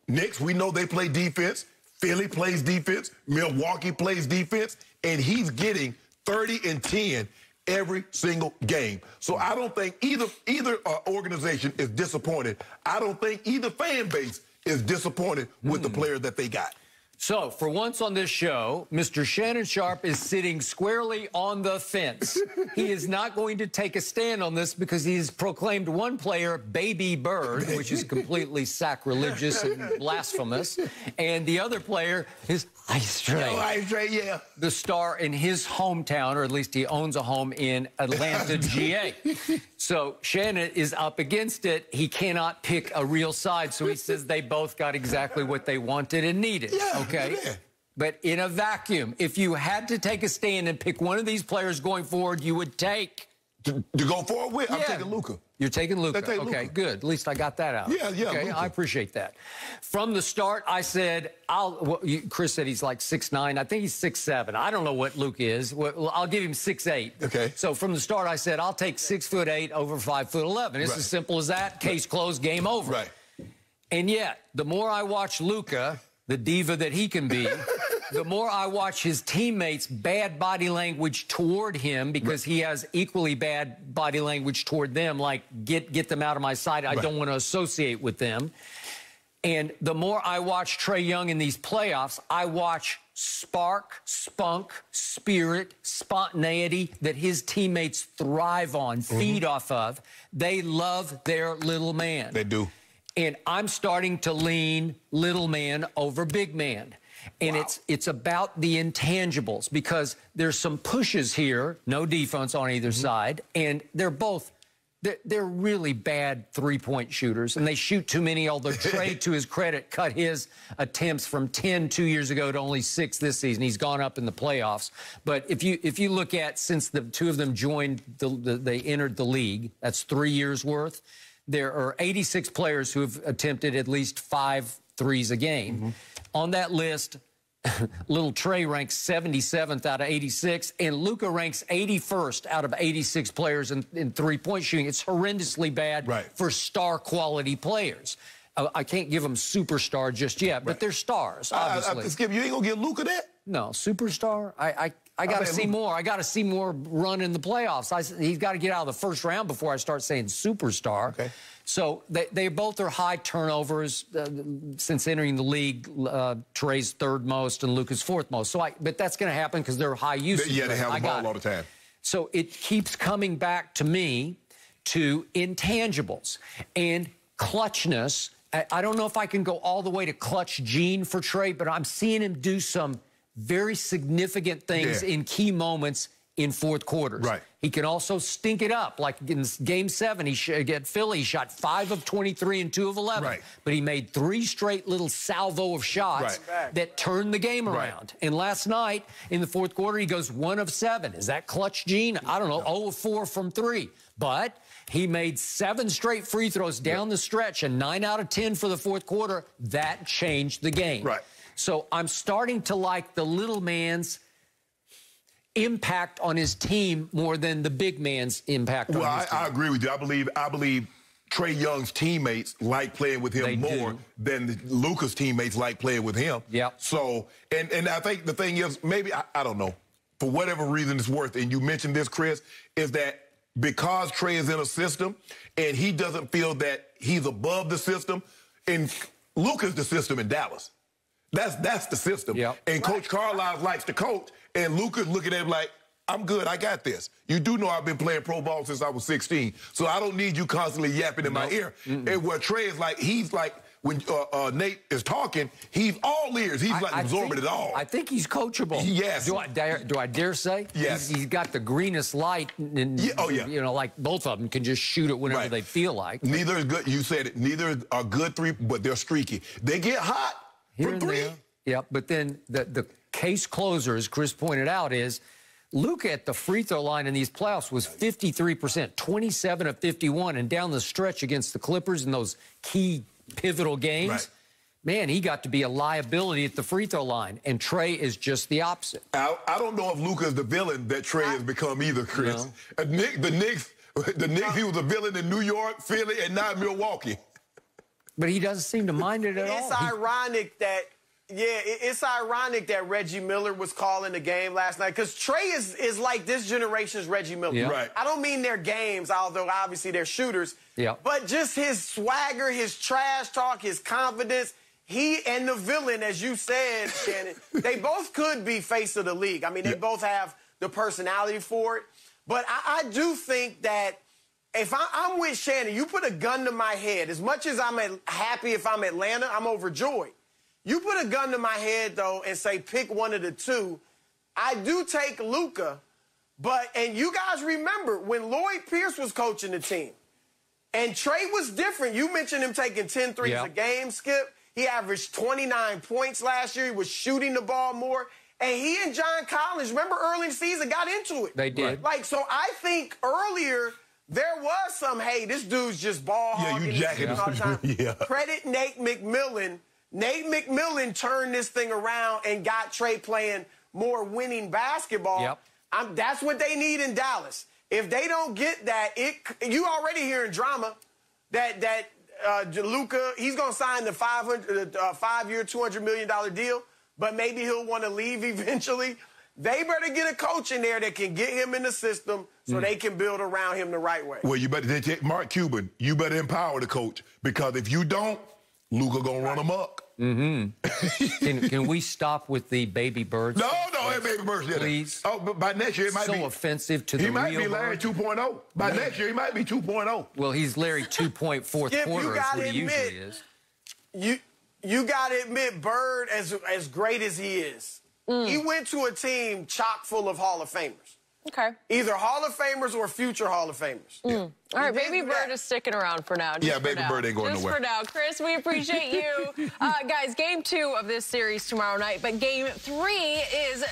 [SPEAKER 3] Knicks, we know they play defense. Philly plays defense. Milwaukee plays defense. And he's getting 30 and 10 every single game. So I don't think either organization is disappointed. I don't think either fan base is disappointed with the player that they got.
[SPEAKER 4] So, for once on this show, Mr. Shannon Sharpe is sitting squarely on the fence. He is not going to take a stand on this because he's proclaimed one player Baby Bird, which is completely sacrilegious and blasphemous, and the other player is Ice Trae.
[SPEAKER 3] Ice Trae, yeah.
[SPEAKER 4] The star in his hometown, or at least he owns a home in Atlanta, GA. So Shannon is up against it. He cannot pick a real side, so he says they both got exactly what they wanted and needed.
[SPEAKER 3] Yeah,
[SPEAKER 4] okay?
[SPEAKER 3] Yeah.
[SPEAKER 4] But in a vacuum, if you had to take a stand and pick one of these players going forward, you would take...
[SPEAKER 3] To go forward with? I'm taking Luka.
[SPEAKER 4] You're taking Luka.
[SPEAKER 3] Okay,
[SPEAKER 4] Luka. Good. At least I got that out.
[SPEAKER 3] Yeah,
[SPEAKER 4] okay,
[SPEAKER 3] Luka.
[SPEAKER 4] I appreciate that. From the start, I said, Chris said he's like 6'9". I think he's 6'7". I don't know what Luka is. Well, I'll give him 6'8".
[SPEAKER 3] Okay.
[SPEAKER 4] So from the start, I said, I'll take 6'8" over 5'11". It's as simple as that. Case closed, game over.
[SPEAKER 3] Right.
[SPEAKER 4] And yet, the more I watch Luka, the diva that he can be, the more I watch his teammates' bad body language toward him, because he has equally bad body language toward them, like, get them out of my sight. I don't want to associate with them. And the more I watch Trae Young in these playoffs, I watch spark, spunk, spirit, spontaneity that his teammates thrive on, feed off of. They love their little man.
[SPEAKER 3] They do.
[SPEAKER 4] And I'm starting to lean little man over big man. And it's about the intangibles, because there's some pushes here, no defense on either side, and they're really bad three-point shooters, and they shoot too many, although Trae, to his credit, cut his attempts from 10 2 years ago to only 6 this season. He's gone up in the playoffs. But if you look at, since the two of them joined, they entered the league, that's 3 years worth. there are 86 players who have attempted at least 5 threes a game. On that list, little Trae ranks 77th out of 86, and Luka ranks 81st out of 86 players in three-point shooting. It's horrendously bad for star-quality players. I can't give them superstar just yet, but they're stars, obviously.
[SPEAKER 3] Skip, you ain't going to give Luka that?
[SPEAKER 4] No, superstar? I got to see more. I got to see more run in the playoffs. He's got to get out of the first round before I start saying superstar. Okay. So they both are high turnovers since entering the league. Trae's third most and Luka's fourth most. But that's going to happen because they're high usage.
[SPEAKER 3] Yeah, they have the ball all the time. So
[SPEAKER 4] it keeps coming back to me to intangibles and clutchness. I don't know if I can go all the way to clutch gene for Trae, but I'm seeing him do some very significant things in key moments in fourth quarters. Right. He can also stink it up. Like in Game 7, against Philly, he shot 5 of 23 and 2 of 11. Right. But he made 3 straight little salvo of shots that turned the game around. And last night, in the fourth quarter, he goes 1 of 7. Is that clutch gene? I don't know, 0 of 4 from 3. But he made 7 straight free throws down the stretch, and 9 out of 10 for the fourth quarter. That changed the game. Right. So I'm starting to like the little man's impact on his team more than the big man's impact on his team.
[SPEAKER 3] I agree with you. I believe Trae Young's teammates like playing with him more than Luka's teammates like playing with him. Yeah. So, and I think the thing is, maybe, I don't know, for whatever reason it's worth, and you mentioned this, Chris, is that because Trae is in a system and he doesn't feel that he's above the system, and Luka's the system in Dallas. That's the system. Yep. And Coach Carlisle likes to coach, and Luka's looking at him like, I'm good, I got this. You do know I've been playing pro ball since I was 16, so I don't need you constantly yapping in my ear. And where Trae is like, he's like, when Nate is talking, he's all ears. He's like absorbing it all.
[SPEAKER 4] I think he's coachable.
[SPEAKER 3] Yes.
[SPEAKER 4] Do I dare say? Yes. He's got the greenest light. And, you know, like both of them can just shoot it whenever they feel like.
[SPEAKER 3] Neither is good. You said it. Neither are good three, but they're streaky. They get hot from 3.
[SPEAKER 4] Yeah, but then the case closer, as Chris pointed out, is Luka at the free throw line in these playoffs was 53%, 27 of 51, and down the stretch against the Clippers in those key pivotal games, man, he got to be a liability at the free throw line, and Trae is just the opposite.
[SPEAKER 3] I don't know if Luka is the villain that Trae has become either, Chris. No. The Knicks, he was a villain in New York, Philly, and now Milwaukee.
[SPEAKER 4] But he doesn't seem to mind it at all.
[SPEAKER 5] It's ironic that... Yeah, it's ironic that Reggie Miller was calling the game last night, because Trae is like this generation's Reggie Miller. Yeah. Right. I don't mean their games, although obviously they're shooters, but just his swagger, his trash talk, his confidence. He and the villain, as you said, Shannon, they both could be face of the league. I mean, they both have the personality for it. But I do think that if I'm with Shannon, you put a gun to my head. As much as I'm happy if I'm Atlanta, I'm overjoyed. You put a gun to my head, though, and say pick one of the two, I do take Luka. And you guys remember when Lloyd Pierce was coaching the team, and Trae was different. You mentioned him taking 10 threes a game, Skip. He averaged 29 points last year. He was shooting the ball more. And he and John Collins, remember early in the season, got into it.
[SPEAKER 4] They did.
[SPEAKER 5] So I think earlier there was some, hey, this dude's just ball hogging.
[SPEAKER 3] Yeah, you jacking him.
[SPEAKER 5] Credit Nate McMillan. Nate McMillan turned this thing around and got Trae playing more winning basketball. That's what they need in Dallas. If they don't get that, you already hearing drama that Luka, he's going to sign the 5-year, $200 million deal, but maybe he'll want to leave eventually. They better get a coach in there that can get him in the system so they can build around him the right way.
[SPEAKER 3] Well, you better take Mark Cuban. You better empower the coach, because if you don't, Luka gonna run amok.
[SPEAKER 4] Can we stop with the baby birds?
[SPEAKER 3] No, hey, baby birds.
[SPEAKER 4] Please.
[SPEAKER 3] Oh, but by next year it might be
[SPEAKER 4] so offensive to the real.
[SPEAKER 3] He might be Larry 2.0. By next year he might be 2.0.
[SPEAKER 4] Well, he's Larry 2.4 quarter. Is what he usually is.
[SPEAKER 5] You got to admit, Bird, as great as he is, he went to a team chock full of Hall of Famers.
[SPEAKER 2] Okay.
[SPEAKER 5] Either Hall of Famers or future Hall of Famers.
[SPEAKER 3] Yeah.
[SPEAKER 2] All right, Baby Bird is sticking around for now.
[SPEAKER 3] Yeah, Baby Bird ain't going nowhere.
[SPEAKER 2] Just for now. Chris, we appreciate you. Guys, Game 2 of this series tomorrow night, but Game 3 is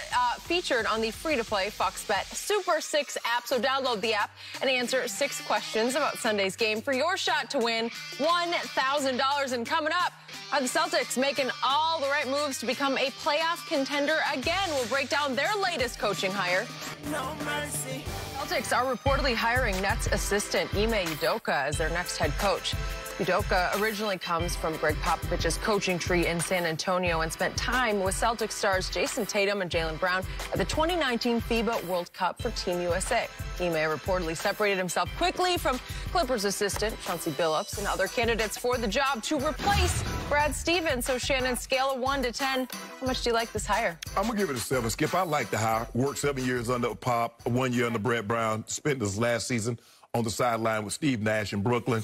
[SPEAKER 2] featured on the free-to-play Fox Bet Super 6 app. So download the app and answer 6 questions about Sunday's game for your shot to win $1,000. And coming up, are the Celtics making all the right moves to become a playoff contender again? We'll break down their latest coaching hire.
[SPEAKER 6] No mercy.
[SPEAKER 2] Celtics are reportedly hiring Nets assistant Ime Udoka as their next head coach. Udoka originally comes from Greg Popovich's coaching tree in San Antonio and spent time with Celtics stars Jason Tatum and Jaylen Brown at the 2019 FIBA World Cup for Team USA. Ime reportedly separated himself quickly from Clippers assistant Chauncey Billups and other candidates for the job to replace Brad Stevens. So, Shannon, scale of 1 to 10, how much do you like this hire?
[SPEAKER 3] I'm going to give it a 7, Skip. I like the hire. Worked 7 years under Pop, 1 year under Brett Brown, spent his last season on the sideline with Steve Nash in Brooklyn.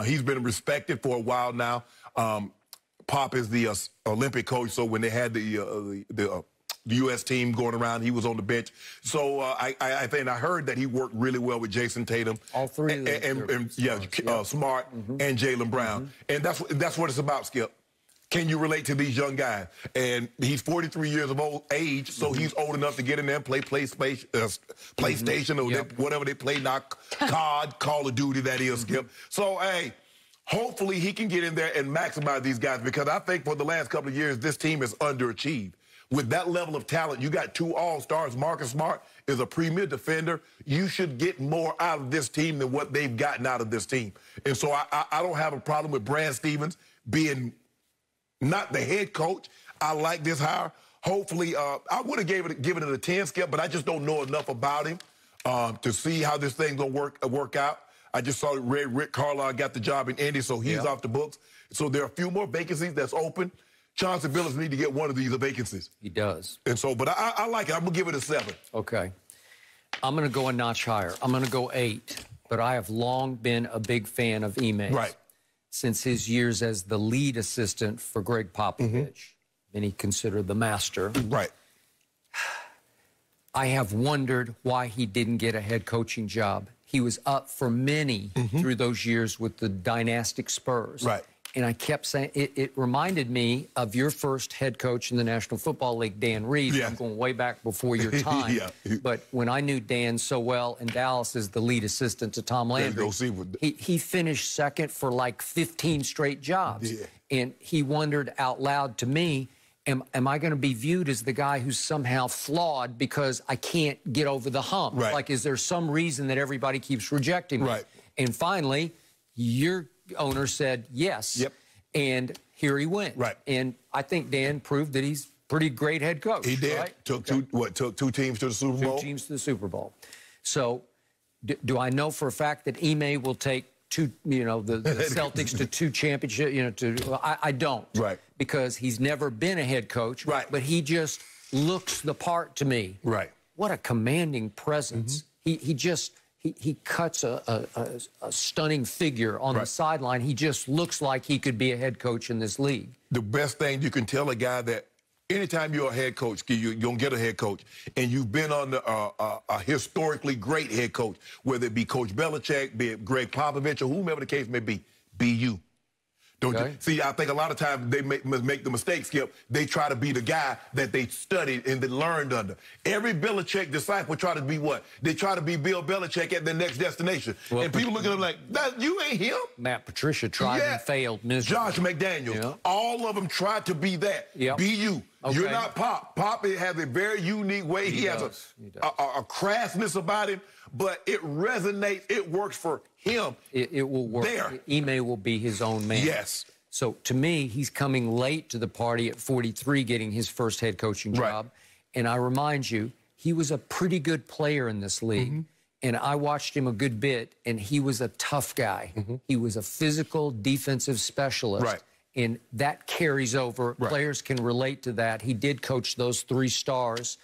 [SPEAKER 3] He's been respected for a while now. Pop is the Olympic coach, so when they had the U.S. team going around, he was on the bench. So I think I heard that he worked really well with Jason Tatum.
[SPEAKER 4] All three of them.
[SPEAKER 3] And Smart and Jaylen Brown. And that's what it's about, Skip. Can you relate to these young guys? And he's 43 years of age, so he's old enough to get in there and play PlayStation or whatever they play now, COD, Call of Duty, that is, Skip. So, hey, hopefully he can get in there and maximize these guys, because I think for the last couple of years, this team is underachieved. With that level of talent, you got 2 all-stars. Marcus Smart is a premier defender. You should get more out of this team than what they've gotten out of this team. And so I don't have a problem with Brad Stevens being not the head coach. I like this hire. Hopefully, I would have given it a 10, Skip, but I just don't know enough about him to see how this thing's going to work out. I just saw Rick Carlisle got the job in Indy, so he's off the books. So there are a few more vacancies that's open. Chauncey Billups need to get one of these vacancies.
[SPEAKER 4] He does.
[SPEAKER 3] And so, but I like it. I'm going to give it a 7.
[SPEAKER 4] Okay. I'm going to go a notch higher. I'm going to go 8. But I have long been a big fan of Ime.
[SPEAKER 3] Right.
[SPEAKER 4] Since his years as the lead assistant for Greg Popovich. Many consider the master.
[SPEAKER 3] Right.
[SPEAKER 4] I have wondered why he didn't get a head coaching job. He was up for many through those years with the dynastic Spurs.
[SPEAKER 3] Right.
[SPEAKER 4] And I kept saying, it reminded me of your first head coach in the National Football League, Dan Reeves.
[SPEAKER 3] Yeah.
[SPEAKER 4] I'm going way back before your time. But when I knew Dan so well in Dallas as the lead assistant to Tom Landry, he finished second for like 15 straight jobs.
[SPEAKER 3] Yeah.
[SPEAKER 4] And he wondered out loud to me, am I going to be viewed as the guy who's somehow flawed because I can't get over the hump?
[SPEAKER 3] Right.
[SPEAKER 4] Like, is there some reason that everybody keeps rejecting me?
[SPEAKER 3] Right.
[SPEAKER 4] And finally, your owner said yes.
[SPEAKER 3] Yep.
[SPEAKER 4] And here he went.
[SPEAKER 3] Right.
[SPEAKER 4] And I think Dan proved that he's a pretty great head coach.
[SPEAKER 3] He did.
[SPEAKER 4] Right?
[SPEAKER 3] Took 2 teams to the Super Bowl?
[SPEAKER 4] 2 teams to the Super Bowl. So do I know for a fact that Ime will take the Celtics to 2 championships, I don't. Right. Because he's never been a head coach. Right. But he just looks the part to me.
[SPEAKER 3] Right.
[SPEAKER 4] What a commanding presence. He cuts a stunning figure on the sideline. He just looks like he could be a head coach in this league.
[SPEAKER 3] The best thing you can tell a guy that anytime you're a head coach, you're going to get a head coach, and you've been on a historically great head coach, whether it be Coach Belichick, be it Greg Popovich, or whomever the case may be you. Don't you? See, I think a lot of times they make the mistake, Skip. They try to be the guy that they studied and they learned under. Every Belichick disciple try to be what? They try to be Bill Belichick at their next destination. Well, and people look at them like, you ain't him.
[SPEAKER 4] Matt Patricia tried and failed miserably.
[SPEAKER 3] Josh McDaniels. All of them tried to be that. Be you. Okay. You're not Pop. Pop has a very unique way. He has a crassness about him, but it resonates. It works for him.
[SPEAKER 4] It will work.
[SPEAKER 3] There.
[SPEAKER 4] Ime will be his own man.
[SPEAKER 3] Yes.
[SPEAKER 4] So, to me, he's coming late to the party at 43, getting his first head coaching job. And I remind you, he was a pretty good player in this league. And I watched him a good bit, and he was a tough guy. He was a physical defensive specialist. And that carries over. Players can relate to that. He did coach those 3 stars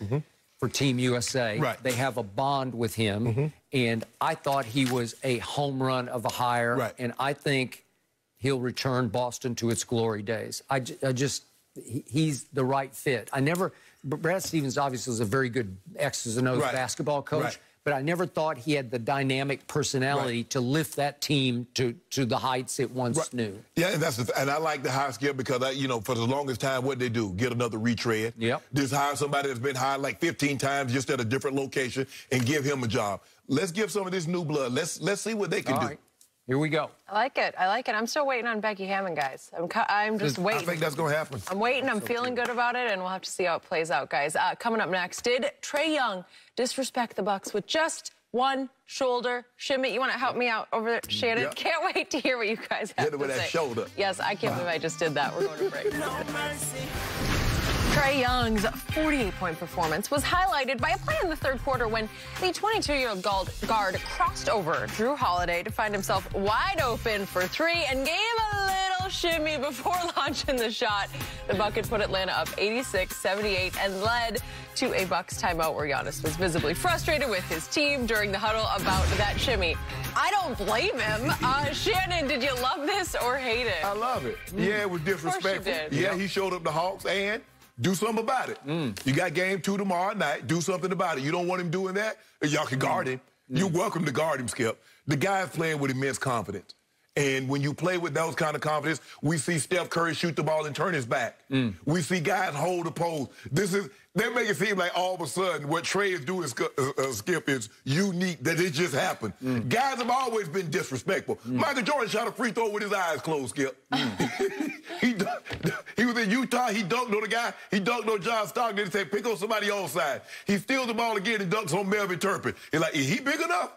[SPEAKER 4] for Team USA. They have a bond with him. And I thought he was a home run of a hire. And I think he'll return Boston to its glory days. He's the right fit. Brad Stevens obviously is a very good X's and O's basketball coach, but I never thought he had the dynamic personality to lift that team to the heights it once knew.
[SPEAKER 3] Yeah, and I like the hire Skip because, for the longest time, what they do, get another retread.
[SPEAKER 4] Yep.
[SPEAKER 3] Just hire somebody that's been hired like 15 times just at a different location and give him a job. Let's give some of this new blood. Let's see what they can do.
[SPEAKER 4] Right. Here we go.
[SPEAKER 2] I like it. I like it. I'm still waiting on Becky Hammond, guys. I'm just waiting.
[SPEAKER 3] I think that's going to happen.
[SPEAKER 2] I'm waiting. I'm feeling good about it, and we'll have to see how it plays out, guys. Coming up next, did Trae Young disrespect the Bucks with just one shoulder shimmy? You want to help me out over there, Shannon?
[SPEAKER 3] Yep.
[SPEAKER 2] Can't wait to hear what you guys have
[SPEAKER 3] Hit it
[SPEAKER 2] to
[SPEAKER 3] with
[SPEAKER 2] say.
[SPEAKER 3] that shoulder.
[SPEAKER 2] Yes, I can't believe I just did that. We're going to break. Trae Young's 48-point performance was highlighted by a play in the third quarter when the 22-year-old guard crossed over Drew Holiday to find himself wide open for three and gave a little shimmy before launching the shot. The bucket put Atlanta up 86-78 and led to a Bucks timeout where Giannis was visibly frustrated with his team during the huddle about that shimmy. I don't blame him. Shannon, did you love this or hate it?
[SPEAKER 3] I love it. Yeah, it was disrespectful.
[SPEAKER 2] Of course you did.
[SPEAKER 3] Yeah, he showed up the Hawks and do something about it. You got game 2 tomorrow night. Do something about it. You don't want him doing that? Y'all can guard him. You're welcome to guard him, Skip. The guy's playing with immense confidence. And when you play with those kind of confidence, we see Steph Curry shoot the ball and turn his back. We see guys hold the pose. They make it seem like all of a sudden what Trae is doing, Skip, is unique, that it just happened. Guys have always been disrespectful. Michael Jordan shot a free throw with his eyes closed, Skip. He was in Utah. He dunked on the guy. He dunked on John Stockton. He said, pick on somebody on side. He steals the ball again and dunks on Melvin Turpin. He's like, is he big enough?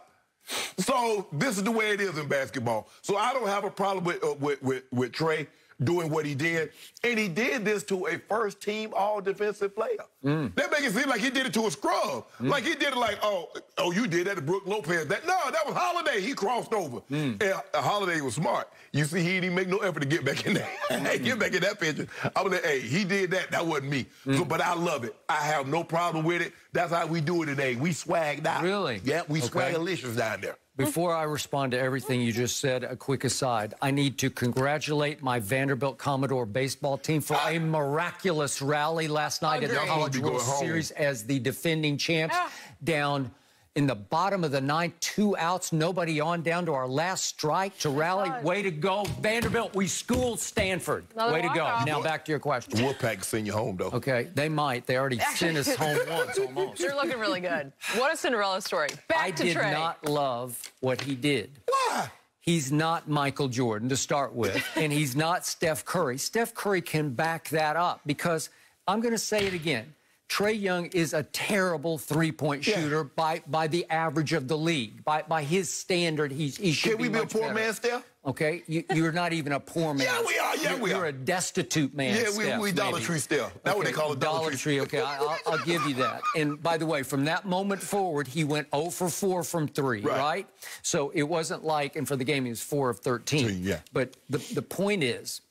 [SPEAKER 3] So this is the way it is in basketball. So I don't have a problem with Trae doing what he did. And he did this to a first-team all-defensive player. That make it seem like he did it to a scrub. Like he did it like, oh, you did that to Brook Lopez. No, that was Holiday. He crossed over. And Holiday was smart. You see, he didn't make no effort to get back in there. Get back in that picture. I was like, hey, he did that. That wasn't me. So, but I love it. I have no problem with it. That's how we do it today. We swagged out.
[SPEAKER 4] Really?
[SPEAKER 3] Yeah, we swagalicious down there.
[SPEAKER 4] Before I respond to everything you just said, a quick aside. I need to congratulate my Vanderbilt Commodore baseball team for a miraculous rally last night at the College World Series as the defending champs. Down in the bottom of the ninth, 2 outs, nobody on, down to our last strike to rally. Way to go, Vanderbilt. We schooled Stanford. Way to go. Now back to your question.
[SPEAKER 3] Wolfpack can send you home, though.
[SPEAKER 4] Okay, they might. They already sent us home once, almost.
[SPEAKER 2] They're looking really good. What a Cinderella story. Back to Trae.
[SPEAKER 4] I did not love what he did.
[SPEAKER 3] Why?
[SPEAKER 4] He's not Michael Jordan, to start with, and he's not Steph Curry. Steph Curry can back that up because, I'm going to say it again, Trae Young is a terrible three-point shooter by the average of the league. By his standard, he should be much better. Can we be a poor
[SPEAKER 3] man, Steph?
[SPEAKER 4] Okay, you're not even a poor man.
[SPEAKER 3] Yeah, we are. Yeah, we are.
[SPEAKER 4] You're a destitute man,
[SPEAKER 3] Yeah, we Dollar Tree Steph. That's what they call it, Dollar Tree.
[SPEAKER 4] Okay, I'll give you that. And by the way, from that moment forward, he went 0 for 4 from 3, right? So it wasn't like, and for the game, he was 4 of 13.
[SPEAKER 3] Yeah.
[SPEAKER 4] But the point is,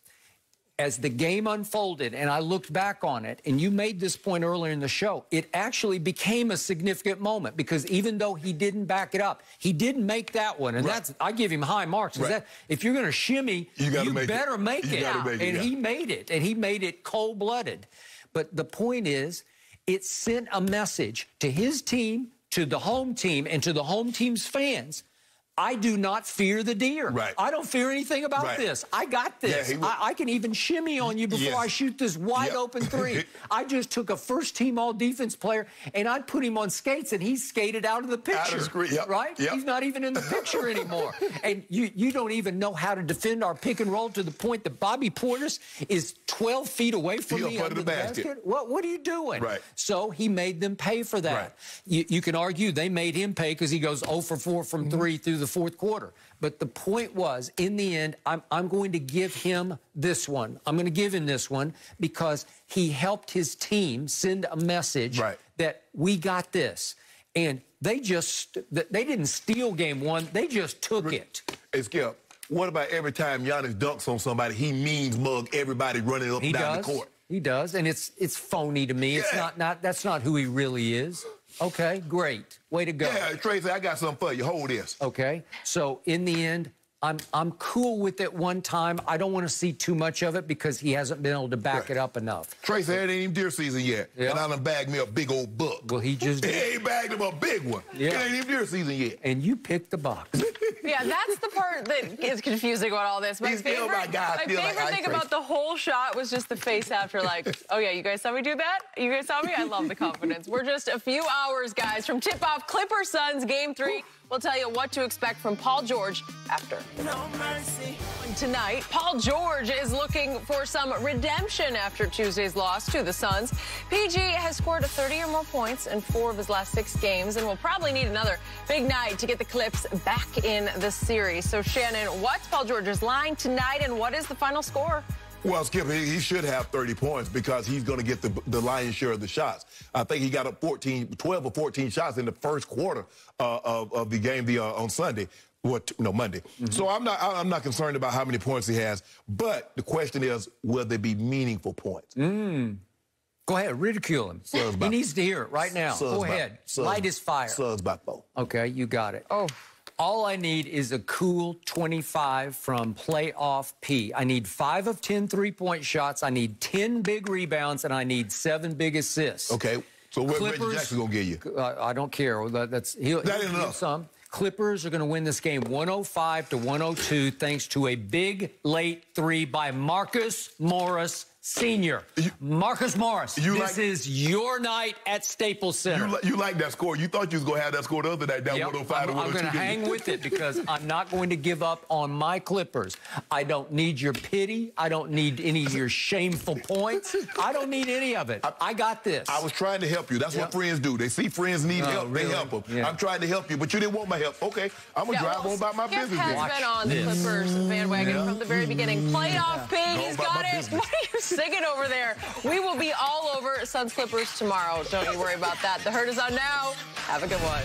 [SPEAKER 4] as the game unfolded, and I looked back on it, and you made this point earlier in the show, it actually became a significant moment because even though he didn't back it up, he didn't make that one. And that's, I give him high marks. That, if you're going to shimmy, you better make it. And he made it, and he made it cold-blooded. But the point is, it sent a message to his team, to the home team, and to the home team's fans. I do not fear the deer. I don't fear anything about this. I got this. I can even shimmy on you before I shoot this wide-open three. I just took a first-team all-defense player, and I put him on skates, and he skated out of the picture. Right? He's not even in the picture anymore. And you don't even know how to defend our pick and roll to the point that Bobby Portis is 12 feet away from me under the basket. What are you doing? So he made them pay for that. You can argue they made him pay because he goes 0 for 4 from 3 through the fourth quarter. But the point was, in the end, I'm going to give him this one. I'm going to give him this one because he helped his team send a message that we got this. And they didn't steal game 1. They just took it.
[SPEAKER 3] Hey, Skip, what about every time Giannis dunks on somebody, he means mug everybody running up and down the court?
[SPEAKER 4] He does, and it's phony to me. It's not that's not who he really is. Okay, great. Way to go.
[SPEAKER 3] Yeah, Tracy, I got something for you. Hold this.
[SPEAKER 4] Okay, so in the end, I'm cool with it one time. I don't want to see too much of it because he hasn't been able to back it up enough.
[SPEAKER 3] Trae said it ain't even deer season yet, and I done bagged me a big old buck.
[SPEAKER 4] Well, he just
[SPEAKER 3] he ain't bagged him a big one. It ain't even deer season yet.
[SPEAKER 4] And you picked the box.
[SPEAKER 2] Yeah, that's the part that is confusing about all this. My favorite thing about the whole shot was just the face after, like, oh yeah, you guys saw me do that? You guys saw me? I love the confidence. We're just a few hours, guys, from tip-off Clippers Suns Game 3. We'll tell you what to expect from Paul George after. No mercy. Tonight, Paul George is looking for some redemption after Tuesday's loss to the Suns. PG has scored 30 or more points in 4 of his last 6 games and will probably need another big night to get the Clips back in the series. So, Shannon, what's Paul George's line tonight and what is the final score?
[SPEAKER 3] Well, Skip, he should have 30 points because he's going to get the lion's share of the shots. I think he got up 12 or 14 shots in the first quarter of the game on Sunday. Monday. So I'm not concerned about how many points he has, but the question is, will they be meaningful points?
[SPEAKER 4] Go ahead, ridicule him. He needs to hear it right now. Go ahead. Light his fire.
[SPEAKER 3] Suns by 4.
[SPEAKER 4] Okay, you got it. Oh. All I need is a cool 25 from playoff P. I need 5 of 10 three-point shots. I need 10 big rebounds, and I need 7 big assists.
[SPEAKER 3] Okay. So what Reggie Jackson going to give you?
[SPEAKER 4] I don't care. That ain't
[SPEAKER 3] enough.
[SPEAKER 4] Some. Clippers are going to win this game 105-102 thanks to a big late 3 by Marcus Morris Sr. Marcus Morris, this is your night at Staples Center.
[SPEAKER 3] You like that score. You thought you was going to have that score the other night, that 105 to 102.
[SPEAKER 4] I'm going to hang with it because I'm not going to give up on my Clippers. I don't need your pity. I don't need any of your shameful points. I don't need any of it. I got this.
[SPEAKER 3] I was trying to help you. That's what friends do. They see friends need help. Really? They help them. Yeah. I'm trying to help you, but you didn't want my help. Okay, I'm going to drive on about my business.
[SPEAKER 2] Skip has been on the Clippers bandwagon from the very beginning. Playoff P, he's got it. What are you singing over there? We will be all over Suns Clippers tomorrow. Don't you worry about that. The Herd is on now. Have a good one.